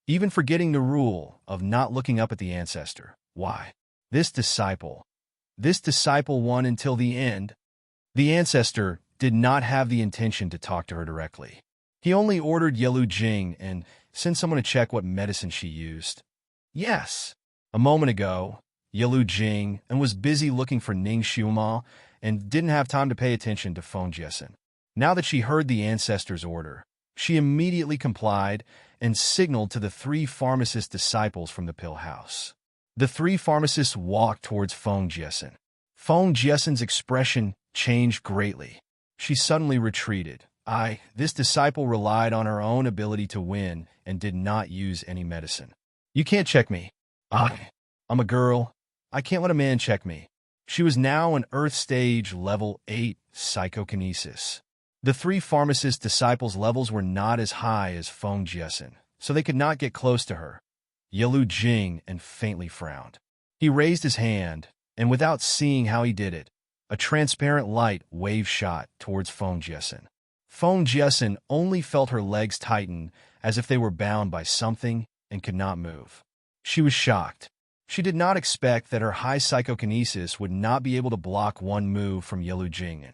even forgetting the rule of not looking up at the ancestor. Why? This disciple won until the end. The ancestor did not have the intention to talk to her directly. He only ordered Yelu Jing and sent someone to check what medicine she used. Yes. A moment ago, Yalu Jing, and was busy looking for Ning Xiuma and didn't have time to pay attention to Feng Jiesin. Now that she heard the ancestor's order, she immediately complied and signaled to the 3 pharmacist disciples from the pill house. The 3 pharmacists walked towards Feng Jiesin. Feng Jiesin's expression changed greatly. She suddenly retreated. This disciple relied on her own ability to win and did not use any medicine. You can't check me. I'm a girl. I can't let a man check me. She was now an Earth Stage Level 8 psychokinesis. The 3 pharmacist disciples' levels were not as high as Feng Jiesin, so they could not get close to her. Yalu Jing and faintly frowned. He raised his hand, and without seeing how he did it, a transparent light wave shot towards Feng Jiesin. Feng Jiesin only felt her legs tighten as if they were bound by something and could not move. She was shocked. She did not expect that her high psychokinesis would not be able to block one move from Yalu Jing.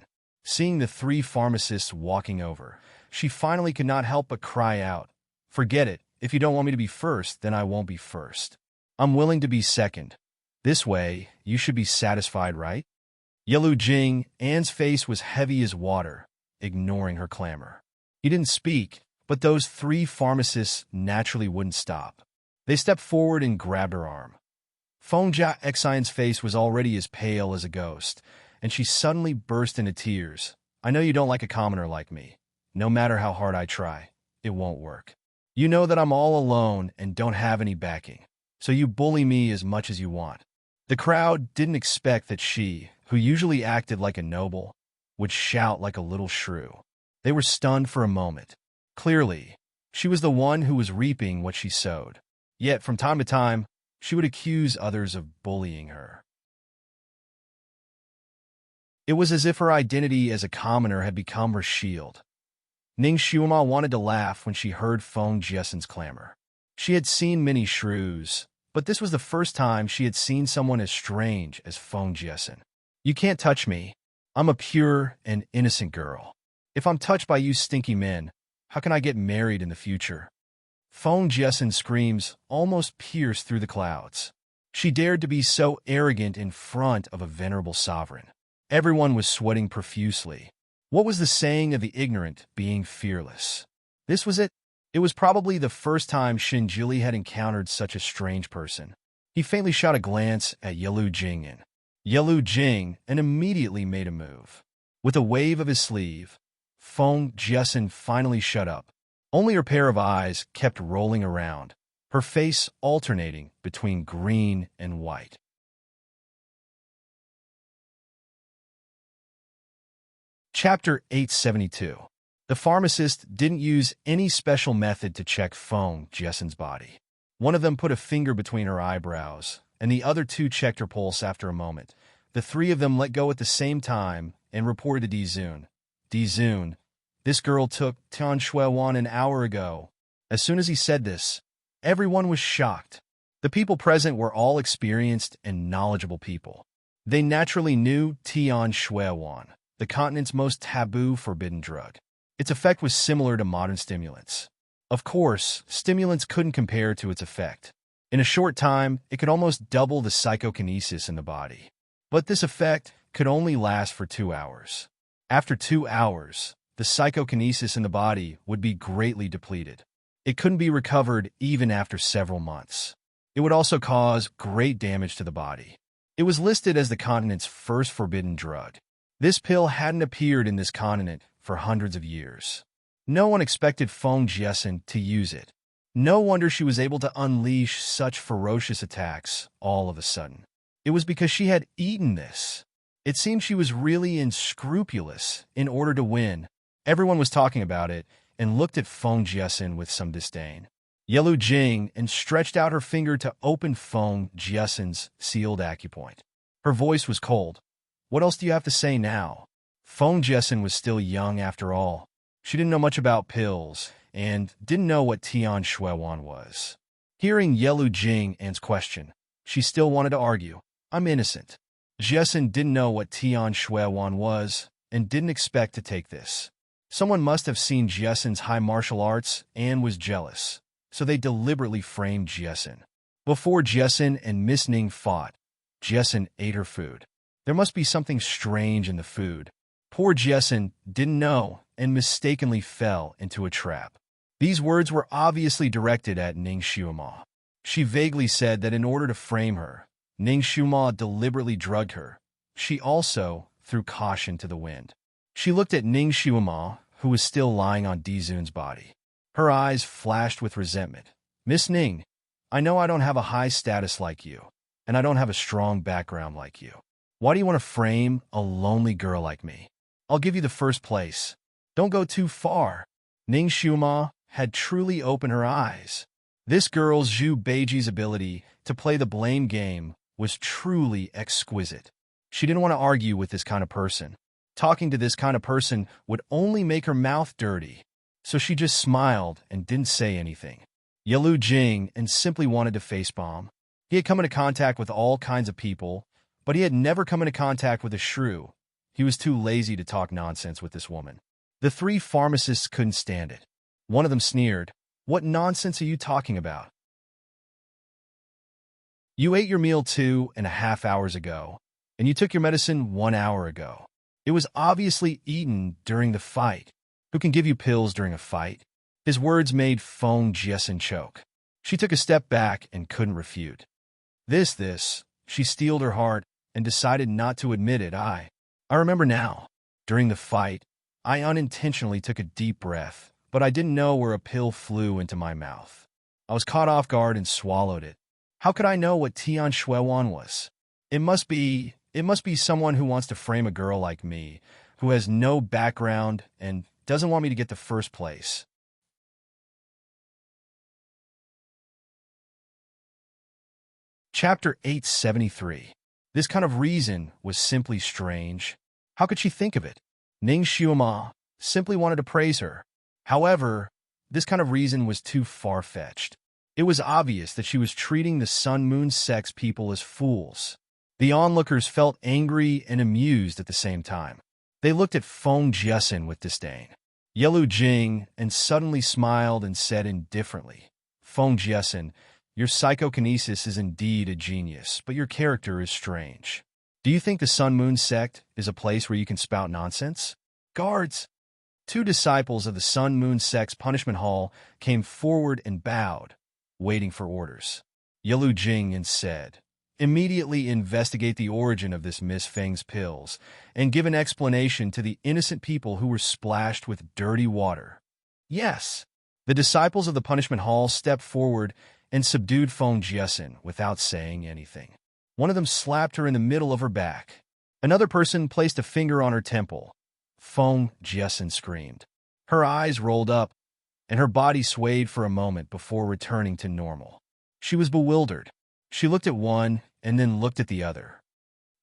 Seeing the 3 pharmacists walking over, she finally could not help but cry out, "Forget it. If you don't want me to be first, then I won't be first. I'm willing to be second. This way, you should be satisfied, right?" Yalu Jing, Anne's face was heavy as water, ignoring her clamor. He didn't speak, but those 3 pharmacists naturally wouldn't stop. They stepped forward and grabbed her arm. Feng Jiaxian's face was already as pale as a ghost, and she suddenly burst into tears. "I know you don't like a commoner like me. No matter how hard I try, it won't work. You know that I'm all alone and don't have any backing, so you bully me as much as you want." The crowd didn't expect that she, who usually acted like a noble, would shout like a little shrew. They were stunned for a moment. Clearly, she was the one who was reaping what she sowed. Yet, from time to time, she would accuse others of bullying her. It was as if her identity as a commoner had become her shield. Ning Xiuma wanted to laugh when she heard Feng Jiesin's clamor. She had seen many shrews, but this was the first time she had seen someone as strange as Feng Jiesin. "You can't touch me. I'm a pure and innocent girl. If I'm touched by you stinky men, how can I get married in the future?" Feng Jiesin's screams almost pierced through the clouds. She dared to be so arrogant in front of a venerable sovereign. Everyone was sweating profusely. What was the saying of the ignorant being fearless? This was it. It was probably the first time Shinjili had encountered such a strange person. He faintly shot a glance at Yalu Jing and immediately made a move. With a wave of his sleeve, Feng Jiesin finally shut up. Only her pair of eyes kept rolling around, her face alternating between green and white. Chapter 872. The pharmacist didn't use any special method to check Feng Jiesin's body. One of them put a finger between her eyebrows, and the other 2 checked her pulse after a moment. The 3 of them let go at the same time and reported to Dizun. "Dizun, this girl took Tian Shuiwan an hour ago." As soon as he said this, everyone was shocked. The people present were all experienced and knowledgeable people. They naturally knew Tian Shuiwan, the continent's most taboo forbidden drug. Its effect was similar to modern stimulants. Of course, stimulants couldn't compare to its effect. In a short time, it could almost double the psychokinesis in the body. But this effect could only last for 2 hours. After 2 hours, the psychokinesis in the body would be greatly depleted. It couldn't be recovered even after several months. It would also cause great damage to the body. It was listed as the continent's first forbidden drug. This pill hadn't appeared in this continent for hundreds of years. No one expected Feng Jiesin to use it. No wonder she was able to unleash such ferocious attacks all of a sudden. It was because she had eaten this. It seemed she was really unscrupulous in order to win. Everyone was talking about it and looked at Feng Jiesin with some disdain. Yalu Jing and stretched out her finger to open Feng Jiesin's sealed acupoint. Her voice was cold. "What else do you have to say now?" Feng Jiesin was still young after all. She didn't know much about pills and didn't know what Tian Shuiwan was. Hearing Yalu Jing An's question, she still wanted to argue. "I'm innocent." Jiesin didn't know what Tian Shuiwan was and didn't expect to take this. Someone must have seen Jiesin's high martial arts and was jealous, so they deliberately framed Jiesin. Before Jiesin and Miss Ning fought, Jessen ate her food. There must be something strange in the food. Poor Jessen didn't know and mistakenly fell into a trap. These words were obviously directed at Ning Xiuma. She vaguely said that in order to frame her, Ning Xiuma deliberately drugged her. She also threw caution to the wind. She looked at Ning Xiuma, who was still lying on Dizun's body. Her eyes flashed with resentment. Miss Ning, I know I don't have a high status like you, and I don't have a strong background like you. Why do you want to frame a lonely girl like me? I'll give you the first place. Don't go too far. Ning Xiuma had truly opened her eyes. This girl Zhu Beiji's ability to play the blame game was truly exquisite. She didn't want to argue with this kind of person. Talking to this kind of person would only make her mouth dirty. So she just smiled and didn't say anything. Yalu Jing and simply wanted to facepalm. He had come into contact with all kinds of people, but he had never come into contact with a shrew. He was too lazy to talk nonsense with this woman. The three pharmacists couldn't stand it. One of them sneered, "What nonsense are you talking about? You ate your meal 2.5 hours ago, and you took your medicine 1 hour ago. It was obviously eaten during the fight. Who can give you pills during a fight?" His words made Feng Jessen choke. She took a step back and couldn't refute. She steeled her heart and decided not to admit it. I remember now. During the fight, I unintentionally took a deep breath, but I didn't know where a pill flew into my mouth. I was caught off guard and swallowed it. How could I know what Tian Shuiwan was? It must be someone who wants to frame a girl like me, who has no background and doesn't want me to get to first place. Chapter 873. This kind of reason was simply strange. How could she think of it? Ning Xiuma simply wanted to praise her. However, this kind of reason was too far-fetched. It was obvious that she was treating the Sun-Moon sex people as fools. The onlookers felt angry and amused at the same time. They looked at Feng Jessen with disdain. Yelu Jing and suddenly smiled and said indifferently, "Feng Jessen, your psychokinesis is indeed a genius, but your character is strange. Do you think the Sun-Moon sect is a place where you can spout nonsense?" Guards! 2 disciples of the Sun-Moon sect's punishment hall came forward and bowed, waiting for orders. Yelu Jing and said, "Immediately investigate the origin of this Miss Feng's pills and give an explanation to the innocent people who were splashed with dirty water." Yes. The disciples of the punishment hall stepped forward and subdued Feng Jessen without saying anything. One of them slapped her in the middle of her back. Another person placed a finger on her temple. Feng Jessen screamed. Her eyes rolled up, and her body swayed for a moment before returning to normal. She was bewildered. She looked at one and then looked at the other.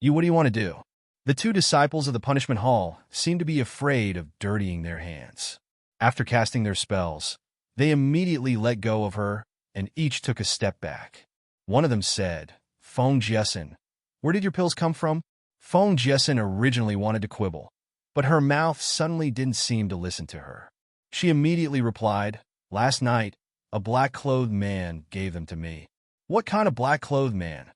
What do you want to do?" The 2 disciples of the punishment hall seemed to be afraid of dirtying their hands. After casting their spells, they immediately let go of her, and each took a step back. One of them said, "Feng Jessen, where did your pills come from?" Feng Jessen originally wanted to quibble, but her mouth suddenly didn't seem to listen to her. She immediately replied, "Last night, a black-clothed man gave them to me." "What kind of black-clothed man?"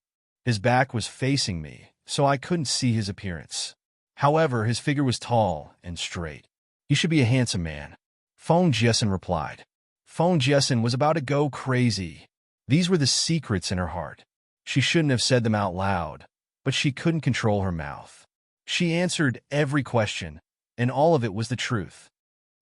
His back was facing me, so I couldn't see his appearance. However, his figure was tall and straight. "He should be a handsome man," Feng Jessen replied. Feng Jessen was about to go crazy. These were the secrets in her heart. She shouldn't have said them out loud, but she couldn't control her mouth. She answered every question, and all of it was the truth.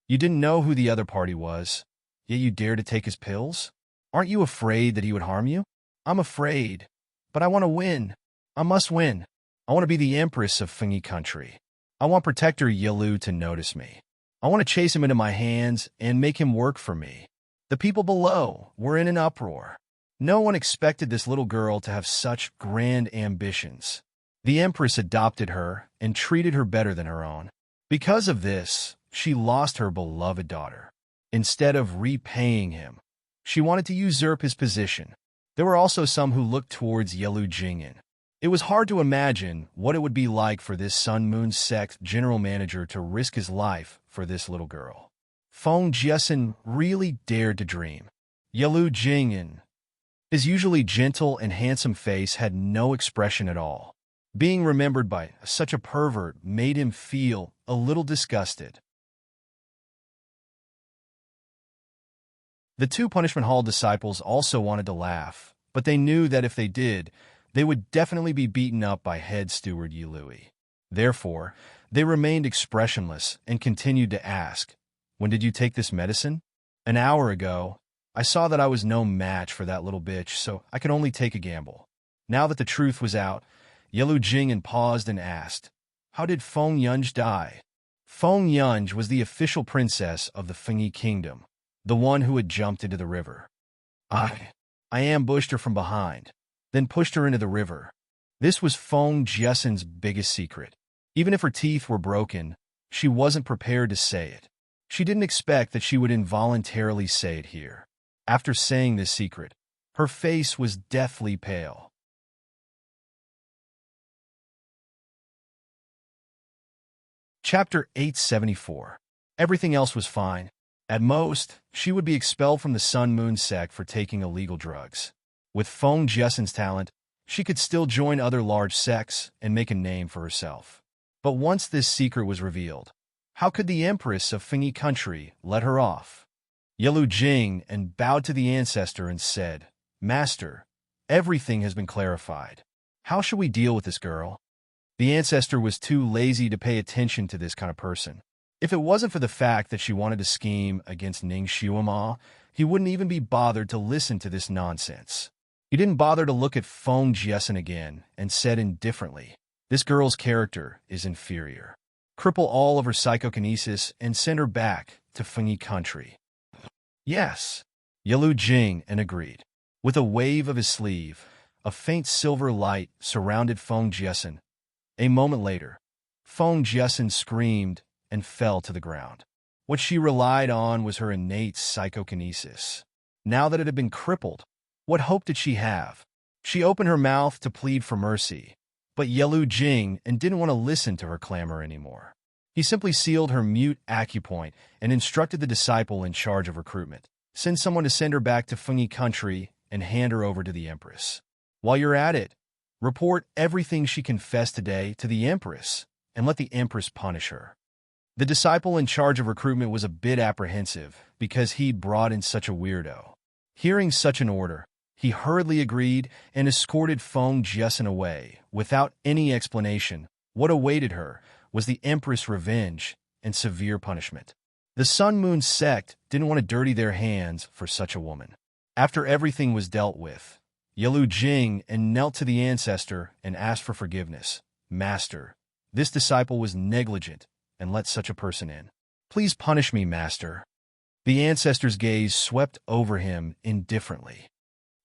"You didn't know who the other party was, yet you dared to take his pills? Aren't you afraid that he would harm you?" "I'm afraid, but I want to win. I must win. I want to be the empress of Fengi country. I want Protector Yilu to notice me. I want to chase him into my hands and make him work for me." The people below were in an uproar. No one expected this little girl to have such grand ambitions. The empress adopted her and treated her better than her own. Because of this, she lost her beloved daughter. Instead of repaying him, she wanted to usurp his position. There were also some who looked towards Yelu Jingyan. It was hard to imagine what it would be like for this Sun-Moon sect general manager to risk his life for this little girl. Feng Jessen really dared to dream. Yelu Jingyan His usually gentle and handsome face had no expression at all. Being remembered by such a pervert made him feel a little disgusted. The two Punishment Hall disciples also wanted to laugh, but they knew that if they did, they would definitely be beaten up by head steward Yilui. Therefore, they remained expressionless and continued to ask, "When did you take this medicine?" "An hour ago. I saw that I was no match for that little bitch, so I could only take a gamble." Now that the truth was out, Yelu Jing paused and asked, "How did Feng Yunj die?" Feng Yunj was the official princess of the Fengyi kingdom, the one who had jumped into the river. I ambushed her from behind, then pushed her into the river. This was Feng Jiasen's biggest secret. Even if her teeth were broken, she wasn't prepared to say it. She didn't expect that she would involuntarily say it here. After saying this secret, her face was deathly pale. Chapter 874. Everything else was fine. At most, she would be expelled from the Sun Moon sect for taking illegal drugs. With Feng Jiasen's talent, she could still join other large sects and make a name for herself. But once this secret was revealed, how could the Empress of Fengyi country let her off? Yelu Jing bowed to the ancestor and said, "Master, everything has been clarified. How shall we deal with this girl?" The ancestor was too lazy to pay attention to this kind of person. If it wasn't for the fact that she wanted to scheme against Ning Xiuma, he wouldn't even be bothered to listen to this nonsense. He didn't bother to look at Feng Jiasen again and said indifferently, "This girl's character is inferior. Cripple all of her psychokinesis and send her back to Fengyi country." "Yes," Yelu Jing agreed. With a wave of his sleeve, a faint silver light surrounded Feng Jiasen. A moment later, Feng Jiasen screamed and fell to the ground. What she relied on was her innate psychokinesis. Now that it had been crippled, what hope did she have? She opened her mouth to plead for mercy, but Yelu Jing didn't want to listen to her clamor anymore. He simply sealed her mute acupoint and instructed the disciple in charge of recruitment, "Send someone to send her back to Fengyi country and hand her over to the Empress. While you're at it, report everything she confessed today to the Empress and let the Empress punish her." The disciple in charge of recruitment was a bit apprehensive because he'd brought in such a weirdo. Hearing such an order, he hurriedly agreed and escorted Feng Jiasen away without any explanation. What awaited her was the Empress' revenge and severe punishment. The Sun Moon sect didn't want to dirty their hands for such a woman. After everything was dealt with, Yelu Jing knelt to the ancestor and asked for forgiveness. "Master, this disciple was negligent and let such a person in. Please punish me, Master." The ancestor's gaze swept over him indifferently.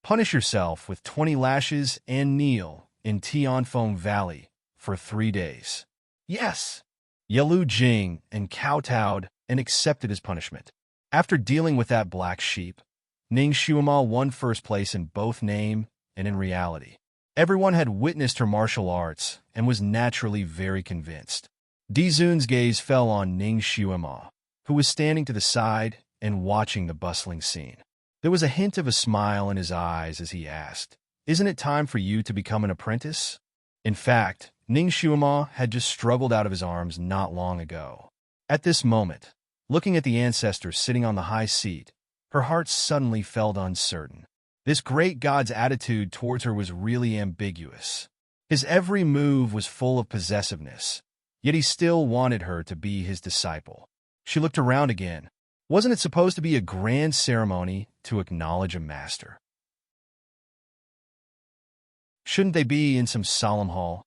"Punish yourself with 20 lashes and kneel in Tianfeng Valley for 3 days." "Yes." Yelu Jing kowtowed and accepted his punishment. After dealing with that black sheep, Ning Xiuma won first place in both name and in reality. Everyone had witnessed her martial arts and was naturally very convinced. Dizun's gaze fell on Ning Xiuma, who was standing to the side and watching the bustling scene. There was a hint of a smile in his eyes as he asked, "Isn't it time for you to become an apprentice?" In fact, Ning Xiuma had just struggled out of his arms not long ago. At this moment, looking at the ancestor sitting on the high seat, her heart suddenly felt uncertain. This great god's attitude towards her was really ambiguous. His every move was full of possessiveness, yet he still wanted her to be his disciple. She looked around again. Wasn't it supposed to be a grand ceremony to acknowledge a master? Shouldn't they be in some solemn hall,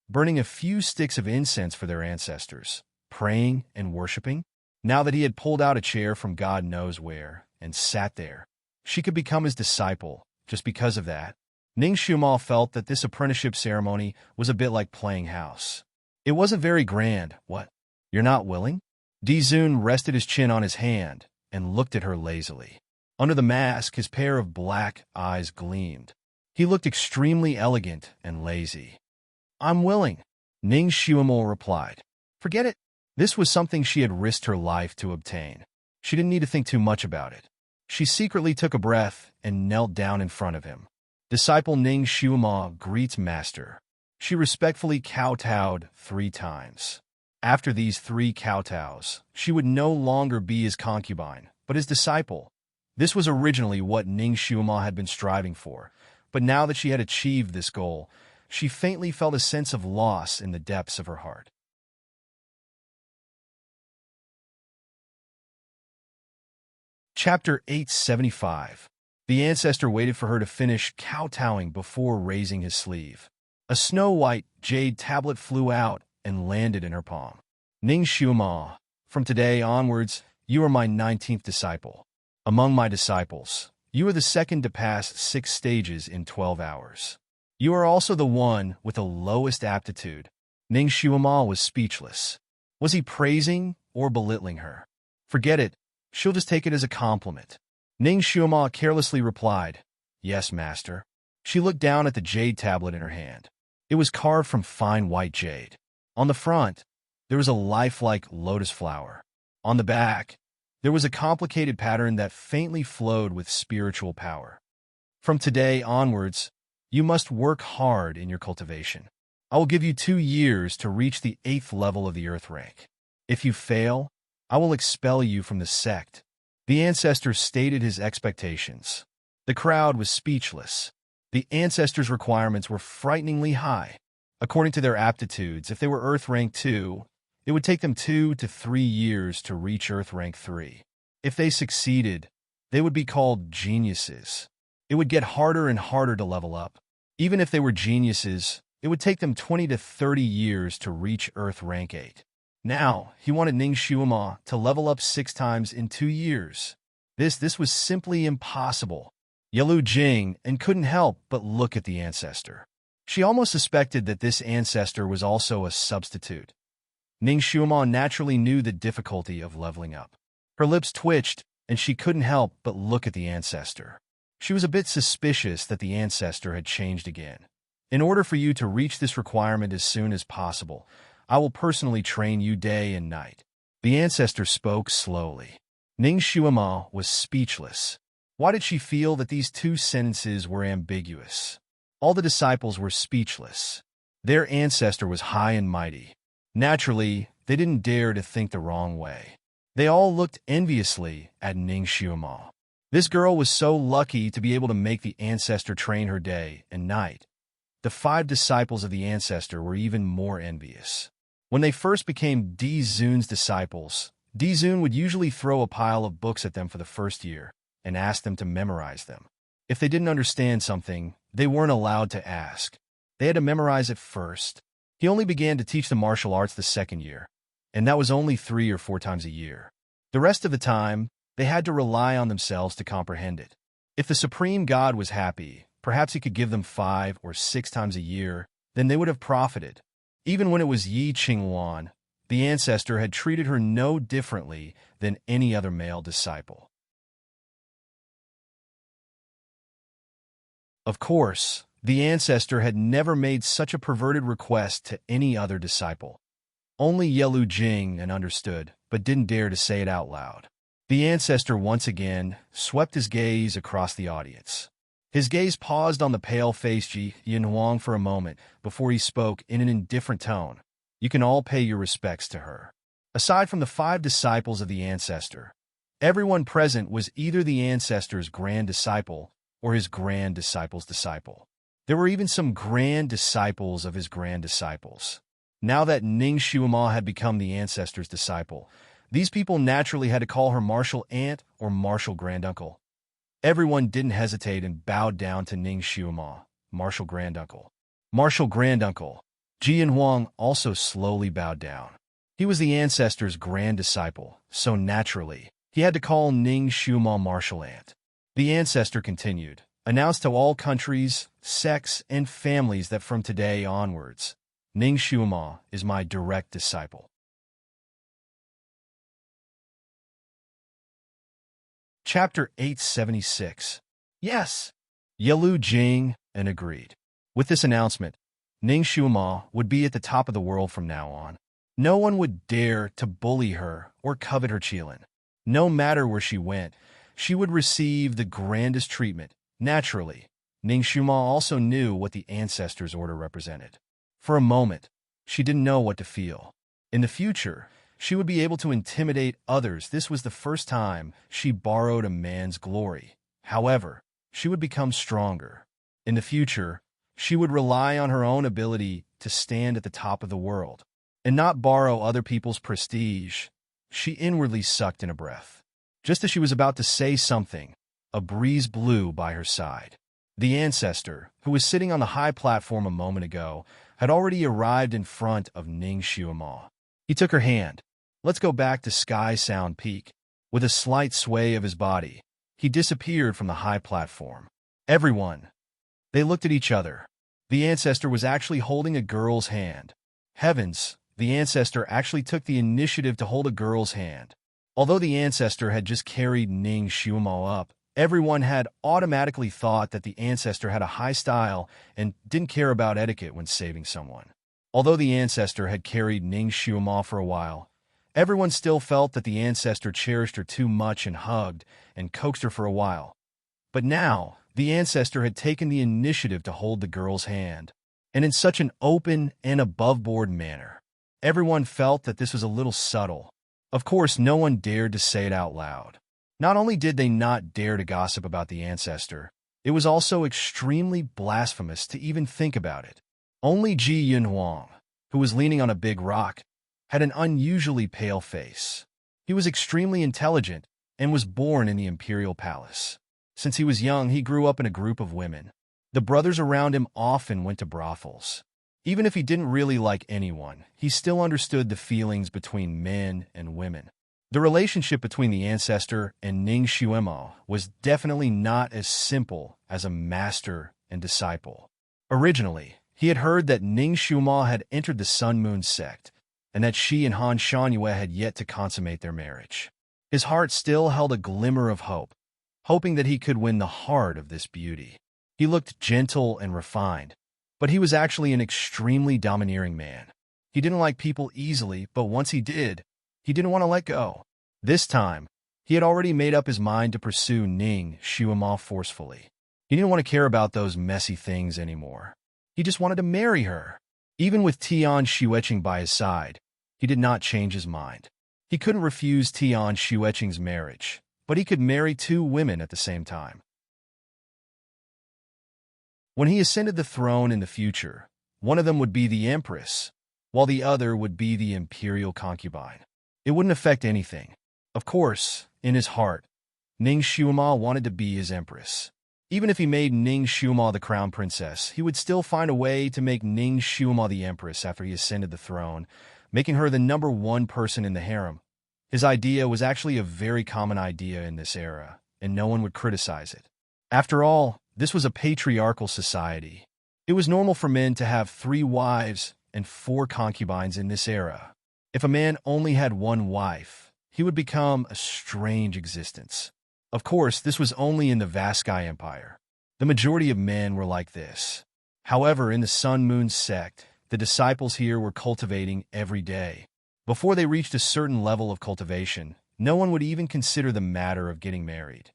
burning a few sticks of incense for their ancestors, praying and worshiping? Now that he had pulled out a chair from God knows where and sat there, she could become his disciple just because of that. Ning Xiuma felt that this apprenticeship ceremony was a bit like playing house. It wasn't very grand. "What? You're not willing?" Dizun rested his chin on his hand and looked at her lazily. Under the mask, his pair of black eyes gleamed. He looked extremely elegant and lazy. "I'm willing," Ning Xiuma replied. Forget it. This was something she had risked her life to obtain. She didn't need to think too much about it. She secretly took a breath and knelt down in front of him. Disciple Ning Shuima greets master. She respectfully kowtowed 3 times. After these 3 kowtows, she would no longer be his concubine, but his disciple. This was originally what Ning Shuima had been striving for, but now that she had achieved this goal, she faintly felt a sense of loss in the depths of her heart. Chapter 875. The ancestor waited for her to finish kowtowing before raising his sleeve. A snow-white jade tablet flew out and landed in her palm. Ning Shuima, from today onwards, you are my 19th disciple. Among my disciples, you are the second to pass 6 stages in 12 hours. You are also the one with the lowest aptitude. Ning Shuima was speechless. Was he praising or belittling her? Forget it. She'll just take it as a compliment. Ning Shuima carelessly replied, "Yes, master." She looked down at the jade tablet in her hand. It was carved from fine white jade. On the front, there was a lifelike lotus flower. On the back, there was a complicated pattern that faintly flowed with spiritual power. From today onwards, you must work hard in your cultivation. I will give you 2 years to reach the 8th level of the earth rank. If you fail, I will expel you from the sect. The ancestor stated his expectations. The crowd was speechless. The ancestors' requirements were frighteningly high. According to their aptitudes, if they were earth rank 2, it would take them 2 to 3 years to reach earth rank 3. If they succeeded, they would be called geniuses. It would get harder and harder to level up. Even if they were geniuses, it would take them 20 to 30 years to reach earth rank 8. Now, he wanted Ning Shuima to level up 6 times in 2 years. This was simply impossible. Yalu Jing and couldn't help but look at the ancestor. She almost suspected that this ancestor was also a substitute. Ning Shuima naturally knew the difficulty of leveling up. Her lips twitched, and she couldn't help but look at the ancestor. She was a bit suspicious that the ancestor had changed again. In order for you to reach this requirement as soon as possible, I will personally train you day and night. The ancestor spoke slowly. Ning Shuima was speechless. Why did she feel that these 2 sentences were ambiguous? All the disciples were speechless. Their ancestor was high and mighty. Naturally, they didn't dare to think the wrong way. They all looked enviously at Ning Shuima. This girl was so lucky to be able to make the ancestor train her day and night. The 5 disciples of the ancestor were even more envious. When they first became Di Zun's disciples, Di Zun would usually throw a pile of books at them for the first year and ask them to memorize them. If they didn't understand something, they weren't allowed to ask. They had to memorize it first. He only began to teach the martial arts the 2nd year, and that was only 3 or 4 times a year. The rest of the time, they had to rely on themselves to comprehend it. If the Supreme God was happy, perhaps he could give them 5 or 6 times a year, then they would have profited. Even when it was Yi Qingwan, the ancestor had treated her no differently than any other male disciple. Of course, the ancestor had never made such a perverted request to any other disciple. Only Yelu Jing understood, but didn't dare to say it out loud. The ancestor once again swept his gaze across the audience. His gaze paused on the pale-faced Ji Yinhuang for a moment before he spoke in an indifferent tone. You can all pay your respects to her. Aside from the 5 disciples of the ancestor, everyone present was either the ancestor's grand disciple or his grand disciple's disciple. There were even some grand disciples of his grand disciples. Now that Ning Shuima had become the ancestor's disciple, these people naturally had to call her martial aunt or martial granduncle. Everyone didn't hesitate and bowed down to Ning Shuima, martial granduncle. Martial granduncle. Ji Huang also slowly bowed down. He was the ancestor's grand disciple, so naturally, he had to call Ning Shuima martial aunt. The ancestor continued, announced to all countries, sects, and families that from today onwards, Ning Shuima is my direct disciple. Chapter 876. Yes. Yelu Jing agreed. With this announcement, Ning Shuima would be at the top of the world from now on. No one would dare to bully her or covet her qilin. No matter where she went, she would receive the grandest treatment. Naturally, Ning Shuma also knew what the ancestors' order represented. For a moment, she didn't know what to feel. In the future, she would be able to intimidate others. This was the first time she borrowed a man's glory. However, she would become stronger. In the future, she would rely on her own ability to stand at the top of the world and not borrow other people's prestige. She inwardly sucked in a breath. Just as she was about to say something, a breeze blew by her side. The ancestor, who was sitting on the high platform a moment ago, had already arrived in front of Ning Shuma. He took her hand. "Let's go back to Sky Sound Peak." With a slight sway of his body, he disappeared from the high platform. Everyone. They looked at each other. The ancestor was actually holding a girl's hand. Heavens, the ancestor actually took the initiative to hold a girl's hand. Although the ancestor had just carried Ning Shuma up, everyone had automatically thought that the ancestor had a high style and didn't care about etiquette when saving someone. Although the ancestor had carried Ning Shuma for a while, everyone still felt that the ancestor cherished her too much and hugged and coaxed her for a while. But now, the ancestor had taken the initiative to hold the girl's hand, and in such an open and above-board manner. Everyone felt that this was a little subtle. Of course, no one dared to say it out loud. Not only did they not dare to gossip about the ancestor, it was also extremely blasphemous to even think about it. Only Ji Yunhuang, who was leaning on a big rock, had an unusually pale face. He was extremely intelligent and was born in the imperial palace. Since he was young, he grew up in a group of women. The brothers around him often went to brothels. Even if he didn't really like anyone, he still understood the feelings between men and women. The relationship between the ancestor and Ning Shuma was definitely not as simple as a master and disciple. Originally, he had heard that Ning Shuma had entered the Sun Moon sect, and that she and Han Shanyue had yet to consummate their marriage. His heart still held a glimmer of hope, hoping that he could win the heart of this beauty. He looked gentle and refined, but he was actually an extremely domineering man. He didn't like people easily, but once he did, he didn't want to let go. This time, he had already made up his mind to pursue Ning Shuma forcefully. He didn't want to care about those messy things anymore. He just wanted to marry her. Even with Tian Xueqing by his side, he did not change his mind. He couldn't refuse Tian Xueqing's marriage, but he could marry two women at the same time. When he ascended the throne in the future, one of them would be the empress, while the other would be the imperial concubine. It wouldn't affect anything. Of course, in his heart, Ning Shuma wanted to be his empress. Even if he made Ning Shuma the crown princess, he would still find a way to make Ning Shuma the empress after he ascended the throne, making her the #1 person in the harem. His idea was actually a very common idea in this era, and no one would criticize it. After all, this was a patriarchal society. It was normal for men to have 3 wives and 4 concubines in this era. If a man only had 1 wife, he would become a strange existence. Of course, this was only in the vast Sky Empire. The majority of men were like this. However, in the Sun Moon sect, the disciples here were cultivating every day. Before they reached a certain level of cultivation, no one would even consider the matter of getting married.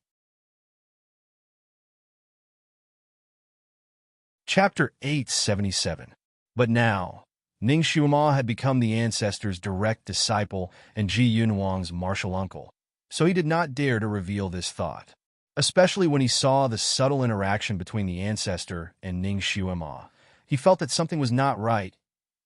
Chapter 877. But now, Ning Shuma had become the ancestor's direct disciple and Ji Yunhuang's martial uncle, so he did not dare to reveal this thought, especially when he saw the subtle interaction between the ancestor and Ning Shuma. He felt that something was not right.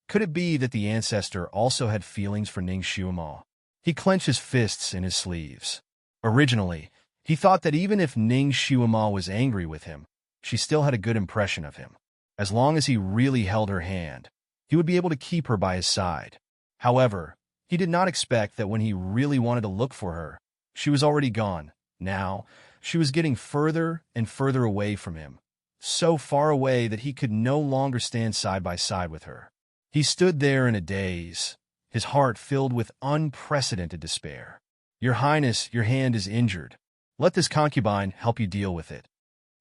Could it be that the ancestor also had feelings for Ning Shuma? He clenched his fists in his sleeves. Originally, he thought that even if Ning Shuma was angry with him, she still had a good impression of him. As long as he really held her hand, he would be able to keep her by his side. However, he did not expect that when he really wanted to look for her, she was already gone. Now, she was getting further and further away from him, so far away that he could no longer stand side by side with her. He stood there in a daze, his heart filled with unprecedented despair. "Your Highness, your hand is injured. Let this concubine help you deal with it."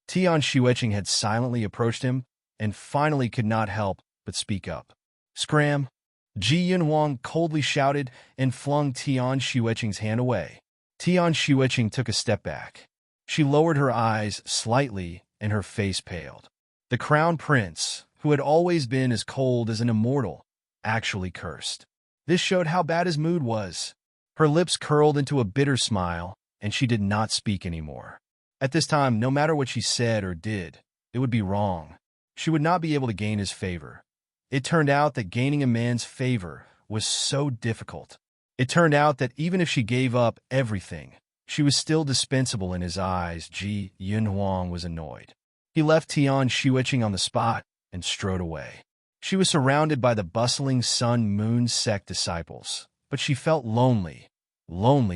Tian Xueqing had silently approached him and finally could not help but speak up. "Scram!" Ji Yunhuang coldly shouted and flung Tian Xueqing's hand away. Tian Xueqing took a step back. She lowered her eyes slightly and her face paled. The crown prince, who had always been as cold as an immortal, actually cursed. This showed how bad his mood was. Her lips curled into a bitter smile, and she did not speak anymore. At this time, no matter what she said or did, it would be wrong. She would not be able to gain his favor. It turned out that gaining a man's favor was so difficult. It turned out that even if she gave up everything, she was still dispensable in his eyes. Ji Yunhuang was annoyed. He left Tian Shuiching on the spot and strode away. She was surrounded by the bustling sun-moon sect disciples, but she felt lonely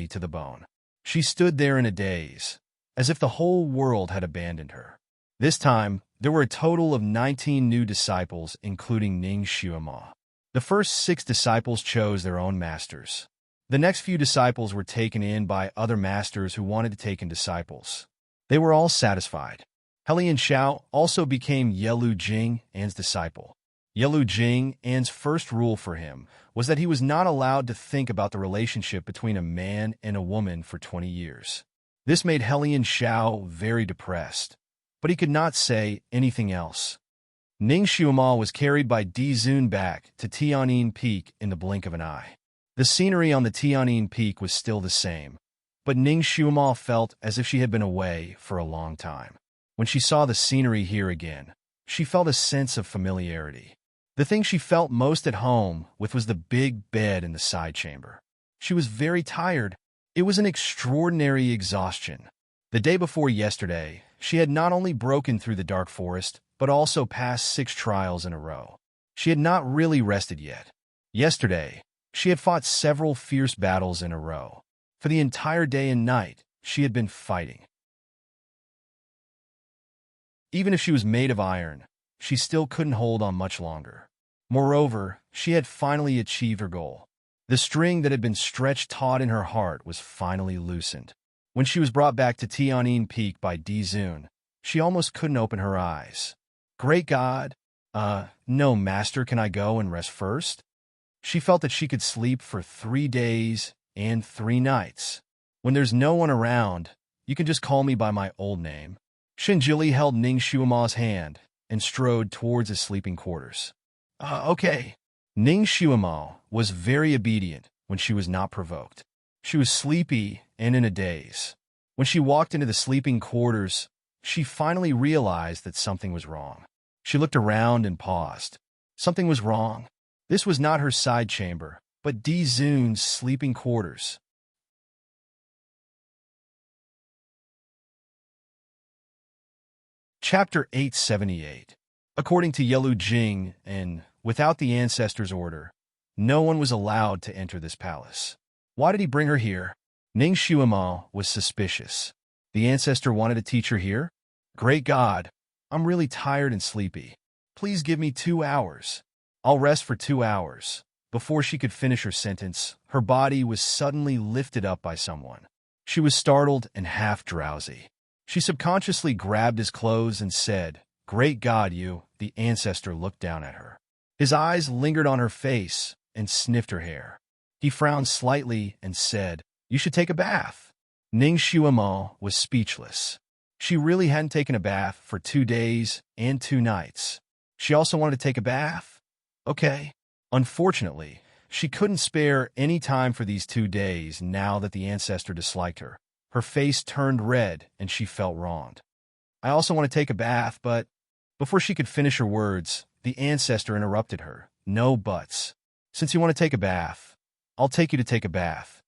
to the bone. She stood there in a daze, as if the whole world had abandoned her. This time, there were a total of 19 new disciples, including Ning Xuema. The first 6 disciples chose their own masters. The next few disciples were taken in by other masters who wanted to take in disciples. They were all satisfied. Helian Xiao also became Yelu Jing, An's disciple. Yelu Jing, An's first rule for him, was that he was not allowed to think about the relationship between a man and a woman for 20 years. This made Helian Xiao very depressed, but he could not say anything else. Ning Xuema was carried by Di Zun back to Tianyin Peak in the blink of an eye. The scenery on the Tianyin Peak was still the same, but Ning Xuema felt as if she had been away for a long time. When she saw the scenery here again, she felt a sense of familiarity. The thing she felt most at home with was the big bed in the side chamber. She was very tired. It was an extraordinary exhaustion. The day before yesterday, she had not only broken through the dark forest, but also passed 6 trials in a row. She had not really rested yet. Yesterday, she had fought several fierce battles in a row. For the entire day and night, she had been fighting. Even if she was made of iron, she still couldn't hold on much longer. Moreover, she had finally achieved her goal. The string that had been stretched taut in her heart was finally loosened. When she was brought back to Tianyin Peak by Di Zun, she almost couldn't open her eyes. Great God! No, master, can I go and rest first? She felt that she could sleep for 3 days and 3 nights. When there's no one around, you can just call me by my old name. Shinjili held Ning Xuema's hand and strode towards his sleeping quarters. Okay. Ning Xuema was very obedient when she was not provoked. She was sleepy and in a daze. When she walked into the sleeping quarters, she finally realized that something was wrong. She looked around and paused. Something was wrong. This was not her side chamber, but Di Zun's sleeping quarters. Chapter 878. According to Yelu Jing, and without the ancestor's order, no one was allowed to enter this palace. Why did he bring her here? Ning Xuema was suspicious. The ancestor wanted to teach her here? Great God, I'm really tired and sleepy. Please give me 2 hours. I'll rest for 2 hours. Before she could finish her sentence, her body was suddenly lifted up by someone. She was startled and half drowsy. She subconsciously grabbed his clothes and said, Great God, you! The ancestor looked down at her. His eyes lingered on her face and sniffed her hair. He frowned slightly and said, You should take a bath. Ning Xuema was speechless. She really hadn't taken a bath for 2 days and 2 nights. She also wanted to take a bath? Okay. Unfortunately, she couldn't spare any time for these 2 days now that the ancestor disliked her. Her face turned red and she felt wronged. I also want to take a bath, but... Before she could finish her words, the ancestor interrupted her. No buts. Since you want to take a bath, I'll take you to take a bath.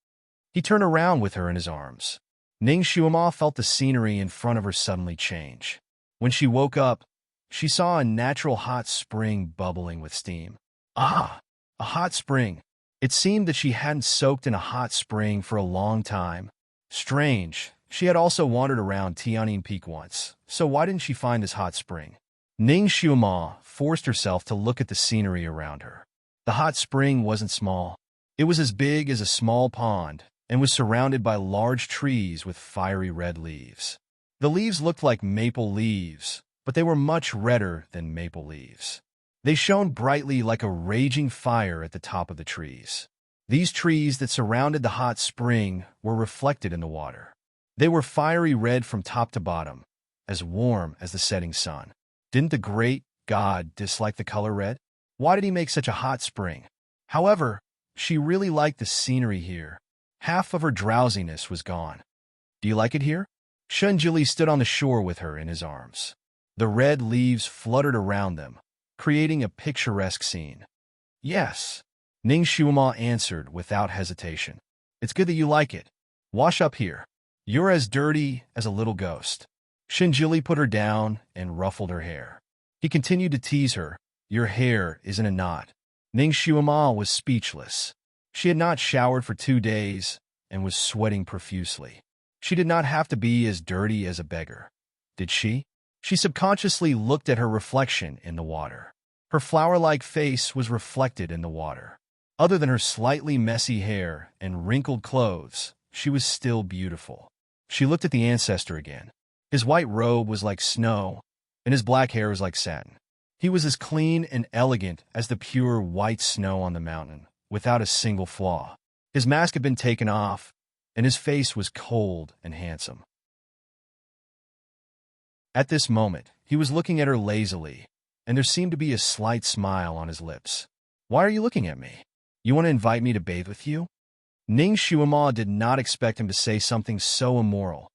He turned around with her in his arms. Ning Xuema felt the scenery in front of her suddenly change. When she woke up, she saw a natural hot spring bubbling with steam. Ah, a hot spring. It seemed that she hadn't soaked in a hot spring for a long time. Strange. She had also wandered around Tianyin Peak once, so why didn't she find this hot spring? Ning Xuema forced herself to look at the scenery around her. The hot spring wasn't small. It was as big as a small pond and was surrounded by large trees with fiery red leaves. The leaves looked like maple leaves, but they were much redder than maple leaves. They shone brightly like a raging fire at the top of the trees. These trees that surrounded the hot spring were reflected in the water. They were fiery red from top to bottom, as warm as the setting sun. Didn't the great god dislike the color red? Why did he make such a hot spring? However, she really liked the scenery here. Half of her drowsiness was gone. Do you like it here? Shunjili stood on the shore with her in his arms. The red leaves fluttered around them, creating a picturesque scene. Yes, Ning Shuama answered without hesitation. It's good that you like it. Wash up here. You're as dirty as a little ghost. Shunjili put her down and ruffled her hair. He continued to tease her. Your hair is in a knot. Ning Shuama was speechless. She had not showered for 2 days and was sweating profusely. She did not have to be as dirty as a beggar, did she? She subconsciously looked at her reflection in the water. Her flower-like face was reflected in the water. Other than her slightly messy hair and wrinkled clothes, she was still beautiful. She looked at the ancestor again. His white robe was like snow, and his black hair was like satin. He was as clean and elegant as the pure white snow on the mountain, without a single flaw. His mask had been taken off, and his face was cold and handsome. At this moment, he was looking at her lazily, and there seemed to be a slight smile on his lips. Why are you looking at me? You want to invite me to bathe with you? Ning Shuama did not expect him to say something so immoral.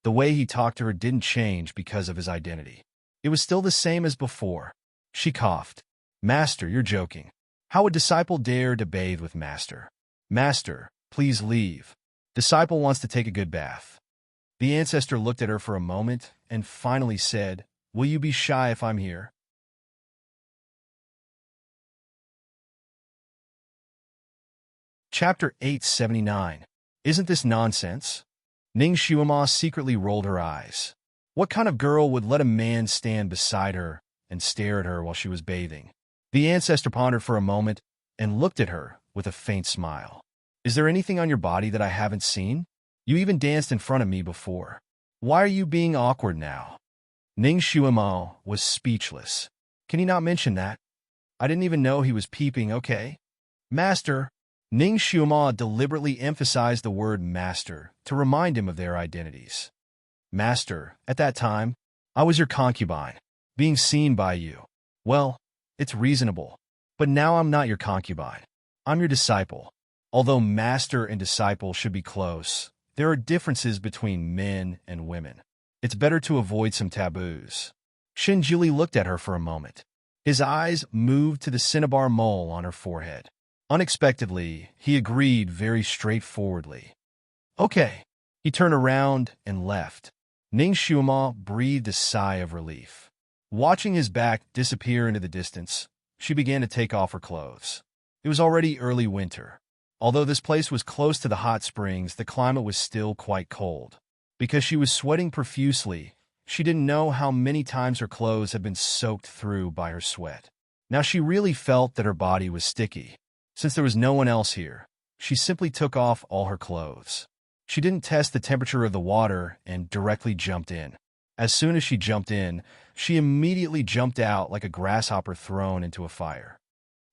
The way he talked to her didn't change because of his identity. It was still the same as before. She coughed. Master, you're joking. How would disciple dare to bathe with master? Master, please leave. Disciple wants to take a good bath. The ancestor looked at her for a moment and finally said, Will you be shy if I'm here? Chapter 879. Isn't this nonsense? Ning Shuama secretly rolled her eyes. What kind of girl would let a man stand beside her and stare at her while she was bathing? The ancestor pondered for a moment and looked at her with a faint smile. Is there anything on your body that I haven't seen? You even danced in front of me before. Why are you being awkward now? Ning Shuama was speechless. Can he not mention that? I didn't even know he was peeping, okay? Master. Ning Shuama deliberately emphasized the word master to remind him of their identities. Master, at that time, I was your concubine, being seen by you. Well, it's reasonable, but now I'm not your concubine. I'm your disciple. Although master and disciple should be close, there are differences between men and women. It's better to avoid some taboos. Shunjili looked at her for a moment. His eyes moved to the cinnabar mole on her forehead. Unexpectedly, he agreed very straightforwardly. Okay. He turned around and left. Ning Shuama breathed a sigh of relief. Watching his back disappear into the distance, she began to take off her clothes. It was already early winter. Although this place was close to the hot springs, the climate was still quite cold. Because she was sweating profusely, she didn't know how many times her clothes had been soaked through by her sweat. Now she really felt that her body was sticky. Since there was no one else here, she simply took off all her clothes. She didn't test the temperature of the water and directly jumped in. As soon as she jumped in, she immediately jumped out like a grasshopper thrown into a fire.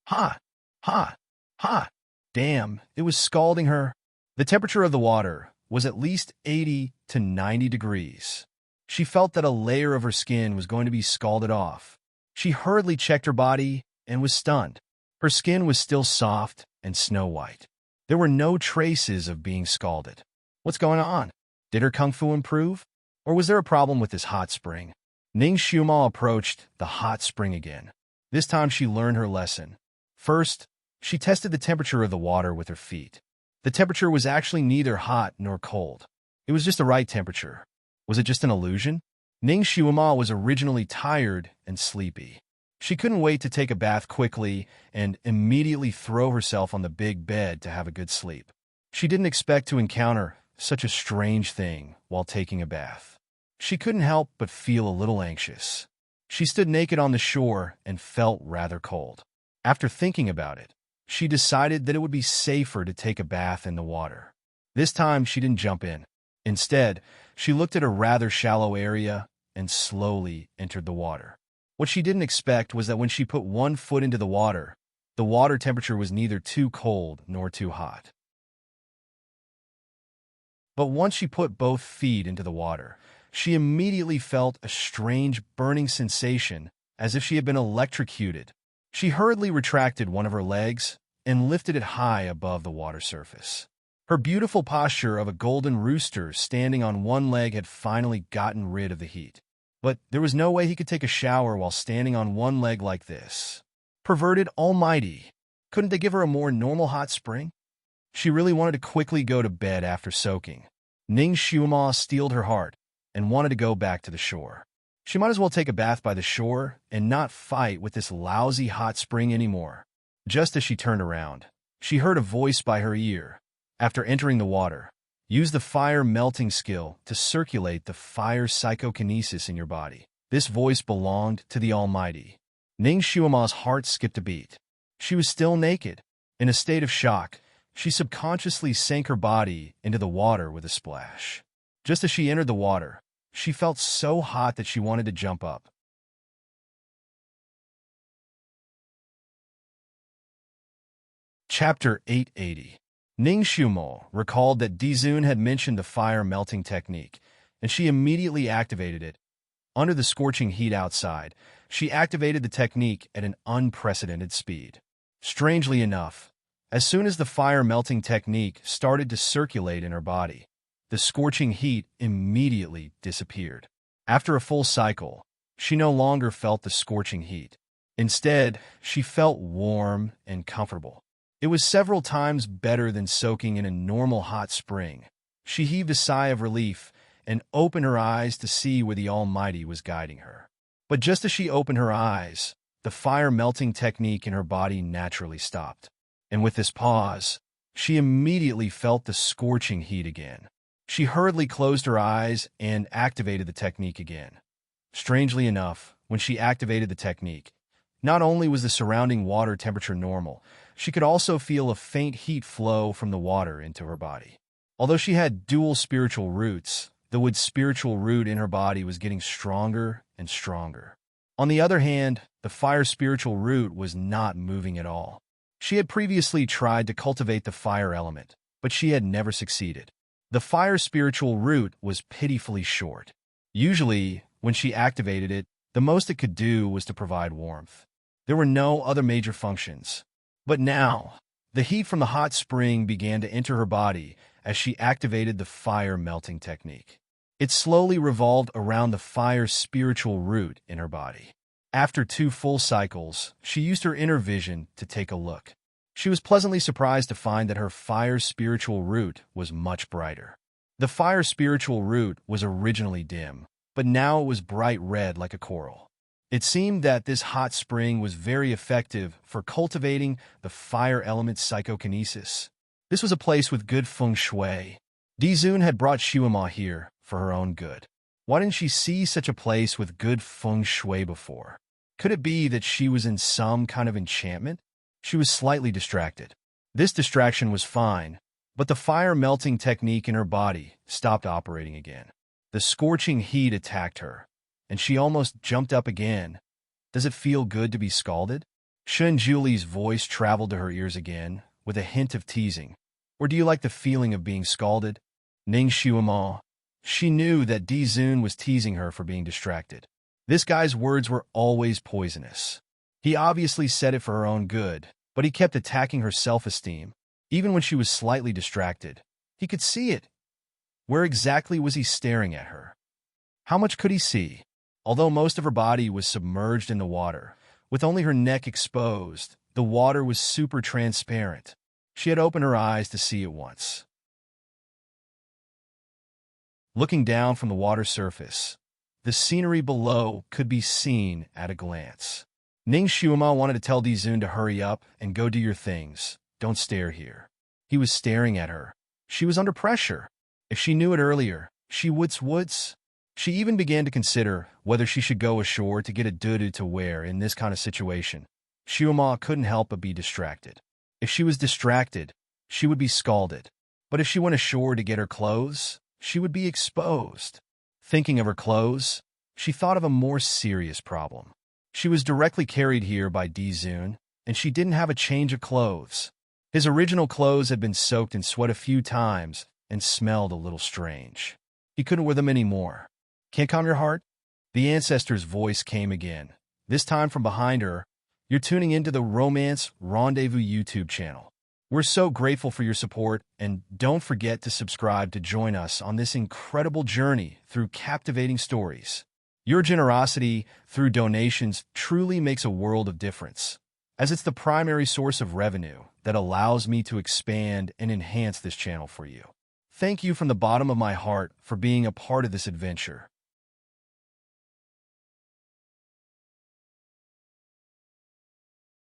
Hot! Hot! Hot! Damn, it was scalding her. The temperature of the water was at least 80 to 90 degrees. She felt that a layer of her skin was going to be scalded off. She hurriedly checked her body and was stunned. Her skin was still soft and snow-white. There were no traces of being scalded. What's going on? Did her kung fu improve? Or was there a problem with this hot spring? Ning Shuama approached the hot spring again. This time she learned her lesson. First, she tested the temperature of the water with her feet. The temperature was actually neither hot nor cold. It was just the right temperature. Was it just an illusion? Ning Shuama was originally tired and sleepy. She couldn't wait to take a bath quickly and immediately throw herself on the big bed to have a good sleep. She didn't expect to encounter such a strange thing while taking a bath. She couldn't help but feel a little anxious. She stood naked on the shore and felt rather cold. After thinking about it, she decided that it would be safer to take a bath in the water. This time, she didn't jump in. Instead, she looked at a rather shallow area and slowly entered the water. What she didn't expect was that when she put one foot into the water temperature was neither too cold nor too hot. But once she put both feet into the water, she immediately felt a strange burning sensation as if she had been electrocuted. She hurriedly retracted one of her legs and lifted it high above the water surface. Her beautiful posture of a golden rooster standing on one leg had finally gotten rid of the heat. But there was no way he could take a shower while standing on one leg like this. Perverted almighty. Couldn't they give her a more normal hot spring? She really wanted to quickly go to bed after soaking. Ning Xiuma steeled her heart and wanted to go back to the shore. She might as well take a bath by the shore and not fight with this lousy hot spring anymore. Just as she turned around, she heard a voice by her ear. After entering the water, use the fire melting skill to circulate the fire psychokinesis in your body. This voice belonged to the Almighty. Ning Xiuma's heart skipped a beat. She was still naked. In a state of shock, she subconsciously sank her body into the water with a splash. Just as she entered the water, she felt so hot that she wanted to jump up. Chapter 880. Ning Xiumo recalled that Dizun had mentioned the fire melting technique, and she immediately activated it. Under the scorching heat outside, she activated the technique at an unprecedented speed. Strangely enough, as soon as the fire melting technique started to circulate in her body, the scorching heat immediately disappeared. After a full cycle, she no longer felt the scorching heat. Instead, she felt warm and comfortable. It was several times better than soaking in a normal hot spring. She heaved a sigh of relief and opened her eyes to see where the Almighty was guiding her. But just as she opened her eyes, the fire melting technique in her body naturally stopped. And with this pause, she immediately felt the scorching heat again. She hurriedly closed her eyes and activated the technique again. Strangely enough, when she activated the technique, not only was the surrounding water temperature normal, she could also feel a faint heat flow from the water into her body. Although she had dual spiritual roots, the wood spiritual root in her body was getting stronger and stronger. On the other hand, the fire spiritual root was not moving at all. She had previously tried to cultivate the fire element, but she had never succeeded. The fire spiritual root was pitifully short. Usually, when she activated it, the most it could do was to provide warmth. There were no other major functions. But now, the heat from the hot spring began to enter her body as she activated the fire melting technique. It slowly revolved around the fire spiritual root in her body. After 2 full cycles, she used her inner vision to take a look. She was pleasantly surprised to find that her fire spiritual root was much brighter. The fire spiritual root was originally dim, but now it was bright red like a coral. It seemed that this hot spring was very effective for cultivating the fire element psychokinesis. This was a place with good feng shui. Dizun had brought Xiuma here for her own good. Why didn't she see such a place with good feng shui before? Could it be that she was in some kind of enchantment? She was slightly distracted. This distraction was fine, but the fire melting technique in her body stopped operating again. The scorching heat attacked her, and she almost jumped up again. Does it feel good to be scalded? Shun Julie's voice traveled to her ears again, with a hint of teasing. Or do you like the feeling of being scalded? Ning Xiuma. She knew that Dizun was teasing her for being distracted. This guy's words were always poisonous. He obviously said it for her own good, but he kept attacking her self-esteem. Even when she was slightly distracted, he could see it. Where exactly was he staring at her? How much could he see? Although most of her body was submerged in the water, with only her neck exposed, the water was super transparent. She had opened her eyes to see it once. Looking down from the water surface, the scenery below could be seen at a glance. Ning Xiuma wanted to tell Dizun to hurry up and go do your things. Don't stare here. He was staring at her. She was under pressure. If she knew it earlier, she would. She even began to consider whether she should go ashore to get a dudu to wear in this kind of situation. Xiuma couldn't help but be distracted. If she was distracted, she would be scalded. But if she went ashore to get her clothes, she would be exposed. Thinking of her clothes, she thought of a more serious problem. She was directly carried here by Dizun, and she didn't have a change of clothes. His original clothes had been soaked in sweat a few times and smelled a little strange. He couldn't wear them anymore. Can't calm your heart? The ancestor's voice came again, this time from behind her. You're tuning into the Romance Rendezvous YouTube channel. We're so grateful for your support, and don't forget to subscribe to join us on this incredible journey through captivating stories. Your generosity through donations truly makes a world of difference, as it's the primary source of revenue that allows me to expand and enhance this channel for you. Thank you from the bottom of my heart for being a part of this adventure.